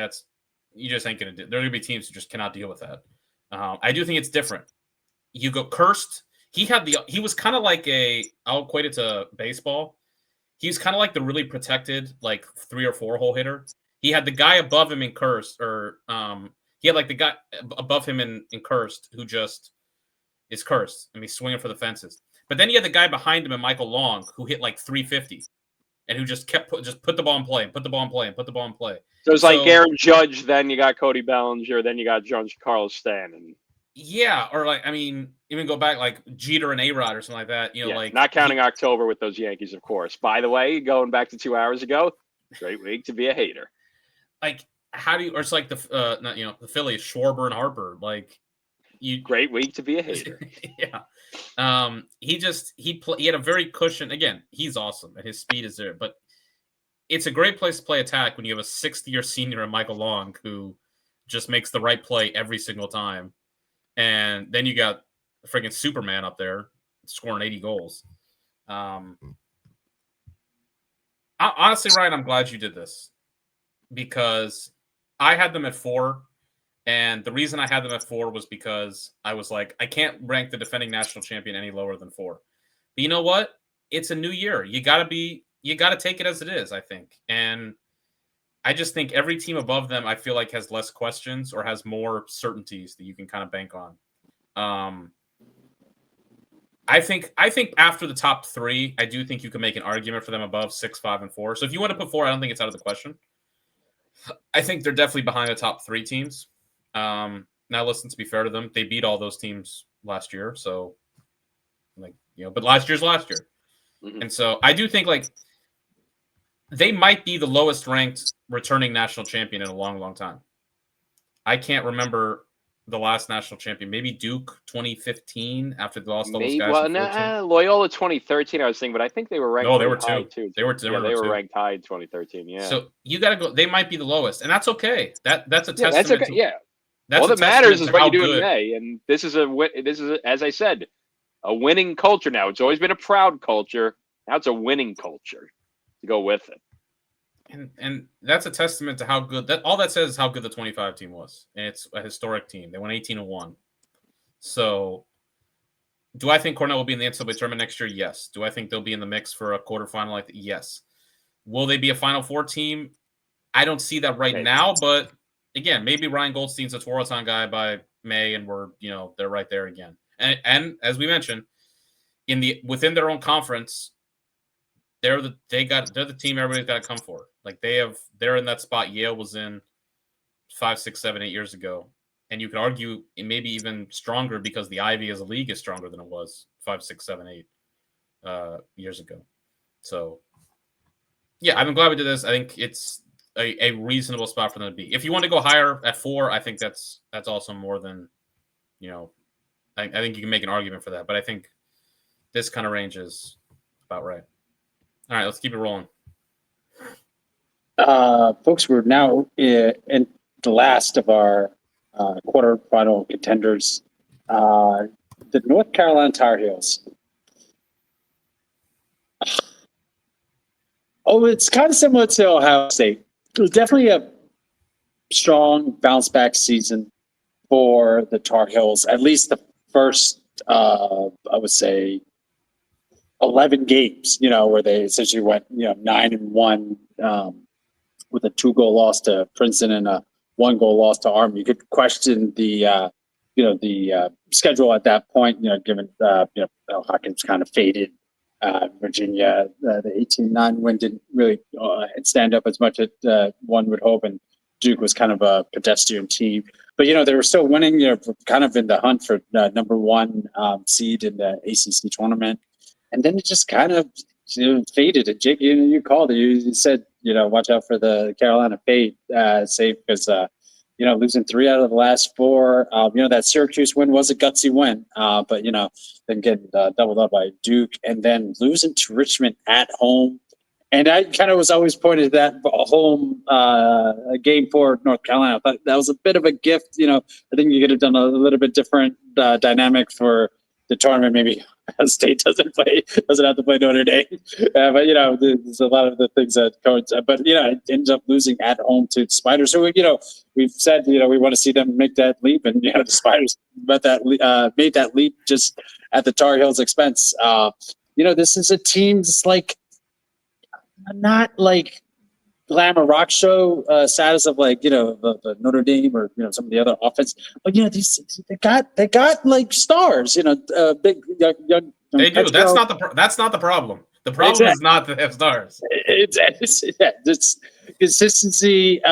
you just ain't going to do. There are going to be teams who just cannot deal with that. I do think it's different. You go Kirst. He was kind of like I'll equate it to baseball. He was kind of like the really protected, like 3 or 4 hole hitter. He had the guy above him in Kirst, or he had like the guy above him in Kirst who just is Kirst. I mean, swinging for the fences. But then he had the guy behind him in Michael Long who hit like 350 and who just kept put the ball in play and put the ball in play and put the ball in play. So it's like Aaron Judge, then you got Cody Bellinger, then you got John Carlos Stanton. Yeah, or like, I mean, even go back like Jeter and A-Rod or something like that. Like not counting October with those Yankees, of course. By the way, going back to 2 hours ago, great week to be a hater. Like, how do you? Or it's like the Phillies, Schwarber and Harper. Like, great week to be a hater. Yeah. He had a very cushion. Again, he's awesome and his speed is there. But it's a great place to play attack when you have a 6th-year senior in Michael Long who just makes the right play every single time. And then you got freaking Superman up there scoring 80 goals. Honestly, Ryan, I'm glad you did this because I had them at 4, And the reason I had them at 4 was because I was like, I can't rank the defending national champion any lower than 4. But you know what? It's a new year. You got to take it as it is, I think. And I just think every team above them, I feel like, has less questions or has more certainties that you can kind of bank on. I think after the top 3, I do think you can make an argument for them above 6, 5, and 4. So if you want to put 4, I don't think it's out of the question. I think they're definitely behind the top 3 teams. Now, listen, to be fair to them, they beat all those teams last year. So, but last year's last year. Mm-hmm. And so I do think, they might be the lowest ranked returning national champion in a long, long time. I can't remember the last national champion. Maybe Duke 2015 after they lost all those guys. Well, Loyola 2013, I was thinking, but I think they were ranked they were high too. They were ranked high in 2013. Yeah. So you got to go. They might be the lowest, and that's okay. That's a testament. That's okay. All that matters is what you do in May, and this is as I said, a winning culture now. It's always been a proud culture. Now it's a winning culture to go with it. And that's a testament to how good that. All that says is how good the 25 team was, and it's a historic team. They won 18-1. So, do I think Cornell will be in the NCAA tournament next year? Yes. Do I think they'll be in the mix for a quarterfinal like that? Yes. Will they be a Final Four team? I don't see that right now, but again, maybe Ryan Goldstein's a Tewaaraton guy by May, and they're right there again. And as we mentioned, within their own conference, they're the team everybody's got to come for. They're in that spot Yale was in 5, 6, 7, 8 years ago, and you could argue it may be even stronger because the Ivy as a league is stronger than it was 5, 6, 7, 8 years ago. So, yeah, I'm glad we did this. I think it's a reasonable spot for them to be. If you want to go higher at 4, I think that's also more than, I think you can make an argument for that. But I think this kind of range is about right. All right, let's keep it rolling. Folks, we're now in the last of our quarterfinal contenders. The North Carolina Tar Heels. It's kind of similar to Ohio State. It was definitely a strong bounce back season for the Tar Heels. At least the first, I would say, 11 games. Where they essentially went, 9-1 with a 2-goal loss to Princeton and a 1-goal loss to Army. You could question the schedule at that point. Given Hawkins kind of faded. Virginia, the 18-9 win didn't really stand up as much as one would hope, and Duke was kind of a pedestrian team. But they were still winning. Kind of in the hunt for number 1 seed in the ACC tournament, and then it just kind of faded. And Jake, you called it. You said watch out for the Carolina fade, safe because losing 3 out of the last 4. That Syracuse win was a gutsy win, but then getting doubled up by Duke and then losing to Richmond at home. And I kind of was always pointed to that home game for North Carolina. I thought that was a bit of a gift. I think you could have done a little bit different dynamic for the tournament. Maybe State doesn't have to play Notre Dame. But there's a lot of the things that coach. But it ends up losing at home to the Spiders. So we've said we want to see them make that leap, and the Spiders made that leap just at the Tar Heels' expense. This is a team that's not like glamour rock show status of the Notre Dame or some of the other offense, but they got like stars, big young they do. That's not the problem. The problem is not that they have stars. It's consistency.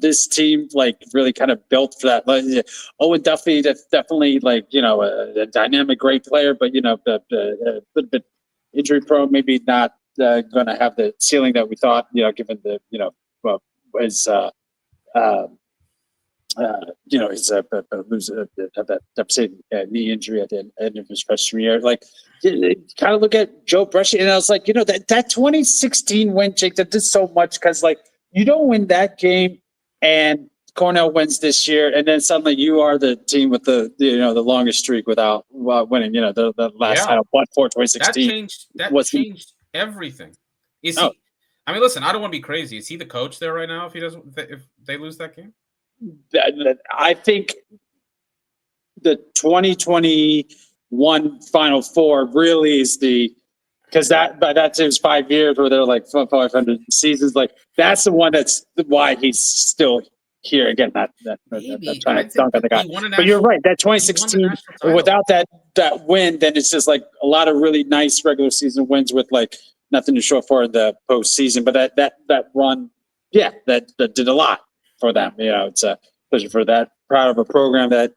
This team really kind of built for that. Owen Duffy, that's definitely a dynamic, great player, but a little bit injury prone, maybe not going to have the ceiling that we thought. Given the his that devastating knee injury at the end of his freshman year. Kind of look at Joe Bresci, and I was like, that 2016 win, Jake, that did so much because you don't win that game, and Cornell wins this year, and then suddenly you are the team with the longest streak without winning. The last title, 2016. That changed everything. Is he? I mean, listen, I don't want to be crazy. Is he the coach there right now? If they lose that game? I think the 2021 Final Four really is because that it was 5 years where they're like 500 seasons. Like that's the one that's why he's still here again. Not trying to dunk on the guy, but you're right. That 2016 without that win, then it's just like a lot of really nice regular season wins with like nothing to show for in the postseason. But that run, yeah, that did a lot for them. It's especially for that proud of a program that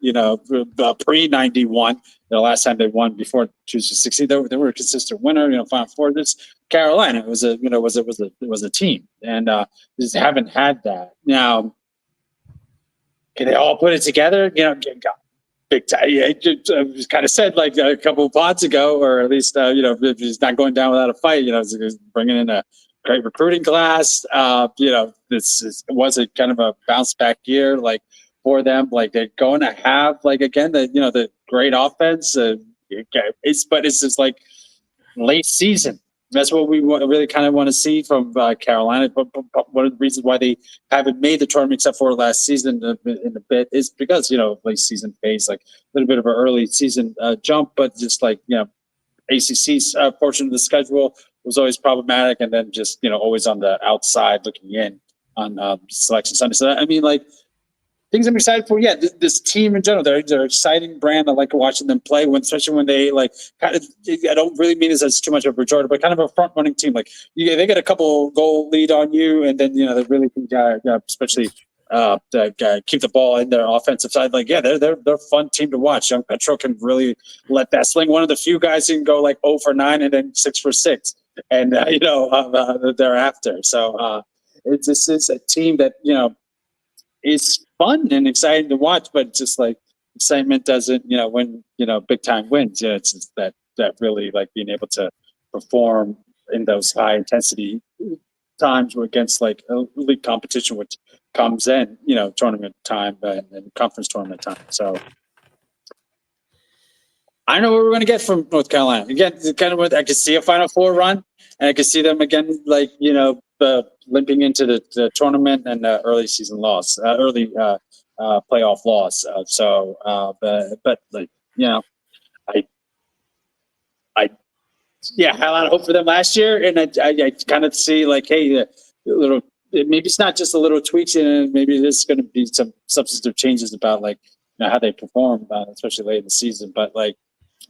pre 91. The last time they won before 2016, they were a consistent winner. Final Four. This Carolina was a team, and just haven't had that now. Can they all put it together? Big time. It was kind of said like a couple of pods ago, or at least if he's not going down without a fight. He's bringing in a great recruiting class. This was a kind of a bounce back year, like for them. Like they're going to have like again the great offense. It's just like late season. That's what we really kind of want to see from Carolina. But one of the reasons why they haven't made the tournament, except for last season in a bit, is because late season phase, like a little bit of an early season jump, but just like ACC's portion of the schedule was always problematic, and then just always on the outside looking in on Selection Sunday. So I mean, like things I'm excited for. Yeah, this team in general, they're an exciting brand. I like watching them play, especially when they like kind of. I don't really mean this as too much of a pejorative, but kind of a front running team. Like they get a couple goal lead on you, and then they really can, especially keep the ball in their offensive side. Like they're a fun team to watch. Young Petro can really let that sling. One of the few guys who can go like 0 for 9 and then 6 for 6, and thereafter. So this is a team that is fun and exciting to watch, but just like excitement doesn't, when big time wins. It's just that really like being able to perform in those high intensity times against like elite competition, which comes in, tournament time and conference tournament time. So I know what we're going to get from North Carolina. Again, kind of what I could see a Final Four run, and I could see them again, like limping into the tournament and early season loss, early playoff loss. But like I had a lot of hope for them last year, and I kind of see like, hey, a little. Maybe it's not just a little tweaks, and maybe there's going to be some substantive changes about like how they perform, especially late in the season. But like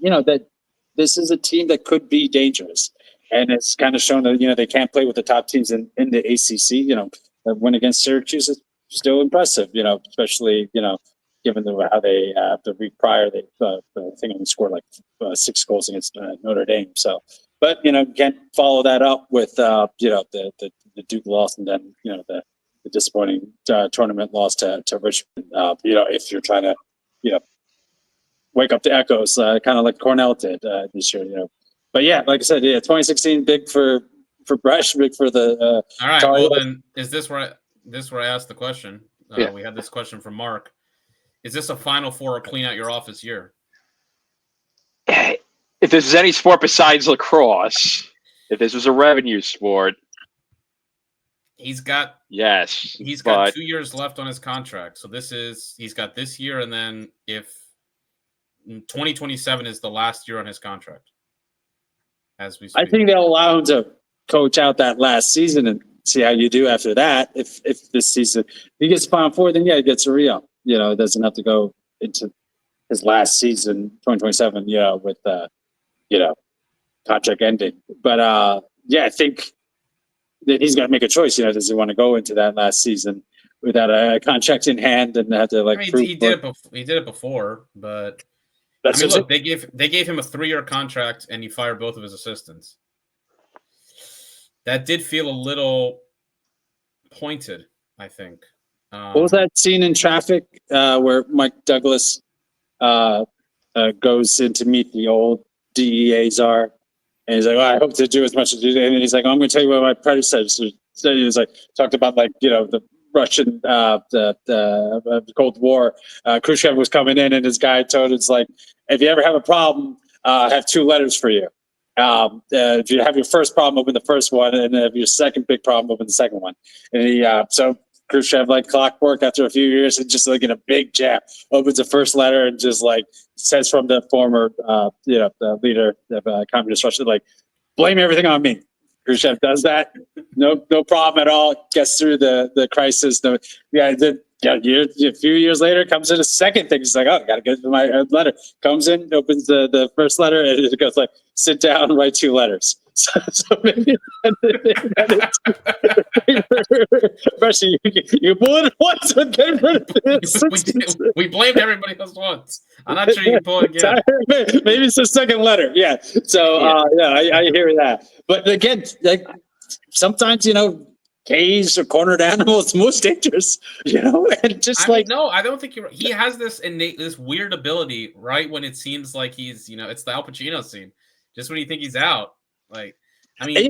that this is a team that could be dangerous. And it's kind of shown that, they can't play with the top teams in the ACC. That win against Syracuse is still impressive, especially, given how they, the week prior, they, I think only scored like 6 goals against Notre Dame. So, but, can't follow that up with, the Duke loss and then, the disappointing tournament loss to Richmond. If you're trying to, wake up the echoes, kind of like Cornell did this year, But yeah, like I said, 2016 big for Bresh, big for the. All right. Well, then is this where I asked the question? We had this question from Mark. Is this a Final Four or clean out your office year? If this is any sport besides lacrosse, if this was a revenue sport, he's got 2 years left on his contract. So he's got this year, and then if 2027 is the last year on his contract. As we speak. I think they'll allow him to coach out that last season and see how you do after that. If this season he gets Final Four, then he gets a re-up. It doesn't have to go into his last season, 2027. With contract ending. But I think that he's got to make a choice. Does he want to go into that last season without a contract in hand and have to like? He did it before, but. Look, they gave him a 3-year contract, and he fired both of his assistants. That did feel a little pointed, I think. What was that scene in Traffic where Mike Douglas goes in to meet the old DEA czar, and he's like, "I hope to do as much as you," and he's like, "I'm going to tell you what my predecessor said." He was like, talked about like the Russian the Cold War. Khrushchev was coming in, and his guy told us like, if you ever have a problem, I have 2 letters for you. If you have your first problem, open the first one, and if your second big problem, open the second one. And so Khrushchev like clockwork after a few years and just like in a big jab opens the first letter and just like says from the former the leader of communist Russia, like, blame everything on me. Khrushchev does that, no problem at all, gets through the crisis. A few years later comes in a second thing. He's like, oh, I gotta get to my letter. Comes in, opens the first letter, and it goes like, sit down, write 2 letters. So maybe especially you pull it once and get rid of this. We blamed everybody else once. I'm not sure you can pull it again. Maybe it's the second letter. Yeah. So I hear that. But again, like sometimes caged or cornered animals most dangerous. And just no, I don't think you're right. He has this weird ability right when it seems like he's it's the Al Pacino scene. Just when you think he's out. Like, I mean, is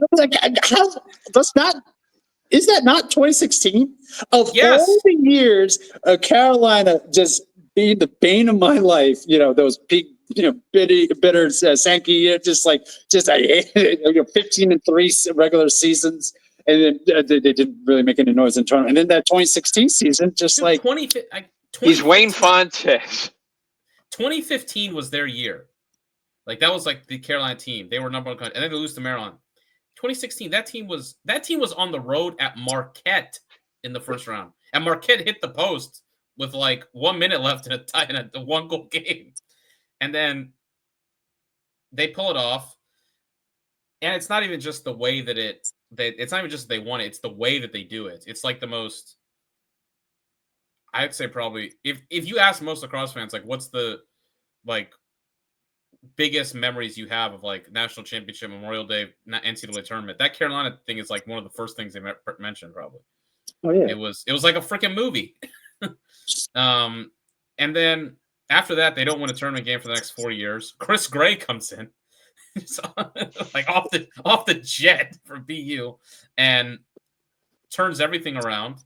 that not 2016? Of yes. all the years of Carolina just being the bane of my life, those big, bitter Sankey, just 15-3 regular seasons, and then they didn't really make any noise in tournament. And then that 2016 season, he's Wayne Fontes. 2015 was their year. Like that was like the Carolina team. They were number 1 country, and then they lose to Maryland. 2016, that team was on the road at Marquette in the first round, and Marquette hit the post with like 1 minute left in a 1-goal game, and then they pull it off. And it's not even just the way that it's not even just that they won it; it's the way that they do it. It's like the most. I'd say probably if you ask most lacrosse fans, like, what's the biggest memories you have of like national championship, Memorial Day, NCAA tournament, that Carolina thing is like one of the first things they mentioned probably. Oh yeah, it was like a freaking movie. And then after that, they don't win a tournament game for the next 4 years. Chris Gray comes in, like off the jet from BU, and turns everything around.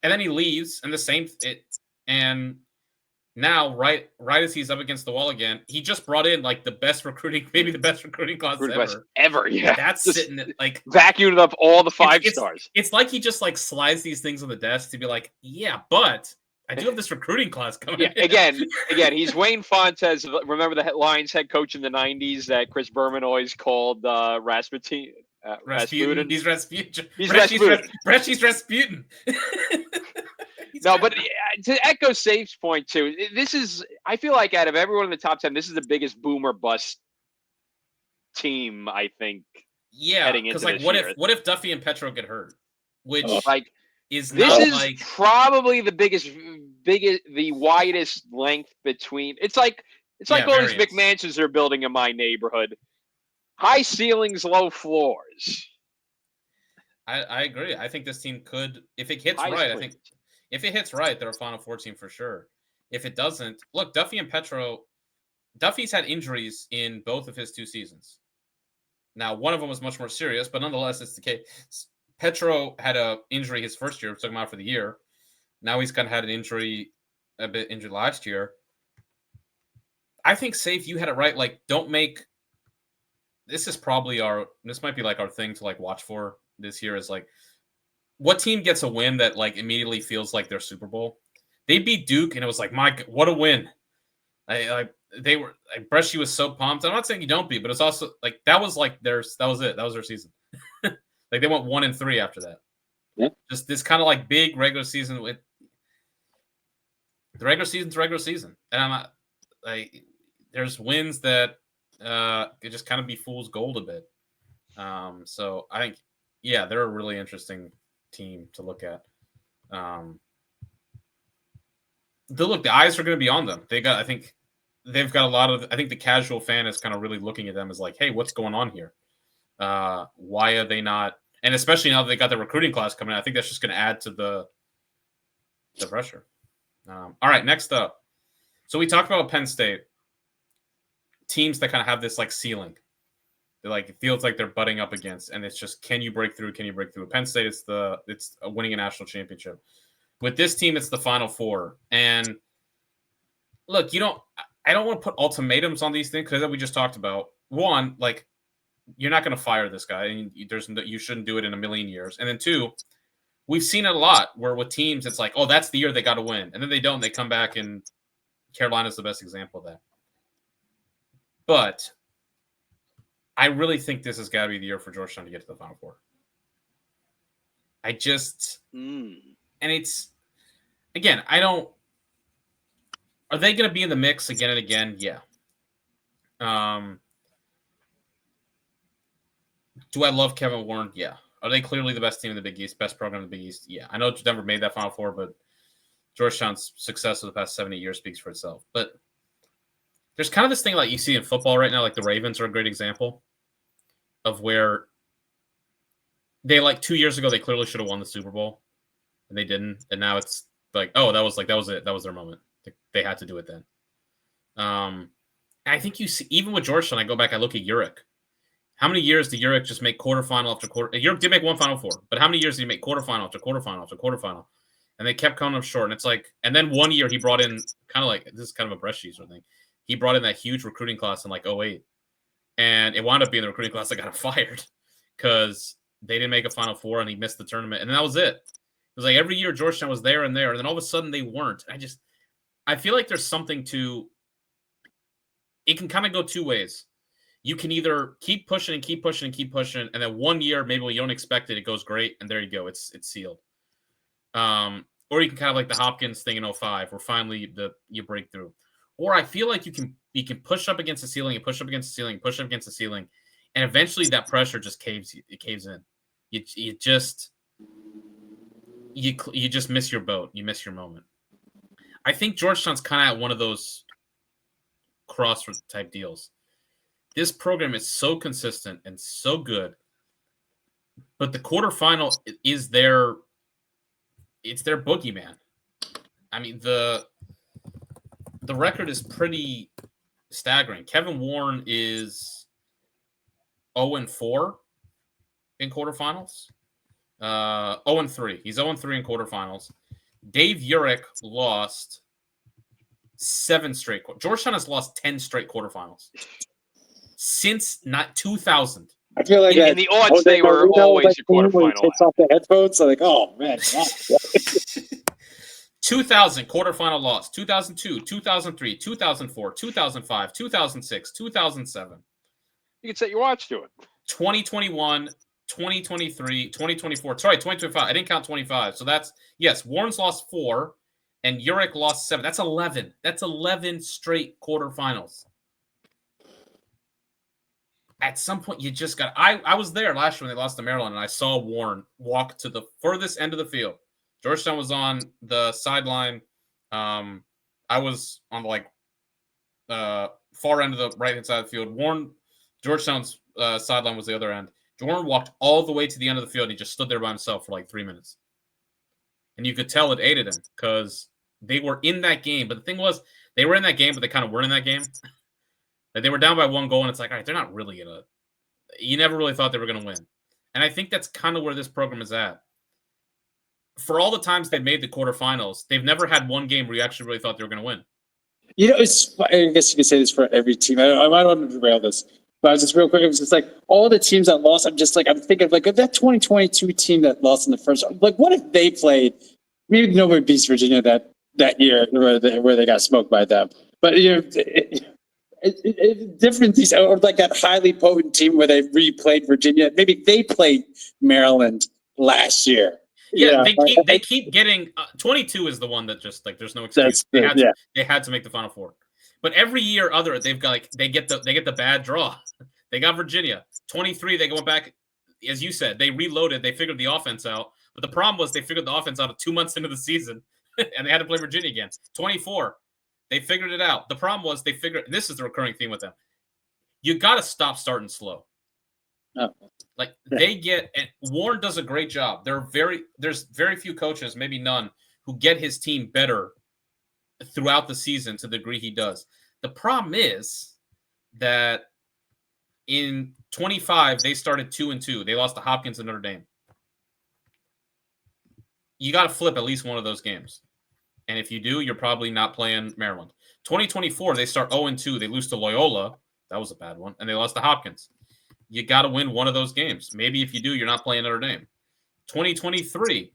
And then he leaves, and now, right as he's up against the wall again, he just brought in like maybe the best recruiting class ever. Yeah, that's just sitting like vacuumed up all the 5 stars. It's like he just like slides these things on the desk to be like, yeah, but I do have this recruiting class coming. Yeah, again, he's Wayne Fontes. Remember the Lions head coach in the '90s that Chris Berman always called Rasputin. Rasputin. He's Rasputin. He's Rasputin. Bresci's Rasputin. No, but to echo Safe's point too, I feel like out of everyone in the top 10, this is the biggest boomer bust team, I think. Yeah, because like, what if Duffy and Petro get hurt? Which is probably the widest length between. It's like all these McMansions they're building in my neighborhood. High ceilings, low floors. I agree. I think this team could, if it hits right. I think if it hits right, they're a Final Four team for sure. If it doesn't, look, Duffy and Petro. Duffy's had injuries in both of his 2 seasons. Now, one of them was much more serious, but nonetheless, it's the case. Petro had an injury his first year, took him out for the year. Now he's kind of had an injury, a bit injured last year. I think, Safe, you had it right. Like, don't make. This might be like our thing to like watch for this year is like, what team gets a win that like immediately feels like their Super Bowl? They beat Duke, and it was like, my, what a win! They were like, Bresci was so pumped. I'm not saying you don't be, but it's also like that was it. That was their season. Like they went 1-3 after that. Yeah. Just this kind of like big regular season with the regular season, and I'm not like there's wins that it just kind of be fool's gold a bit. So I think they're a really interesting team to look at. The eyes are going to be on them. I think they've got a lot of. I think the casual fan is kind of really looking at them as like, hey, what's going on here? Why are they not? And especially now that they got the recruiting class coming in, I think that's just going to add to the pressure. All right, next up. So we talked about Penn State. Teams that kind of have this like ceiling. They're like, it feels like they're butting up against, and it's just, can you break through? Can you break through? Penn State, it's winning a national championship. With this team, it's the Final Four. And look, I don't want to put ultimatums on these things because we just talked about. One, like, you're not going to fire this guy, and you shouldn't do it in a million years. And then 2, we've seen it a lot where with teams, it's like, oh, that's the year they got to win. And then they don't. They come back, and Carolina's the best example of that. But I really think this has got to be the year for Georgetown to get to the Final Four. I just and it's again, I don't. Are they going to be in the mix again and again? Yeah. Do I love Kevin Warren? Yeah. Are they clearly the best team in the Big East, best program in the Big East? Yeah. I know Denver made that Final Four, but Georgetown's success over the past 7 years speaks for itself. But there's kind of this thing like you see in football right now, like the Ravens are a great example of where they 2 years ago, they clearly should have won the Super Bowl and they didn't. And now it's like, oh, that was it. That was their moment. They had to do it then. I think you see, even with Georgetown, I go back, I look at Urick. How many years did Urick just make quarterfinal after quarter? Urick did make one Final Four, but how many years did he make quarterfinal after quarterfinal after quarterfinal? And they kept coming up short. And it's like, and then 1 year he brought in kind of like, this is kind of a Bresci sort of thing. He brought in that huge recruiting class in 2008. And it wound up being the recruiting class that got him fired because they didn't make a Final Four and he missed the tournament. And that was it. It was like every year Georgetown was there and there. And then all of a sudden they weren't. I feel like there's something to, it can kind of go two ways. You can either keep pushing and keep pushing and keep pushing, and then 1 year, maybe when you don't expect it, it goes great, and there you go, it's sealed. Or you can kind of like the Hopkins thing in 2005, where finally you break through. Or I feel like you can push up against the ceiling and push up against the ceiling, push up against the ceiling, and eventually that pressure just caves in. You just miss your boat. You miss your moment. I think Georgetown's kind of at one of those Crosse type deals. This program is so consistent and so good, but the quarterfinal is their boogeyman. I mean, the record is pretty staggering. Kevin Warren is 0-4 in quarterfinals. 0-3. He's 0-3 in quarterfinals. Dave Urick lost 7 straight. Georgetown has lost 10 straight quarterfinals since 2000. I feel like in the odds they were always a quarterfinal. Takes off the headphones, like, oh man. 2000 quarterfinal loss. 2002, 2003, 2004, 2005, 2006, 2007. You can set your watch to it. 2021, 2023, 2024. Sorry, 2025. I didn't count 25. So that's, yes, Warren's lost 4 and Urick lost 7. That's 11. That's 11 straight quarterfinals. At some point, you just got. I was there last year when they lost to Maryland, and I saw Warren walk to the furthest end of the field. Georgetown was on the sideline. I was on the far end of the right hand side of the field. Georgetown's sideline was the other end. Warren walked all the way to the end of the field. And he just stood there by himself for 3 minutes, and you could tell it aided him because they were in that game. But the thing was, they were in that game, but they kind of weren't in that game. They were down by 1 goal, and it's like, all right, they're not really going to – you never really thought they were going to win. And I think that's kind of where this program is at. For all the times they've made the quarterfinals, they've never had one game where you actually really thought they were going to win. You know, I guess you could say this for every team. I don't want to derail this, but I was just real quick. It was just like all the teams that lost, I'm thinking of that 2022 team that lost in the first – what if they played – maybe nobody beats Virginia that year where they got smoked by them. But, different these or that highly potent team where they replayed Virginia. Maybe they played Maryland last year. Yeah, they keep getting 22 is the one that just there's no excuse. They had to make the Final Four. But every year they've got they get the bad draw. They got Virginia. 23 they go back, as you said, they reloaded, they figured the offense out. But the problem was they figured the offense out 2 months into the season and they had to play Virginia again. 24 they figured it out. The problem was this is the recurring theme with them. You got to stop starting slow. Oh. And Warren does a great job. There's very few coaches, maybe none, who get his team better throughout the season to the degree he does. The problem is that in 25, they started 2-2. They lost to Hopkins and Notre Dame. You got to flip at least one of those games. And if you do, you're probably not playing Maryland. 2024, they start 0-2. They lose to Loyola. That was a bad one. And they lost to Hopkins. You got to win one of those games. Maybe if you do, you're not playing Notre Dame. 2023,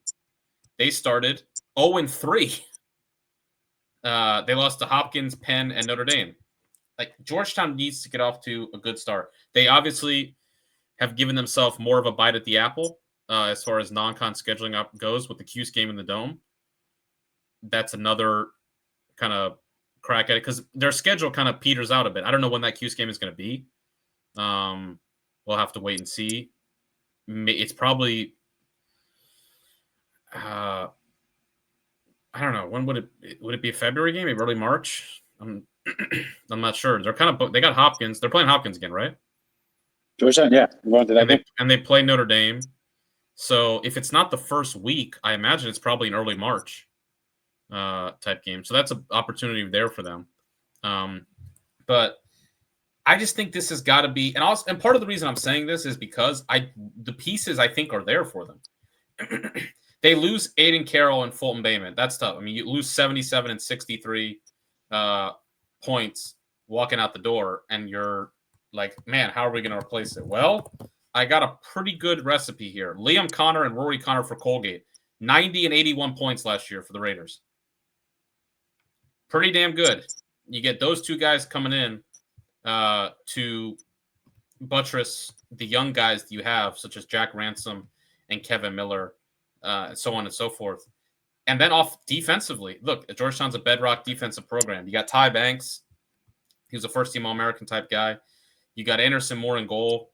they started 0-3. They lost to Hopkins, Penn, and Notre Dame. Like, Georgetown needs to get off to a good start. They obviously have given themselves more of a bite at the apple as far as non-con scheduling goes with the Cuse game in the Dome. That's another kind of crack at it because their schedule kind of peters out a bit. I don't know when that Cuse game is going to be. We'll have to wait and see. It's probably I don't know, when would it be a February game? Maybe early March. I'm not sure. They got Hopkins. They're playing Hopkins again, right? Georgetown, yeah. And they play Notre Dame. So if it's not the first week, I imagine it's probably an early March type game. So that's an opportunity there for them. But I just think this has got to be, and part of the reason I'm saying this is because the pieces I think are there for them. They lose Aiden Carroll and Fulton Bayman. That's tough. I mean, you lose 77 and 63 points walking out the door, and you're like, man, how are we going to replace it? Well, I got a pretty good recipe here. Liam Connor and Rory Connor for Colgate. 90 and 81 points last year for the Raiders. Pretty damn good. You get those two guys coming in to buttress the young guys that you have, such as Jack Ransom and Kevin Miller, and so on and so forth. And then off defensively, look, Georgetown's a bedrock defensive program. You got Ty Banks. He was a first-team All-American type guy. You got Anderson Moore in goal,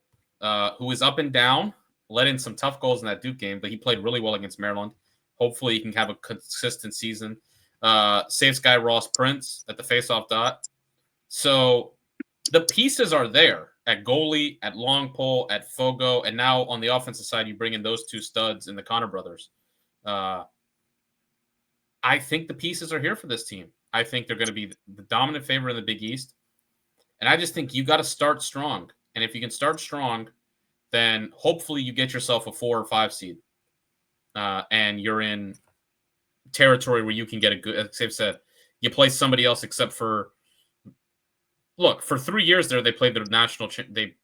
who is up and down, let in some tough goals in that Duke game, but he played really well against Maryland. Hopefully he can have a consistent season. Safe guy Ross Prince at the faceoff dot. So the pieces are there at goalie, at long pole, at Fogo, and now on the offensive side, you bring in those two studs in the Connor brothers. I think the pieces are here for this team. I think they're going to be the dominant favorite in the Big East. And I just think you got to start strong. And if you can start strong, then hopefully you get yourself a 4 or 5 seed. And you're in territory where you can get a good, as Dave said, you play somebody else except for, look, for 3 years there, they played the national, they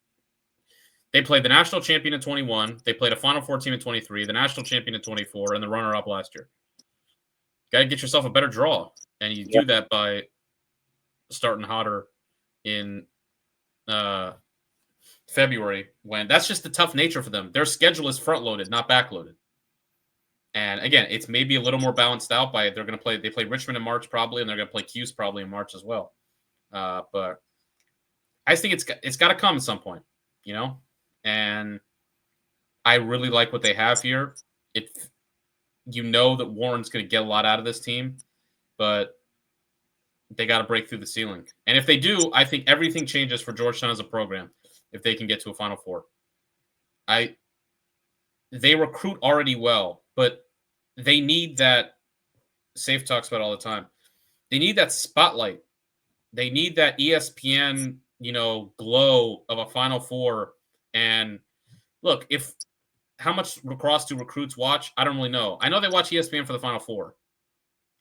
played the national champion in 21. They played a Final Four team in 23, the national champion in 24, and the runner-up last year. Got to get yourself a better draw. And you do that by starting hotter in February, when that's just the tough nature for them. Their schedule is front-loaded, not back-loaded. And again, it's maybe a little more balanced out by they play Richmond in March probably, and they're going to play Cuse probably in March as well. But I just think it's got to come at some point, you know? And I really like what they have here. You know that Warren's going to get a lot out of this team, but they got to break through the ceiling. And if they do, I think everything changes for Georgetown as a program if they can get to a Final Four. They recruit already well, but they need that. Safe talks about it all the time. They need that spotlight. They need that ESPN, glow of a Final Four. And look, how much lacrosse do recruits watch? I don't really know. I know they watch ESPN for the Final Four.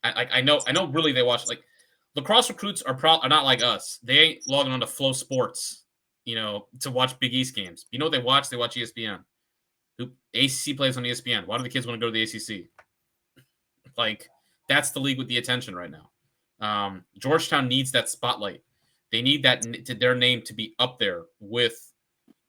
I know really they watch, like, lacrosse recruits are not like us. They ain't logging on to Flow Sports, to watch Big East games. You know what they watch? They watch ESPN. ACC plays on ESPN. Why do the kids want to go to the ACC? Like, that's the league with the attention right now. Georgetown needs that spotlight. They need their name to be up there with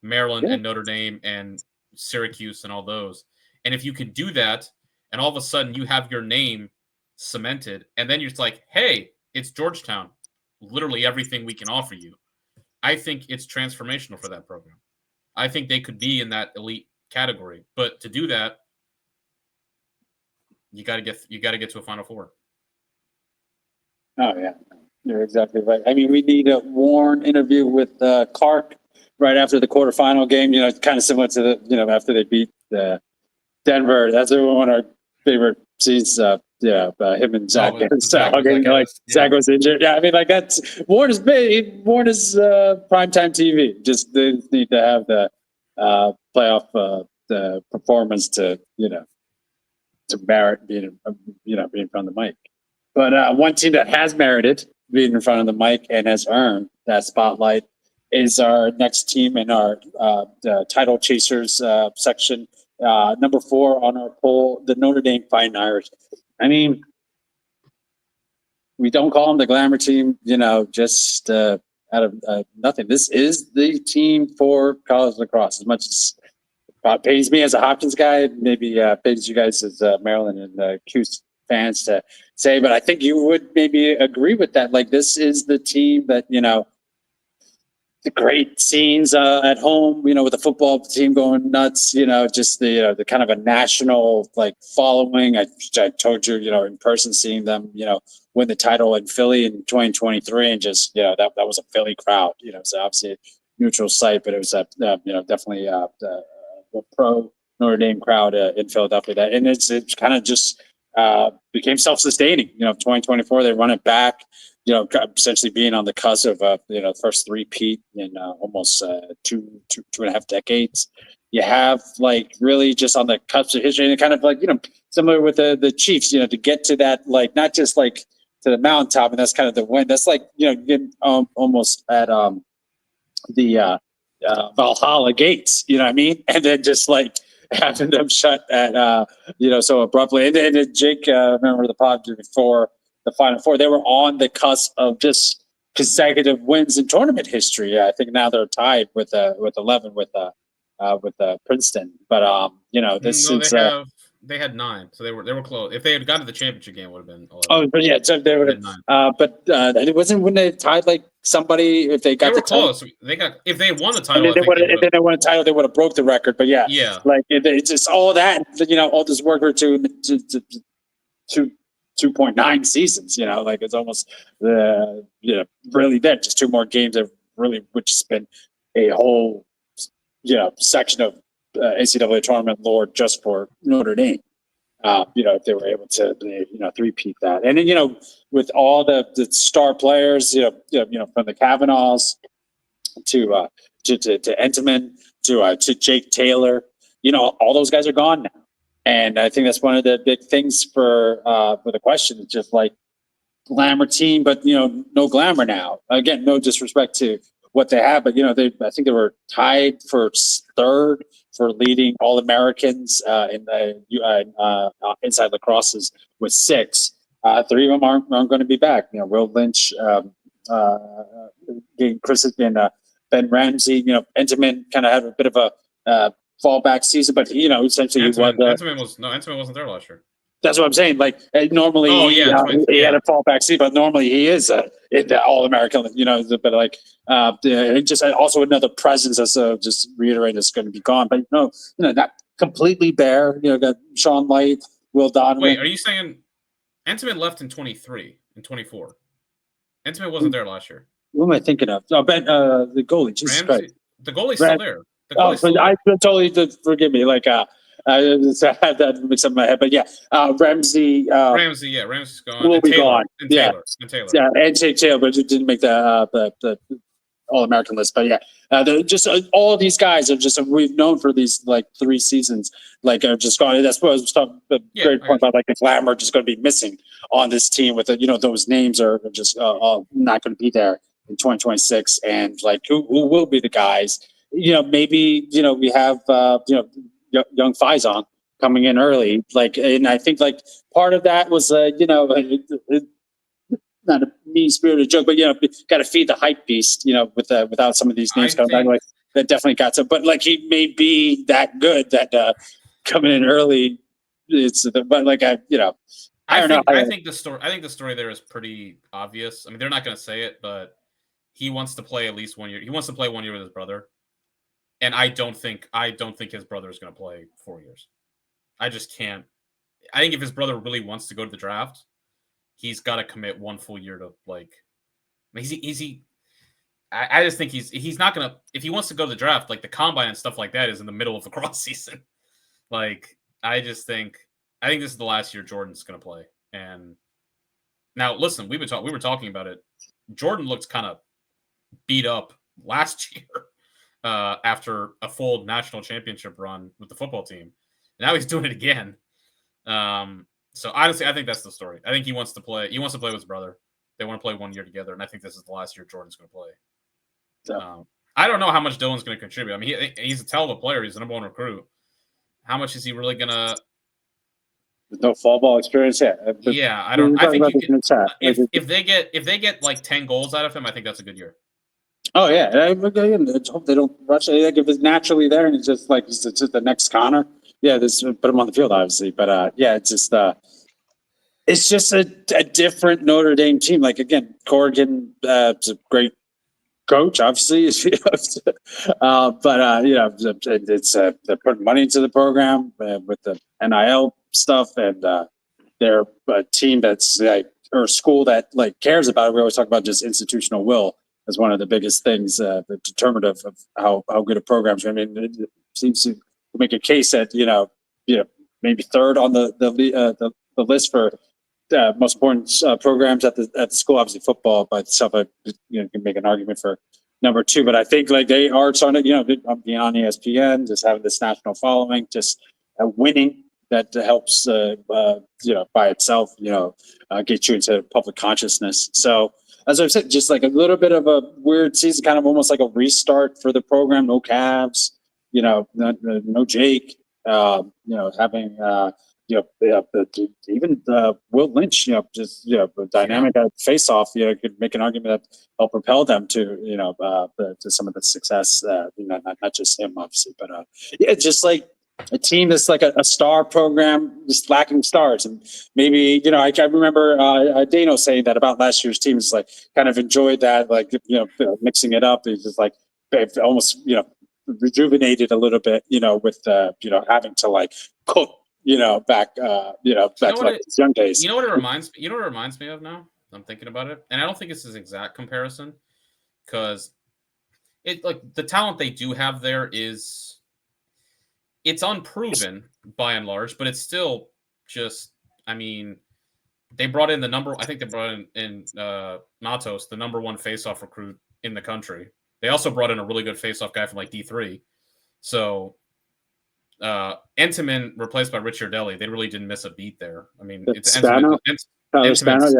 Maryland and Notre Dame and Syracuse and all those. And if you can do that, and all of a sudden you have your name cemented, and then you're just like, hey, it's Georgetown. Literally everything we can offer you. I think it's transformational for that program. I think they could be in that elite category. But to do that, you got to get to a Final Four. Oh yeah, you're exactly right. I mean, we need a Warren interview with Clark right after the quarterfinal game. Kind of similar to after they beat Denver. That's one of our favorite scenes. Him and Zach. Zach was injured. Yeah, I mean, like, that's Warren is big. Warren is primetime TV. Just they need to have the playoff the performance to merit being in front of the mic. But one team that has merited being in front of the mic and has earned that spotlight is our next team in our the title chasers section Number 4 on our poll, the Notre Dame Fighting Irish. I mean, we don't call them the glamour team, just out of nothing. This is the team for college lacrosse. As much as it pains me as a Hopkins guy, maybe pains you guys as Maryland and Cuse fans to say, but I think you would maybe agree with that. Like, this is the team that, the great scenes at home, with the football team going nuts, just the kind of a national following. I told you, in person, seeing them, win the title in Philly in 2023, and just that was a Philly crowd. So obviously a neutral site, but it was definitely a pro Notre Dame crowd in Philadelphia. And it's kind of just became self-sustaining. 2024 they run it back. Essentially being on the cusp of the first three-peat in almost two and a half decades. You have really just on the cusp of history, and kind of similar with the Chiefs. To get to that not just to the mountaintop, and that's kind of the win. That's getting almost at the Valhalla gates. You know what I mean? And then just having them shut at so abruptly. And then Jake, remember the pod before the Final Four, they were on the cusp of just consecutive wins in tournament history. I think now they're tied with 11 with Princeton. But this No, is they had 9, so they were close. If they had gotten to the championship game, it would have been 11. Oh, but yeah, so they would have. But it wasn't when they tied somebody. If they got they were the close. If they had won the title, and then they won a title, they would have broke the record. But yeah, it's just all that. All this work for two 2.9 seasons. It's almost really there. Just 2 more games that really would just been a whole section of NCAA tournament lore just for Notre Dame. If they were able to three-peat that, and then with all the star players, from the Kavanaughs to Entenmann to Jake Taylor, all those guys are gone now. And I think that's one of the big things for the question. It's just glamour team, but no glamour now. Again, no disrespect to what they have, but I think they were tied for 3rd for leading All-Americans in the inside lacrosses with 6. 3 of them aren't going to be back. Will Lynch, Chris and Ben Ramsey. Entenmann kind of had a bit of a fallback season, but essentially Entenmann wasn't there last year. That's what I'm saying. Normally, he had a fallback season, but normally he is in the All-American. But just also another presence. As just reiterating, is going to be gone. But not completely bare. Got Sean Light, Will Donovan. Wait, are you saying Entenmann left in 23 and 24? Entenmann wasn't there last year. What am I thinking of? Oh, Ben, the goalie. Jesus Christ. The goalie's still there. I totally forgive me. I had that mixed up in my head, but yeah, Ramsey's gone. Will be gone. And Taylor. And Taylor, but it didn't make the All-American list. But yeah, just all of these guys are just we've known for these 3 seasons, are just gone. That's what I was talking. The great point about the glamour just going to be missing on this team. With those names are just all not going to be there in 2026, and who will be the guys? Maybe we have young Faison coming in early, and I think part of that was not a mean-spirited joke, but got to feed the hype beast, without some of these names coming back, that definitely got some. But he may be that good that coming in early, I don't know. I think the story there is pretty obvious. I mean, they're not going to say it, but he wants to play at least 1 year. He wants to play 1 year with his brother. And I don't think his brother is going to play 4 years. I just can't. I think if his brother really wants to go to the draft, he's got to commit 1 full year to I just think he's not going to. If he wants to go to the draft, the combine and stuff like that is in the middle of the cross season. I just think this is the last year Jordan's going to play. And now listen, we were talking about it. Jordan looked kind of beat up last year. After a full national championship run with the football team. Now he's doing it again. So honestly, I think that's the story. I think he wants to play. He wants to play with his brother. They want to play 1 year together, and I think this is the last year Jordan's going to play. I don't know how much Dylan's going to contribute. I mean, he's a hell of a player. He's the number 1 recruit. how much is he really gonna? With no fall ball experience, yeah. Yeah, I don't. We're I talking think about you this in the chat. if they get like 10 goals out of him, I think that's a good year. Oh yeah, let's hope they don't rush it. Like if it's naturally there and it's just like it's just the next Connor, yeah, this put him on the field obviously. But yeah, it's just a different Notre Dame team. Like again, Corrigan is a great coach, obviously. But it's they're putting money into the program with the NIL stuff, and they're a team that's like or a school that like cares about it. We always talk about just institutional will as one of the biggest things, the determinative of how good a program's. I mean, it seems to make a case that maybe third on the list for most important programs at the school. Obviously, football by itself, can make an argument for number two. But I think like they are starting to, being on ESPN, just having this national following, just winning that helps, by itself, get you into public consciousness. So as I've said, just like a little bit of a weird season, kind of almost like a restart for the program. No Cavs, no Jake, having. Even Will Lynch, the dynamic face off, could make an argument that helped propel them to, to some of the success. Not just him, obviously, but just like a team that's like a star program, just lacking stars. And maybe, I remember Dano saying that about last year's teams, like kind of enjoyed that, like, mixing it up. It's just like almost, rejuvenated a little bit, with, having to like cook. Back to like his young days. You know what it reminds me? You know what it reminds me of now? I'm thinking about it, and I don't think it's an exact comparison because it like the talent they do have there is it's unproven by and large, but it's still just. I mean, they brought in I think they brought in Matos, the number one faceoff recruit in the country. They also brought in a really good faceoff guy from like D3. So. Entenmann replaced by Richard Deli. They really didn't miss a beat there. I mean, it's Spano. Spano,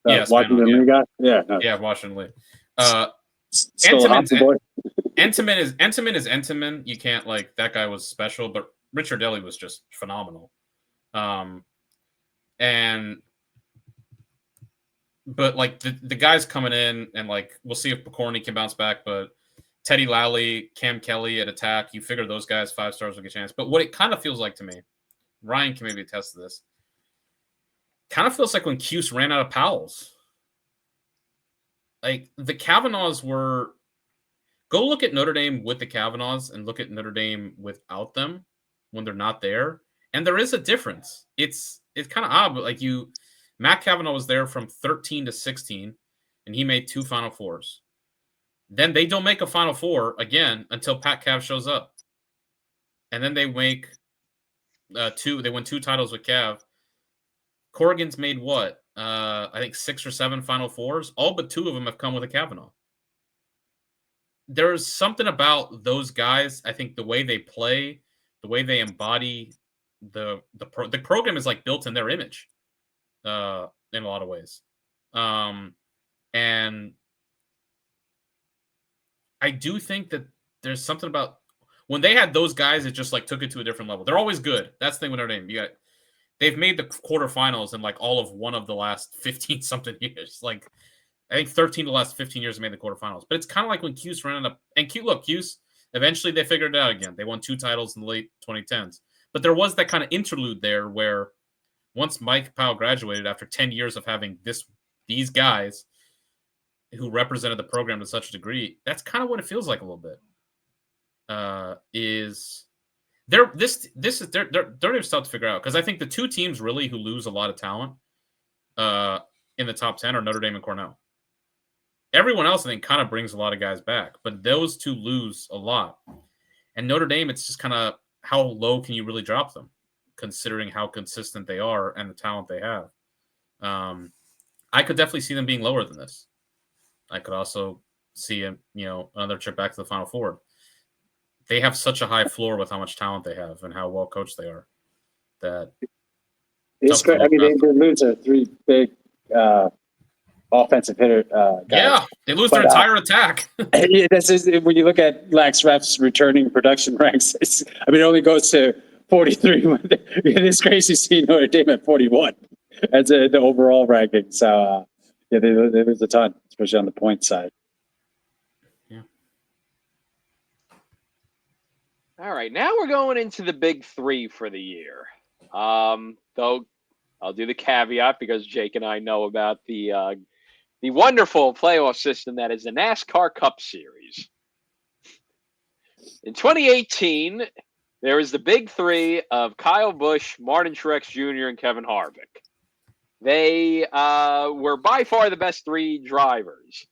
yeah. Washington Lee guy. Yeah, Washington Lee. Entenmann is Entenmann. You can't like that guy was special, but Richard Deli was just phenomenal. But like the guys coming in and like we'll see if Picorni can bounce back, but. Teddy Lally, Cam Kelly at attack. You figure those guys 5 stars will get a chance. But what it kind of feels like to me, Ryan can maybe attest to this. Kind of feels like when Cuse ran out of Powells. Like the Kavanaughs were. Go look at Notre Dame with the Kavanaughs and look at Notre Dame without them when they're not there, and there is a difference. It's kind of odd, but like Matt Cavanaugh was there from 13 to 16, and he made 2 Final Fours. Then they don't make a Final Four again until Pat Cav shows up. And then they make 2. They win 2 titles with Cav. Corrigan's made what? I think 6 or 7 Final Fours. All but 2 of them have come with a Kavanaugh. There's something about those guys. I think the way they play, the way they embody the program is like built in their image in a lot of ways. And I do think that there's something about when they had those guys, it just like took it to a different level. They're always good. That's the thing with Notre Dame. They've made the quarterfinals in like all of one of the last 15 something years. Like I think 13 of the last 15 years have made the quarterfinals. But it's kind of like when Cuse ran up and Cuse, eventually they figured it out again. They won 2 titles in the late 2010s. But there was that kind of interlude there where once Mike Powell graduated after 10 years of having these guys who represented the program to such a degree, that's kind of what it feels like a little bit. They're tough to figure out because I think the 2 teams really who lose a lot of talent in the top 10 are Notre Dame and Cornell. Everyone else I think kind of brings a lot of guys back, but those 2 lose a lot. And Notre Dame, it's just kind of how low can you really drop them, considering how consistent they are and the talent they have. I could definitely see them being lower than this. I could also see another trip back to the Final Four. They have such a high floor with how much talent they have and how well coached they are. That it's great. I mean, they lose 3 big offensive hitter guys. Yeah, they lose their entire attack. When you look at Lax Ref's returning production ranks, it only goes to 43. This crazy seeing Notre Dame at 41 as the overall ranking. So, yeah, there was a ton, especially on the point side. Yeah. All right, now we're going into the big three for the year. Though I'll do the caveat because Jake and I know about the wonderful playoff system that is the NASCAR Cup Series. In 2018, there was the big three of Kyle Busch, Martin Truex Jr., and Kevin Harvick. They were by far the best three drivers.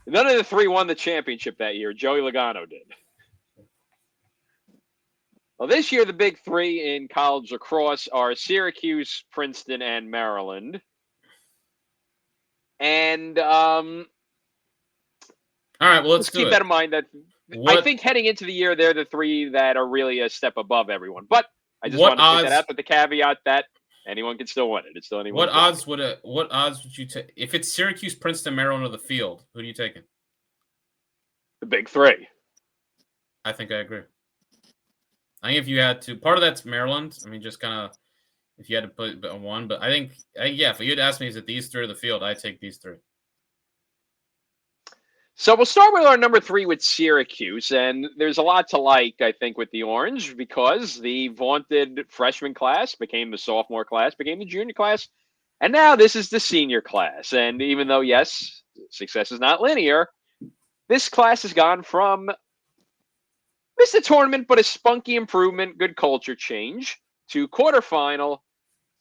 None of the three won the championship that year. Joey Logano did. Well, this year, the big three in college lacrosse are Syracuse, Princeton, and Maryland. And All right, well, let's keep that in mind. That I think heading into the year, they're the three that are really a step above everyone. But I just want to point that out with the caveat that anyone can still win it. It's still anyone. What odds would you take if it's Syracuse, Princeton, Maryland, or the field? Who are you taking? The big three. I think I agree. I think if you had to, part of that's Maryland. I mean, just kind of if you had to put on one, but I think yeah, if you'd ask me, is it these three or the field? I take these three. So we'll start with our number three with Syracuse, and there's a lot to like, I think, with the Orange because the vaunted freshman class became the sophomore class, became the junior class, and now this is the senior class. And even though, yes, success is not linear, this class has gone from missed the tournament, but a spunky improvement, good culture change, to quarterfinal,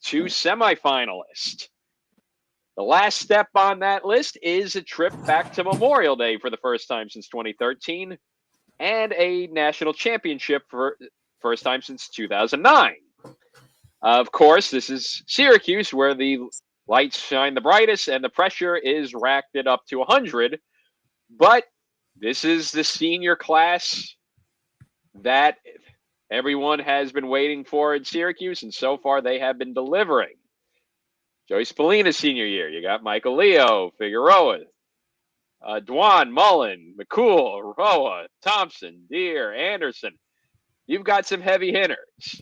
to semifinalist. The last step on that list is a trip back to Memorial Day for the first time since 2013 and a national championship for first time since 2009. Of course, this is Syracuse where the lights shine the brightest and the pressure is racked it up to 100. But this is the senior class that everyone has been waiting for in Syracuse, and so far they have been delivering. Joey Spallina's senior year, you got Michael Leo, Figueroa, Dwan, Mullen, McCool, Roa, Thompson, Deere, Anderson. You've got some heavy hitters.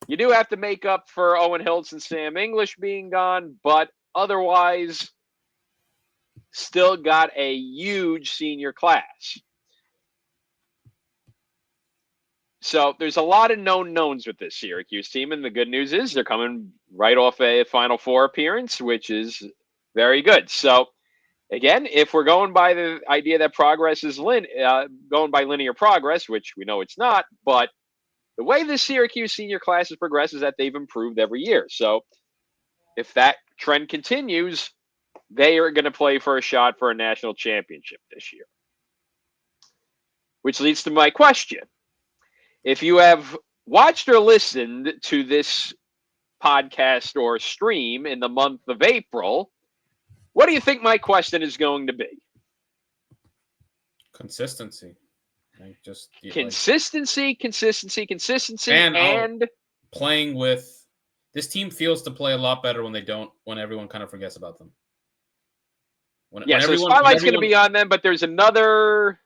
You do have to make up for Owen Hiltz and Sam English being gone, but otherwise still got a huge senior class. So there's a lot of known knowns with this Syracuse team, and the good news is they're coming right off a Final Four appearance, which is very good. So, again, if we're going by the idea that progress is going by linear progress, which we know it's not, but the way the Syracuse senior class has progressed is that they've improved every year. So if that trend continues, they are going to play for a shot for a national championship this year. Which leads to my question. If you have watched or listened to this podcast or stream in the month of April, what do you think my question is going to be? Consistency. Consistency. And playing with this team feels to play a lot better when everyone kind of forgets about them. So the spotlight's going to be on them, but there's another.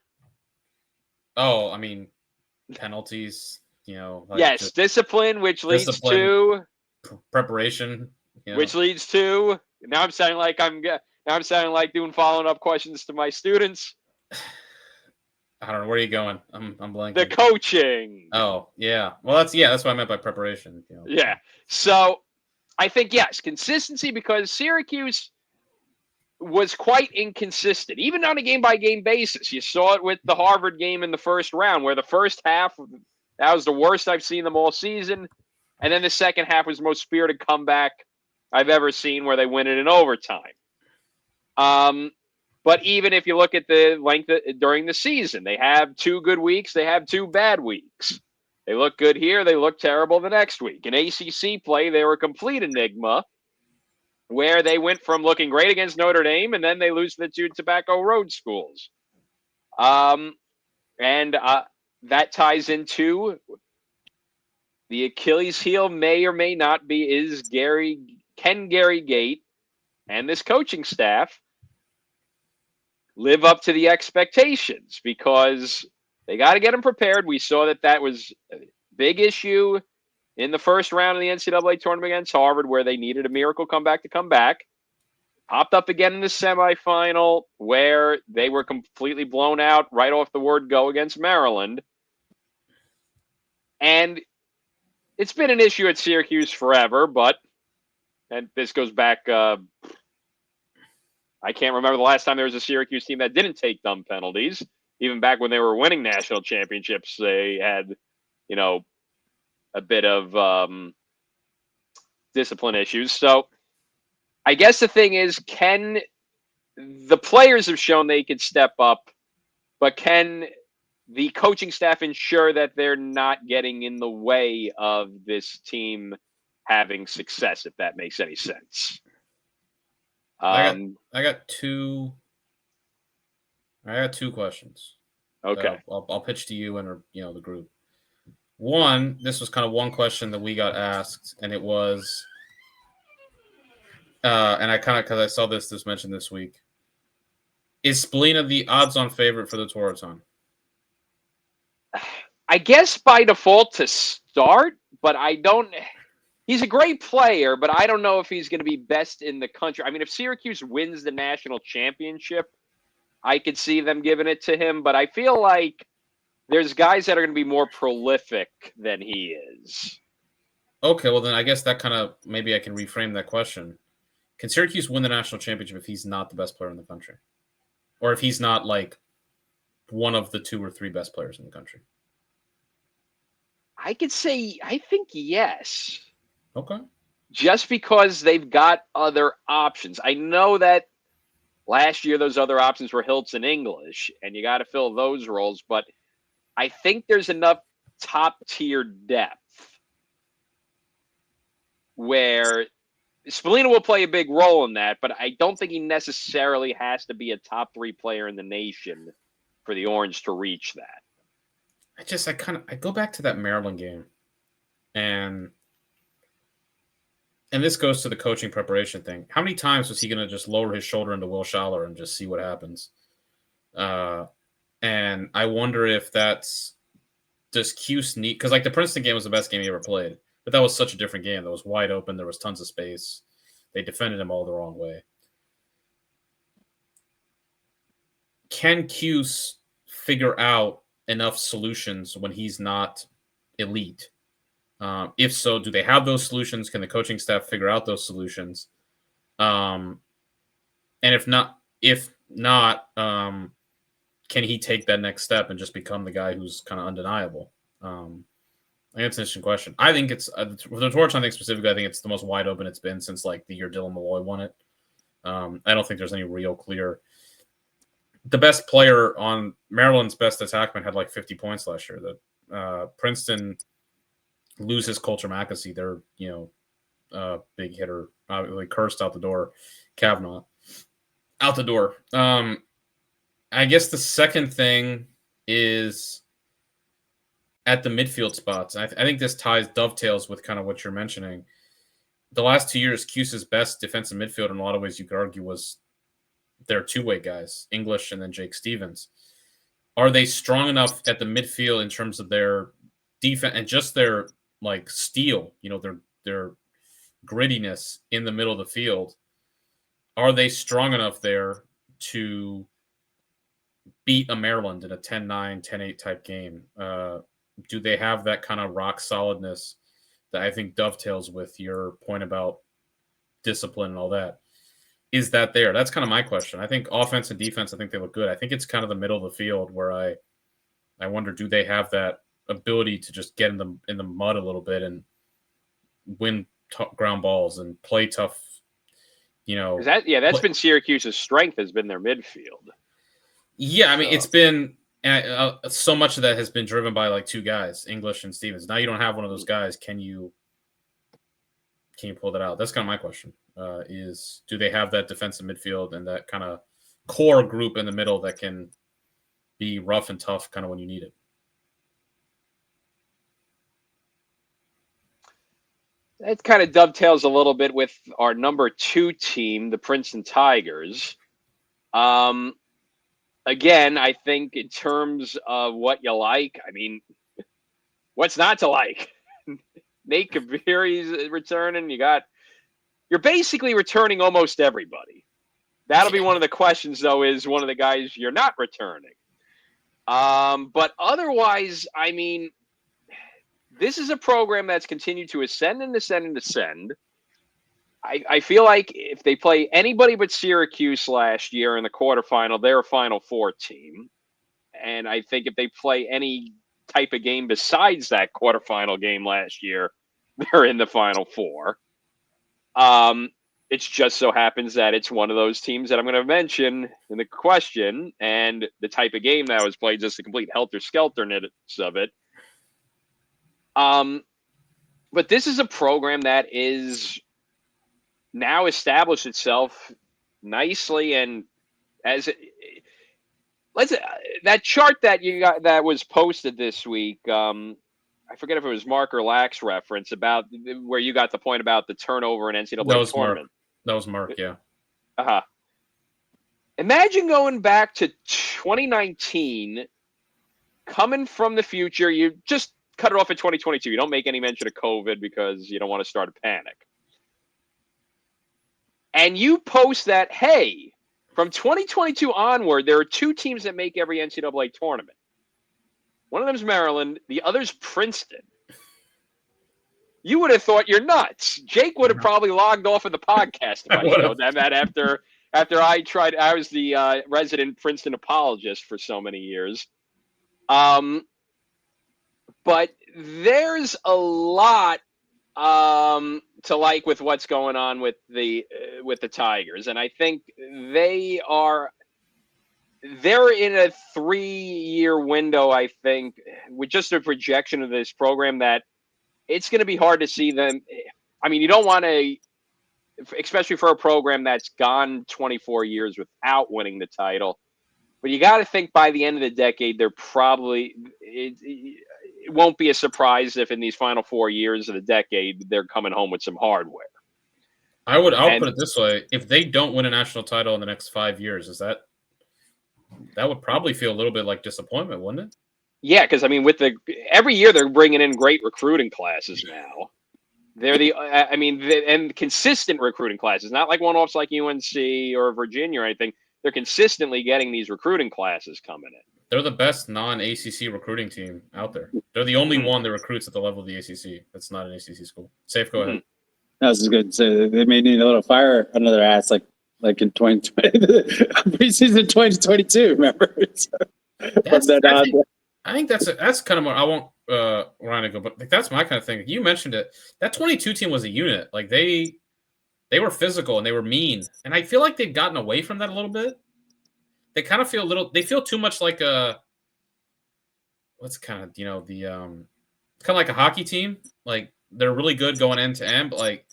Oh, I mean, penalties, yes, discipline, which leads to preparation, which leads to now I'm sounding like doing following up questions to my students. I don't know, where are you going? I'm blanking. The coaching. Oh yeah, well that's what I meant by preparation. Yeah, so I think yes, consistency because Syracuse was quite inconsistent, even on a game-by-game basis. You saw it with the Harvard game in the first round, where the first half, that was the worst I've seen them all season. And then the second half was the most spirited comeback I've ever seen, where they win it in overtime. But even if you look at the length during the season, they have 2 good weeks, they have 2 bad weeks. They look good here, they look terrible the next week. In ACC play, they were a complete enigma, where they went from looking great against Notre Dame, and then they lose to the 2 Tobacco Road schools. And that ties into the Achilles heel may or may not be can Gary Gate and this coaching staff live up to the expectations? Because They got to get them prepared. We saw that was a big issue in the first round of the NCAA tournament against Harvard, where they needed a miracle comeback to come back. Popped up again in the semifinal, where they were completely blown out right off the word go against Maryland. And it's been an issue at Syracuse forever, and this goes back, I can't remember the last time there was a Syracuse team that didn't take dumb penalties. Even back when they were winning national championships, they had, a bit of discipline issues. So I guess the thing is, the players have shown they could step up, but can the coaching staff ensure that they're not getting in the way of this team having success, if that makes any sense? I got two questions. Okay. I'll pitch to you and the group. One, this was kind of one question that we got asked, and it was, and I kind of, because I saw this mentioned this week, is Spallina the odds-on favorite for the Tewaaraton? I guess by default to start, but I don't. He's a great player, but I don't know if he's going to be best in the country. I mean, if Syracuse wins the national championship, I could see them giving it to him, but I feel like there's guys that are going to be more prolific than he is. Okay, well then I guess that kind of, maybe I can reframe that question. Can Syracuse win the national championship if he's not the best player in the country? Or if he's not like one of the 2 or 3 best players in the country? I could say, I think yes. Okay. Just because they've got other options. I know that last year those other options were Hiltz and English, and you got to fill those roles, but I think there's enough top-tier depth where Spallina will play a big role in that, but I don't think he necessarily has to be a top 3 player in the nation for the Orange to reach that. I go back to that Maryland game, and this goes to the coaching preparation thing. How many times was he going to just lower his shoulder into Will Schaller and just see what happens? And I wonder if does Cuse need, because like the Princeton game was the best game he ever played, but that was such a different game. That was wide open. There was tons of space. They defended him all the wrong way. Can Cuse figure out enough solutions when he's not elite? If so, do they have those solutions? Can the coaching staff figure out those solutions? And if not, can he take that next step and just become the guy who's kind of undeniable? I think it's an interesting question. I think it's for the Tewaaraton thing specifically. I think it's the most wide open it's been since like the year Dylan Malloy won it. I don't think there's any real clear. The best player on Maryland's best attackman had like 50 points last year. That Princeton loses Coulter McAsee, their big hitter, really cursed out the door. Kavanaugh out the door. I guess the second thing is at the midfield spots. I think this dovetails with kind of what you're mentioning. The last 2 years, Cuse's best defensive midfield in a lot of ways you could argue was their 2-way guys, English and then Jake Stevens. Are they strong enough at the midfield in terms of their defense and just their like steel, their grittiness in the middle of the field? Are they strong enough there to beat a Maryland in a 10-9, 10-8 type game? Do they have that kind of rock solidness that I think dovetails with your point about discipline and all that? Is that there? That's kind of my question. I think offense and defense, I think they look good. I think it's kind of the middle of the field where I wonder, do they have that ability to just get in the mud a little bit and win ground balls and play tough? That's been Syracuse's strength, has been their midfield. Yeah, I mean, it's been so much of that has been driven by like 2 guys, English and Stevens. Now you don't have one of those guys. Can you pull that out? That's kind of my question. Is do they have that defensive midfield and that kind of core group in the middle that can be rough and tough kind of when you need it? That kind of dovetails a little bit with our number 2 team, the Princeton Tigers. again, I think in terms of what you like, I mean, what's not to like? Nate Kabiri's returning. You're basically returning almost everybody. That'll be one of the questions, though, is one of the guys you're not returning. But otherwise, I mean, this is a program that's continued to ascend and ascend and ascend. I feel like if they play anybody but Syracuse last year in the quarterfinal, they're a Final Four team. And I think if they play any type of game besides that quarterfinal game last year, they're in the Final Four. It just so happens that it's one of those teams that I'm going to mention in the question, and the type of game that was played, just the complete helter-skelterness of it. But this is a program that is now established itself nicely, and that chart that you got that was posted this week. I forget if it was Mark or Lax reference about where you got the point about the turnover in NCAA tournament. That was Mark, yeah. Imagine going back to 2019, coming from the future. You just cut it off at 2022. You don't make any mention of COVID because you don't want to start a panic. And you post that, hey, from 2022 onward, there are two teams that make every NCAA tournament. One of them is Maryland. The other's Princeton. You would have thought you're nuts. Jake would have probably logged off of the podcast if I showed them that after I was the resident Princeton apologist for so many years. But there's a lot to like with what's going on with the Tigers, and I think they're in a 3-year window, I think, with just a projection of this program that it's going to be hard to see them. I mean, you don't want to, especially for a program that's gone 24 years without winning the title, but you got to think by the end of the decade, they're probably, it won't be a surprise if in these final 4 years of the decade, they're coming home with some hardware. I'll put it this way. If they don't win a national title in the next 5 years, that would probably feel a little bit like disappointment, wouldn't it? Yeah, because I mean, every year they're bringing in great recruiting classes now. They're and consistent recruiting classes, not like one-offs like UNC or Virginia or anything. They're consistently getting these recruiting classes coming in. They're the best non-ACC recruiting team out there. They're the only one that recruits at the level of the ACC. That's not an ACC school. Safe, go ahead. That was good. So they may need a little fire under their ass, like in 2020, preseason 2022. Remember? I think that's kind of more. I won't Ryan to go, but that's my kind of thing. You mentioned it. That 22 team was a unit. Like they were physical and they were mean, and I feel like they've gotten away from that a little bit. They kind of feel they feel too much like what's kind of kind of like a hockey team. Like they're really good going end to end, but like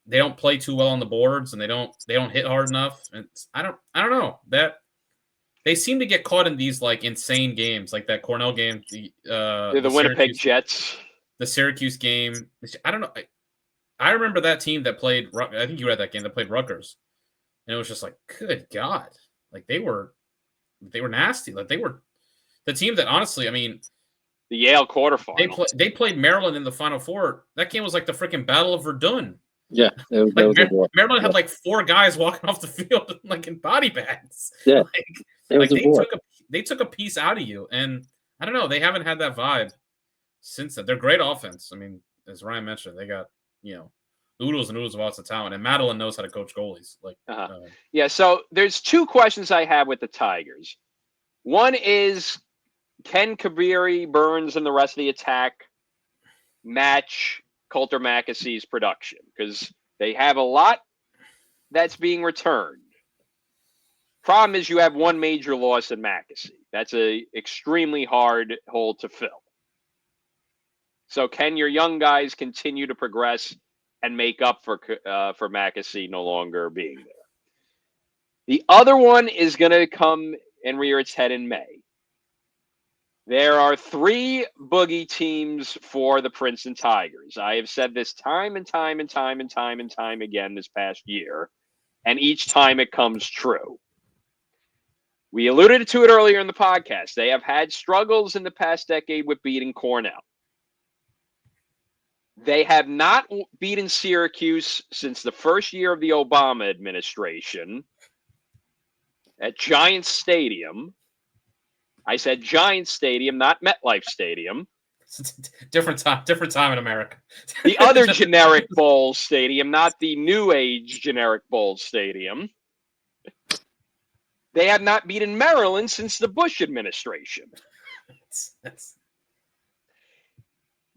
they don't play too well on the boards and they don't hit hard enough. And I don't know that. They seem to get caught in these like insane games, like that Cornell game, the Winnipeg Jets, the Syracuse game. I don't know. I remember that team that played. I think you were at that game that played Rutgers, and it was just like, good God, like they were nasty. Like they were the team that honestly, I mean, the Yale quarterfinal. They played Maryland in the Final Four. That game was like the freaking Battle of Verdun. Yeah, Maryland had like 4 guys walking off the field like in body bags. Yeah. They took a piece out of you, and I don't know. They haven't had that vibe since then. They're great offense. I mean, as Ryan mentioned, they got oodles and oodles of lots of talent, and Madeline knows how to coach goalies. Yeah. So there's 2 questions I have with the Tigers. One is, can Kabiri, Burns, and the rest of the attack match Coulter Mackessy's production? Because they have a lot that's being returned. Problem is you have one major loss in Mackessy. That's a extremely hard hole to fill. So can your young guys continue to progress and make up for Mackessy no longer being there? The other one is going to come and rear its head in May. There are 3 boogie teams for the Princeton Tigers. I have said this time and time and time and time and time again this past year, and each time it comes true. We alluded to it earlier in the podcast. They have had struggles in the past decade with beating Cornell. They have not beaten Syracuse since the first year of the Obama administration at Giants Stadium. I said Giants Stadium, not MetLife Stadium. Different time in America. The other generic bowl stadium, not the new age generic bowl stadium. They have not beaten Maryland since the Bush administration.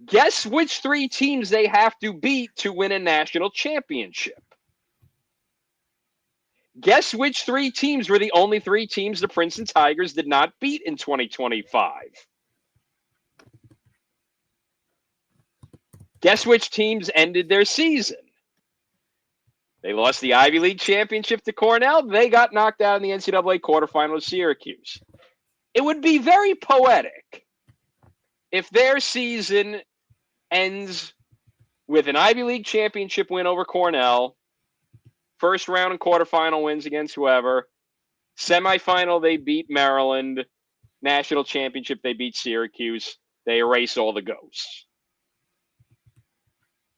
Guess which 3 teams they have to beat to win a national championship? Guess which 3 teams were the only 3 teams the Princeton Tigers did not beat in 2025? Guess which teams ended their season? They lost the Ivy League championship to Cornell. They got knocked out in the NCAA quarterfinal of Syracuse. It would be very poetic if their season ends with an Ivy League championship win over Cornell, first round and quarterfinal wins against whoever, semifinal they beat Maryland, national championship they beat Syracuse, they erase all the ghosts.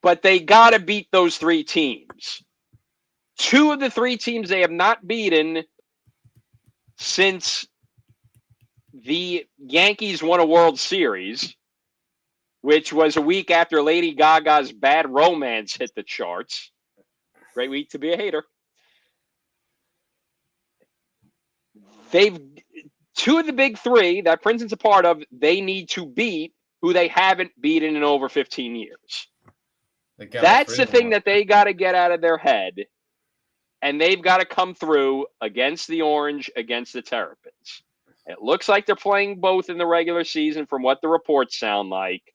But they got to beat those 3 teams. 2 of the 3 teams they have not beaten since the Yankees won a World Series, which was a week after Lady Gaga's Bad Romance hit the charts. Great week to be a hater. They've 2 of the big 3 that Princeton's a part of, they need to beat who they haven't beaten in over 15 years. That's the thing that they got to get out of their head. And they've got to come through against the Orange, against the Terrapins. It looks like they're playing both in the regular season from what the reports sound like.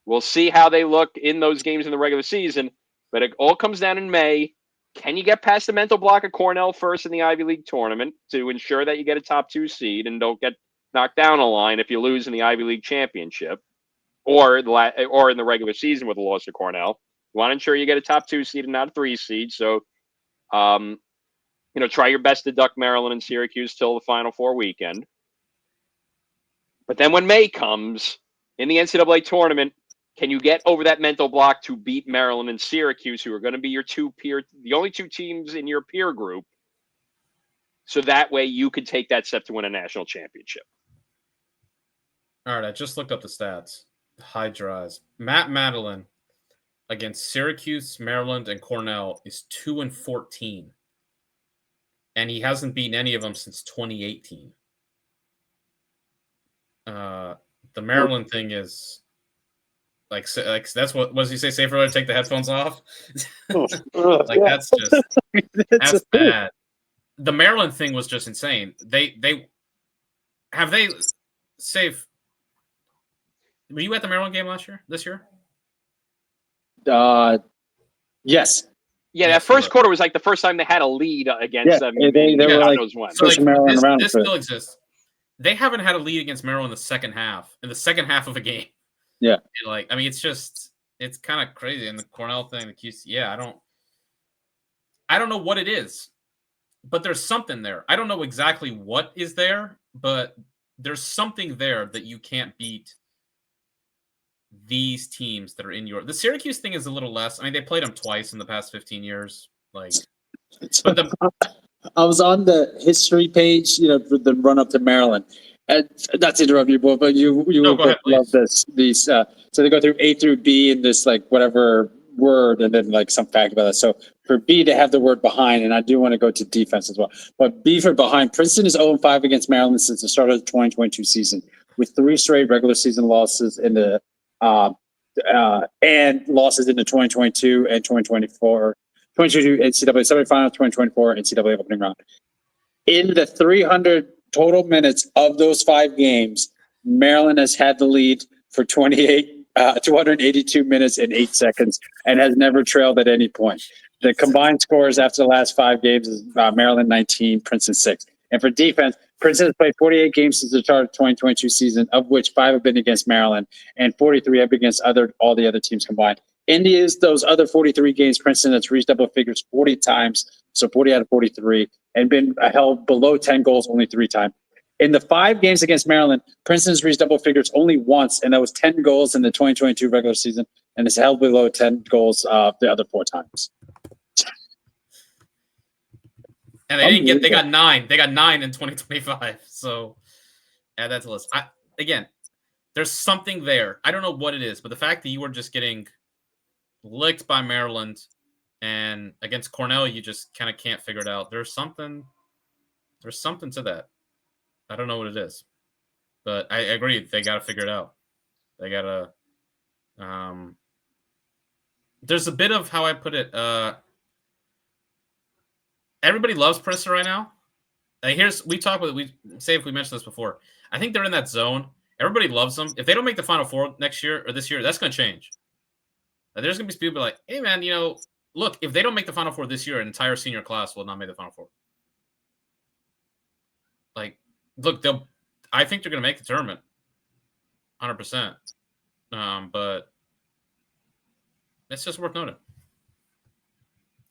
We'll see how they look in those games in the regular season. But it all comes down in May. Can you get past the mental block of Cornell first in the Ivy League tournament to ensure that you get a top 2 seed and don't get knocked down a line if you lose in the Ivy League championship or in the regular season with a loss to Cornell? You want to ensure you get a top 2 seed and not a 3 seed. So, try your best to duck Maryland and Syracuse till the Final Four weekend. But then when May comes in the NCAA tournament, can you get over that mental block to beat Maryland and Syracuse, who are going to be your the only 2 teams in your peer group? So that way you could take that step to win a national championship. All right, I just looked up the stats. High draws. Matt Madeline against Syracuse, Maryland, and Cornell is 2-14. And he hasn't beaten any of them since 2018. The Maryland thing is like that's what does he say? Say for her to take the headphones off. That's just that's bad. The Maryland thing was just insane. They safe. Were you at the Maryland game this year? Yes. Yeah, that first quarter was like the first time they had a lead against them. They were like this still exists. They haven't had a lead against Maryland in the second half of a game. Yeah. It's kind of crazy. And the Cornell thing, the QC, I don't know what it is, but there's something there. I don't know exactly what is there, but there's something there that you can't beat these teams that are in the Syracuse thing is a little less. I mean, they played them twice in the past 15 years. I was on the history page, for the run up to Maryland. And not to interrupt you, but you will love this. So they go through A through B in this whatever word, and then some fact about that. So for B to have the word behind, and I do want to go to defense as well. But B for behind, Princeton is 0-5 against Maryland since the start of the 2022 season, with 3 straight regular season losses in the and losses in the 2022 and 2024, 2022 NCAA semifinal, 2024 NCAA opening round. In the 300 total minutes of those 5 games, Maryland has had the lead for 282 minutes and 8 seconds and has never trailed at any point. The combined scores after the last 5 games is Maryland 19, Princeton 6. And for defense, Princeton has played 48 games since the start of the 2022 season, of which 5 have been against Maryland and 43 have been against all the other teams combined. In those other 43 games, Princeton has reached double figures 40 times so 40 out of 43, and been held below 10 goals only 3 times. In the 5 games against Maryland, Princeton's reached double figures only once, and that was 10 goals in the 2022 regular season, and it's held below 10 goals the other 4 times. And they got 9. They got 9 in 2025. So add that to the list. Again, there's something there. I don't know what it is, but the fact that you were just getting licked by Maryland and against Cornell, you just kind of can't figure it out. There's something to that. I don't know what it is, but I agree. They got to figure it out. They got to, there's a bit of how I put it. Everybody loves Princeton right now. We talk with we say if we mentioned this before. I think they're in that zone. Everybody loves them. If they don't make the Final Four next year or this year, that's going to change. There's going to be people like, hey man, look, if they don't make the Final Four this year, an entire senior class will not make the Final Four. Like, look, I think they're going to make the tournament, 100%. But it's just worth noting.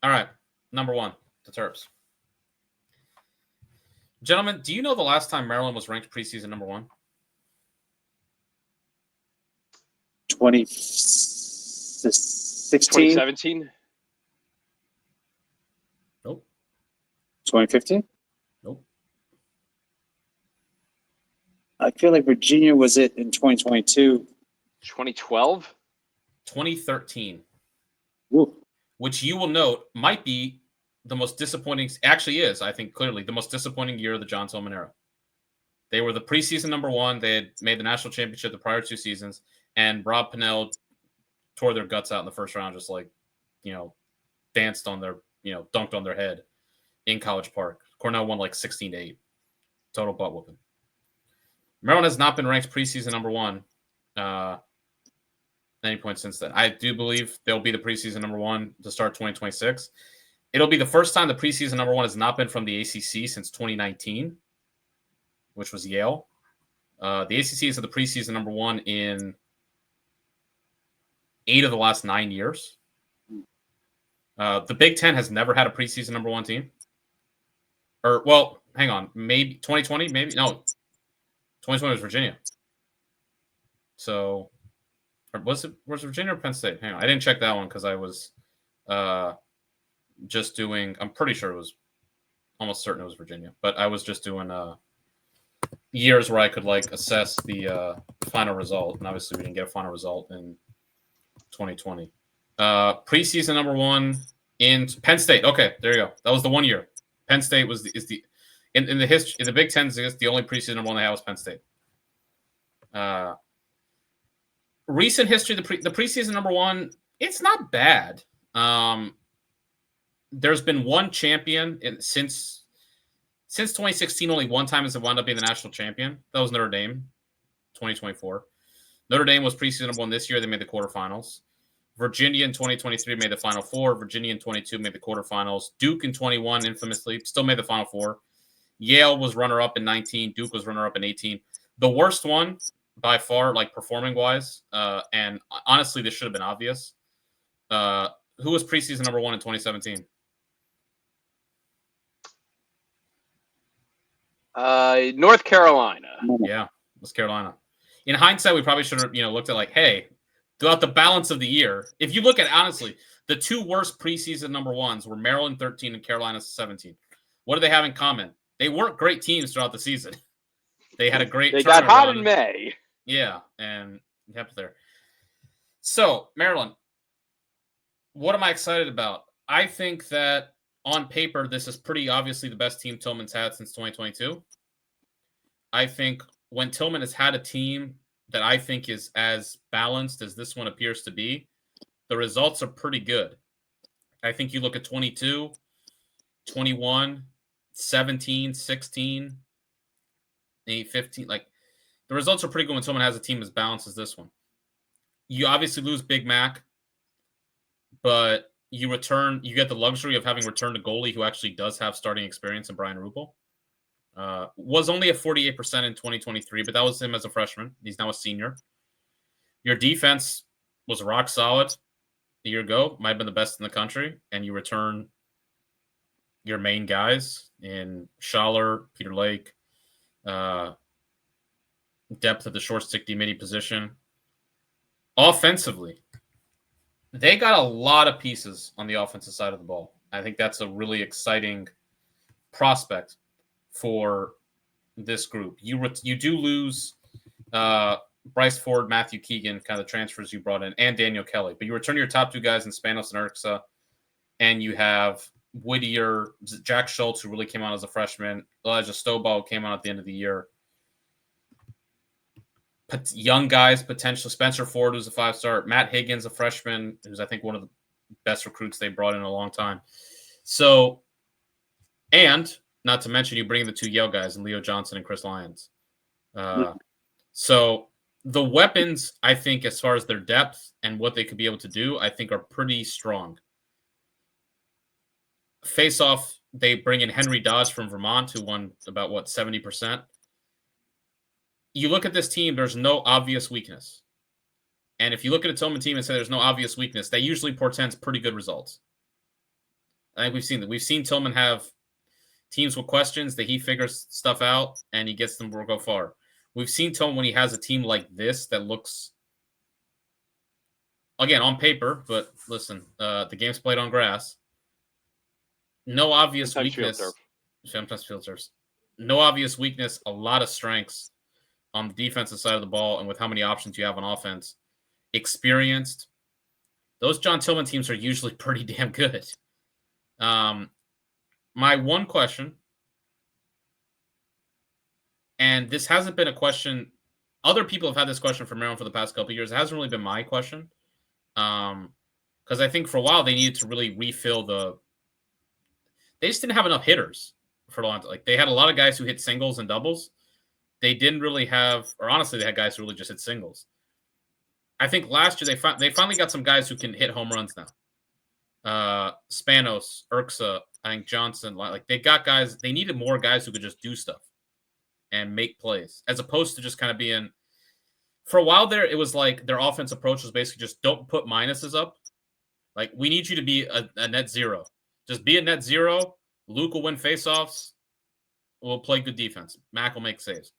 All right, number 1, the Terps. Gentlemen, do you know the last time Maryland was ranked preseason number 1? 2016? 2017? Nope. 2015? Nope. I feel like Virginia was it in 2022. 2012? 2013. Woo. Which you will note might be the most disappointing, actually is, I think, clearly the most disappointing year of the John Tillman era. They were the preseason number 1. They had made the national championship the prior 2 seasons, and Rob Pennell tore their guts out in the first round, just like, danced on their, dunked on their head in College Park. Cornell won like 16-8. Total butt whooping. Maryland has not been ranked preseason number 1 any point since then. I do believe they'll be the preseason number 1 to start 2026. It'll be the first time the preseason number 1 has not been from the ACC since 2019, which was Yale. The ACC is the preseason number 1 in 8 of the last 9 years. The Big Ten has never had a preseason number 1 team. Hang on. Maybe 2020, maybe? No. 2020 was Virginia. So, was Virginia or Penn State? Hang on. I didn't check that one because I was just doing, I'm pretty sure it was, almost certain it was Virginia. But I was just doing years where I could assess the final result. And obviously we didn't get a final result in 2020. Preseason number 1 in Penn State. Okay, there you go. That was the 1 year. Penn State in the history in the Big Ten. The only preseason number 1 they had was Penn State. Recent history, the preseason number 1, it's not bad. There's been one champion since 2016. Only one time has it wound up being the national champion. That was Notre Dame, 2024. Notre Dame was preseason number 1 this year. They made the quarterfinals. Virginia in 2023 made the Final Four. Virginia in 22 made the quarterfinals. Duke in 21, infamously, still made the Final Four. Yale was runner-up in 19. Duke was runner-up in 18. The worst one, by far, performing-wise, and honestly, this should have been obvious. Who was preseason number 1 in 2017? North Carolina. Yeah, it was Carolina. In hindsight, we probably should have, looked at hey, throughout the balance of the year, if you look at honestly, the 2 worst preseason number 1s were Maryland 13 and Carolina 17. What do they have in common? They weren't great teams throughout the season. They had a great. They got hot in May. Yeah, and it happened there. So Maryland, what am I excited about? I think that on paper, this is pretty obviously the best team Tillman's had since 2022. I think when Tillman has had a team that I think is as balanced as this one appears to be, the results are pretty good. I think you look at 22, 21, 17, 16, 15. The results are pretty good when someone has a team as balanced as this one. You obviously lose Big Mac, but you get the luxury of having returned a goalie who actually does have starting experience in Brian Rupel. Was only at 48% in 2023, but that was him as a freshman. He's now a senior. Your defense was rock solid a year ago, might have been the best in the country, and you return your main guys in Schaller, Peter Lake, depth at the short stick D-midi position. Offensively, they got a lot of pieces on the offensive side of the ball. I think that's a really exciting prospect for this group. You do lose Bryce Ford, Matthew Keegan, kind of the transfers you brought in, and Daniel Kelly. But you return your top two guys in Spanos and Urksa, and you have Whittier, Jack Schultz, who really came out as a freshman, Elijah Stovall came out at the end of the year. Young guys, potentially. Spencer Ford, who's a 5-star. Matt Higgins, a freshman, who's, I think, one of the best recruits they brought in a long time. So, and not to mention, you bring in the two Yale guys, and Leo Johnson and Chris Lyons. So the weapons, I think, as far as their depth and what they could be able to do, I think are pretty strong. Face-off, they bring in Henry Dodge from Vermont, who won about, 70%. You look at this team, there's no obvious weakness. And if you look at a Tillman team and say there's no obvious weakness, that usually portends pretty good results. I think we've seen that. We've seen Tillman have teams with questions that he figures stuff out and he gets them to go far. We've seen Tillman when he has a team like this that looks, again, on paper, but listen, the game's played on grass. No obvious weakness. Sometimes field turfs. No obvious weakness, a lot of strengths on the defensive side of the ball, and with how many options you have on offense, experienced. Those John Tillman teams are usually pretty damn good. My one question, and this hasn't been a question, other people have had this question for Maryland for the past couple of years. It hasn't really been my question. Because I think for a while they needed to really refill they just didn't have enough hitters for a long time. Like, they had a lot of guys who hit singles and doubles. They didn't really have, or honestly, they had guys who really just hit singles. I think last year they finally got some guys who can hit home runs now. Spanos, Urksa, I think Johnson, like they got guys. They needed more guys who could just do stuff and make plays, as opposed to just kind of being. For a while there, it was like their offense approach was basically just don't put minuses up. Like, we need you to be a net zero. Just be a net zero. Luke will win faceoffs. We'll play good defense. Mac will make saves.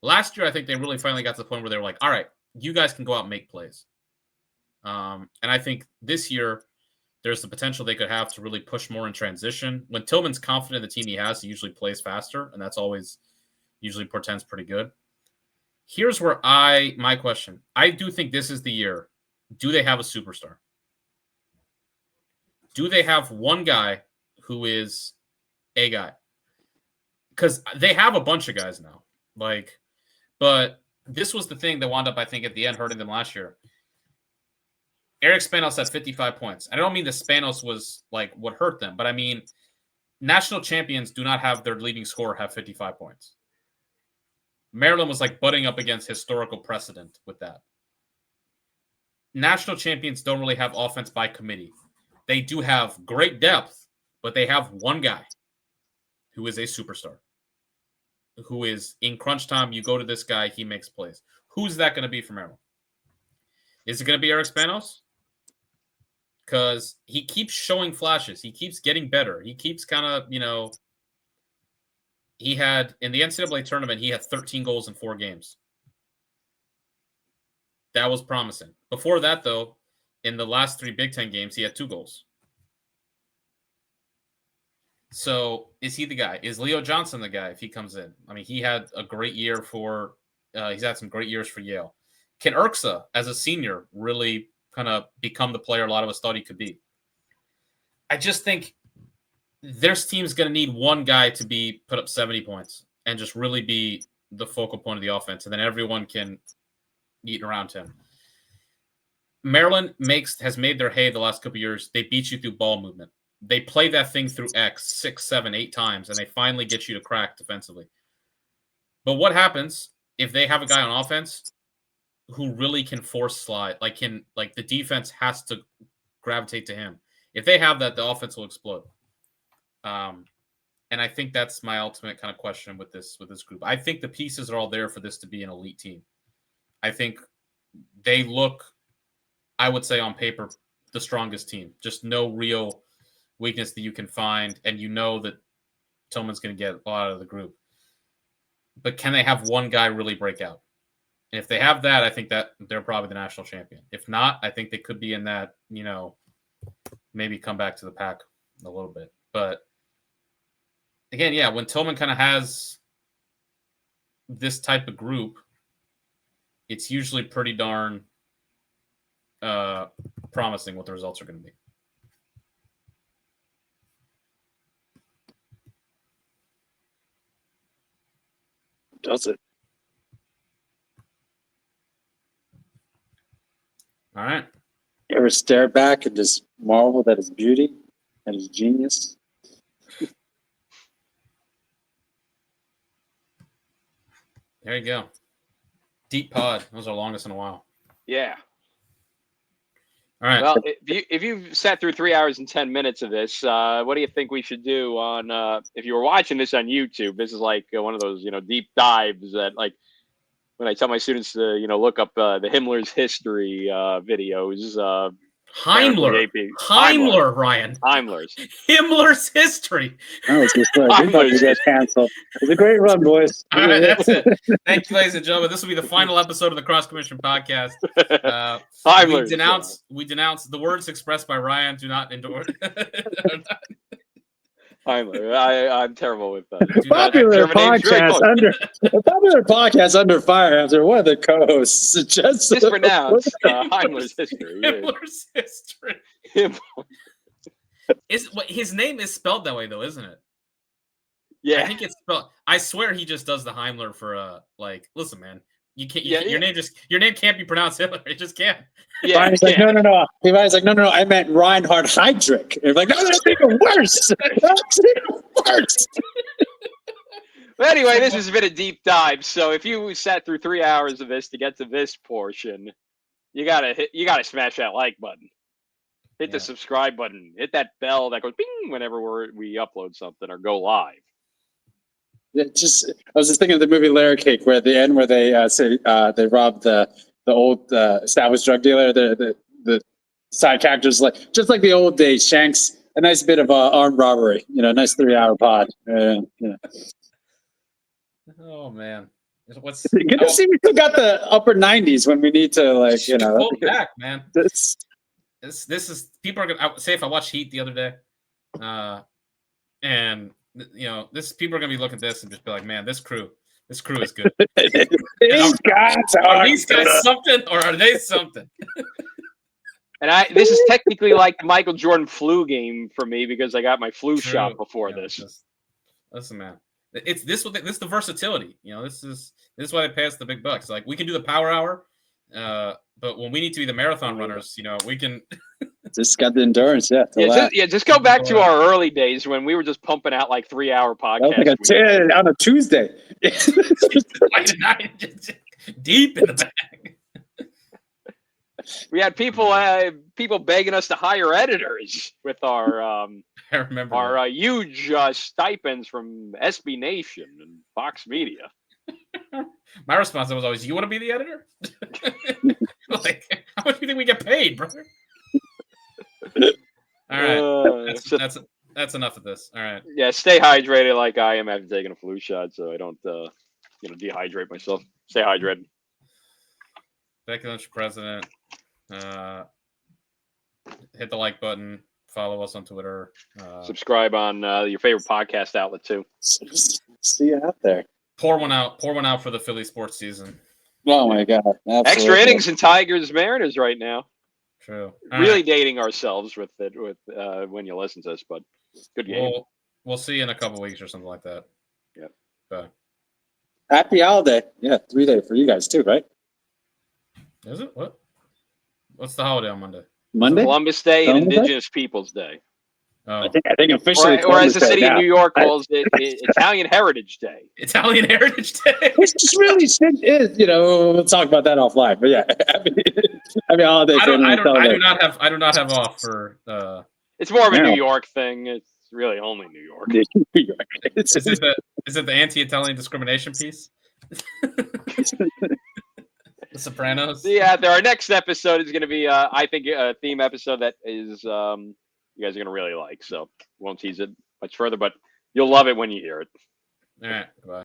Last year, I think they really finally got to the point where they were like, all right, you guys can go out and make plays. And I think this year, there's the potential they could have to really push more in transition. When Tillman's confident in the team he has, he usually plays faster, and that's always usually portends pretty good. Here's where my question. I do think this is the year. Do they have a superstar? Do they have one guy who is a guy? Because they have a bunch of guys now. But this was the thing that wound up, I think, at the end hurting them last year. Eric Spanos had 55 points. I don't mean that Spanos was like what hurt them, but I mean national champions do not have their leading scorer have 55 points. Maryland was like butting up against historical precedent with that. National champions don't really have offense by committee. They do have great depth, but they have one guy who is a superstar, who is in crunch time. You go to this guy, he makes plays. Who's that going to be for Maryland? Is it going to be Eric Spanos? Because he keeps showing flashes. He keeps getting better. He keeps kind of, he had, in the NCAA tournament, he had 13 goals in 4 games. That was promising. Before that, though, in the last 3 Big Ten games, he had 2 goals. So is he the guy? Is Leo Johnson the guy if he comes in? I mean, he had a great year he's had some great years for Yale. Can Urksa, as a senior, really kind of become the player a lot of us thought he could be? I just think this team's going to need one guy to put up 70 points and just really be the focal point of the offense, and then everyone can eat around him. Maryland has made their hay the last couple of years. They beat you through ball movement. They play that thing through X 6, 7, 8 times, and they finally get you to crack defensively. But what happens if they have a guy on offense who really can force slide, the defense has to gravitate to him? If they have that, the offense will explode. And I think that's my ultimate kind of question with this group. I think the pieces are all there for this to be an elite team. I think they look, I would say on paper, the strongest team. Just no real weakness that you can find, and you know that Tillman's going to get a lot out of the group. But can they have one guy really break out? And if they have that, I think that they're probably the national champion. If not, I think they could be in that, maybe come back to the pack a little bit. But again, yeah, when Tillman kind of has this type of group, it's usually pretty darn promising what the results are going to be. Does it? All right. You ever stare back and just marvel at his beauty and his genius? There you go. Deep pod. That was our longest in a while. Yeah. All right. Well, if you've sat through 3 hours and 10 minutes of this, what do you think we should do on? If you were watching this on YouTube, this is like one of those deep dives that, like, when I tell my students to look up the Himmler's history videos. Heimler, Ryan. Heimler's. Himmler's history. Oh, it's just you get canceled. It's a great run, boys. All right, that's it. Thank you, ladies and gentlemen. This will be the final episode of the Cross Commission podcast. We denounce the words expressed by Ryan. Do not endorse. Heimler. I'm terrible with that. Popular podcast under fire after one of the co-hosts suggests mispronounced Heimler's history. Himmler's history. His name is spelled that way though, isn't it? Yeah, I think it's spelled. I swear he just does the Heimler for listen, man. You can't. Your name can't be pronounced Hitler. It just can't. Yeah, Ryan's like, no. Ryan's like, no. I meant Reinhard Heydrich. And like, no, that's even worse. That's even worse. Well, anyway, this has been a deep dive. So if you sat through 3 hours of this to get to this portion, you gotta smash that like button. Hit the subscribe button. Hit that bell that goes bing whenever we upload something or go live. I was just thinking of the movie Layer Cake, where at the end where they say they robbed the old established drug dealer. The side characters just like the old days. Shanks a nice bit of armed robbery. Nice 3 hour pod. Oh man, what's good to see we still got the upper 90s when we need to pull back, man. This is people are gonna say if I watched Heat the other day, and people are gonna be looking at this and just be like, man, this crew is good. These guys are these guys something or are they something? And this is technically like the Michael Jordan flu game for me because I got my flu shot before this. Listen, man, this is the versatility. This is why they pay us the big bucks. Like we can do the power hour, but when we need to be the marathon runners, we can. Just got the endurance, just go back to our early days when we were just pumping out like 3 hour podcasts. Like a 10 on a Tuesday. Deep in the bag. We had people begging us to hire editors with our I remember our huge stipends from SB Nation and Fox Media. My response was always, "You want to be the editor? Like, how much do you think we get paid, brother?" All right, that's enough of this. All right. Yeah, stay hydrated like I am after taking a flu shot, so I don't dehydrate myself. Stay hydrated. Becky Lynch, president. Hit the like button. Follow us on Twitter. Subscribe on your favorite podcast outlet too. See you out there. Pour one out for the Philly sports season. Oh my God! Absolutely. Extra innings and Tigers Mariners right now. True. Really dating ourselves with it when you listen to this, but good game. We'll see you in a couple weeks or something like that. Yeah. Bye. Happy holiday. Yeah, 3 day for you guys too, right? Is it? What? What's the holiday on Monday? Monday? Columbus Day and Indigenous Peoples Day. Oh. I think officially, or as the city of New York calls it, Italian Heritage Day. Italian Heritage Day. Which just really is, we'll talk about that offline. But yeah, happy holiday. I do not have off for. It's more of a New York thing. It's really only New York. Is it the anti-Italian discrimination piece? The Sopranos. Yeah, our next episode is going to be, I think, a theme episode that is you guys are going to really like. So won't tease it much further, but you'll love it when you hear it. All right. Bye.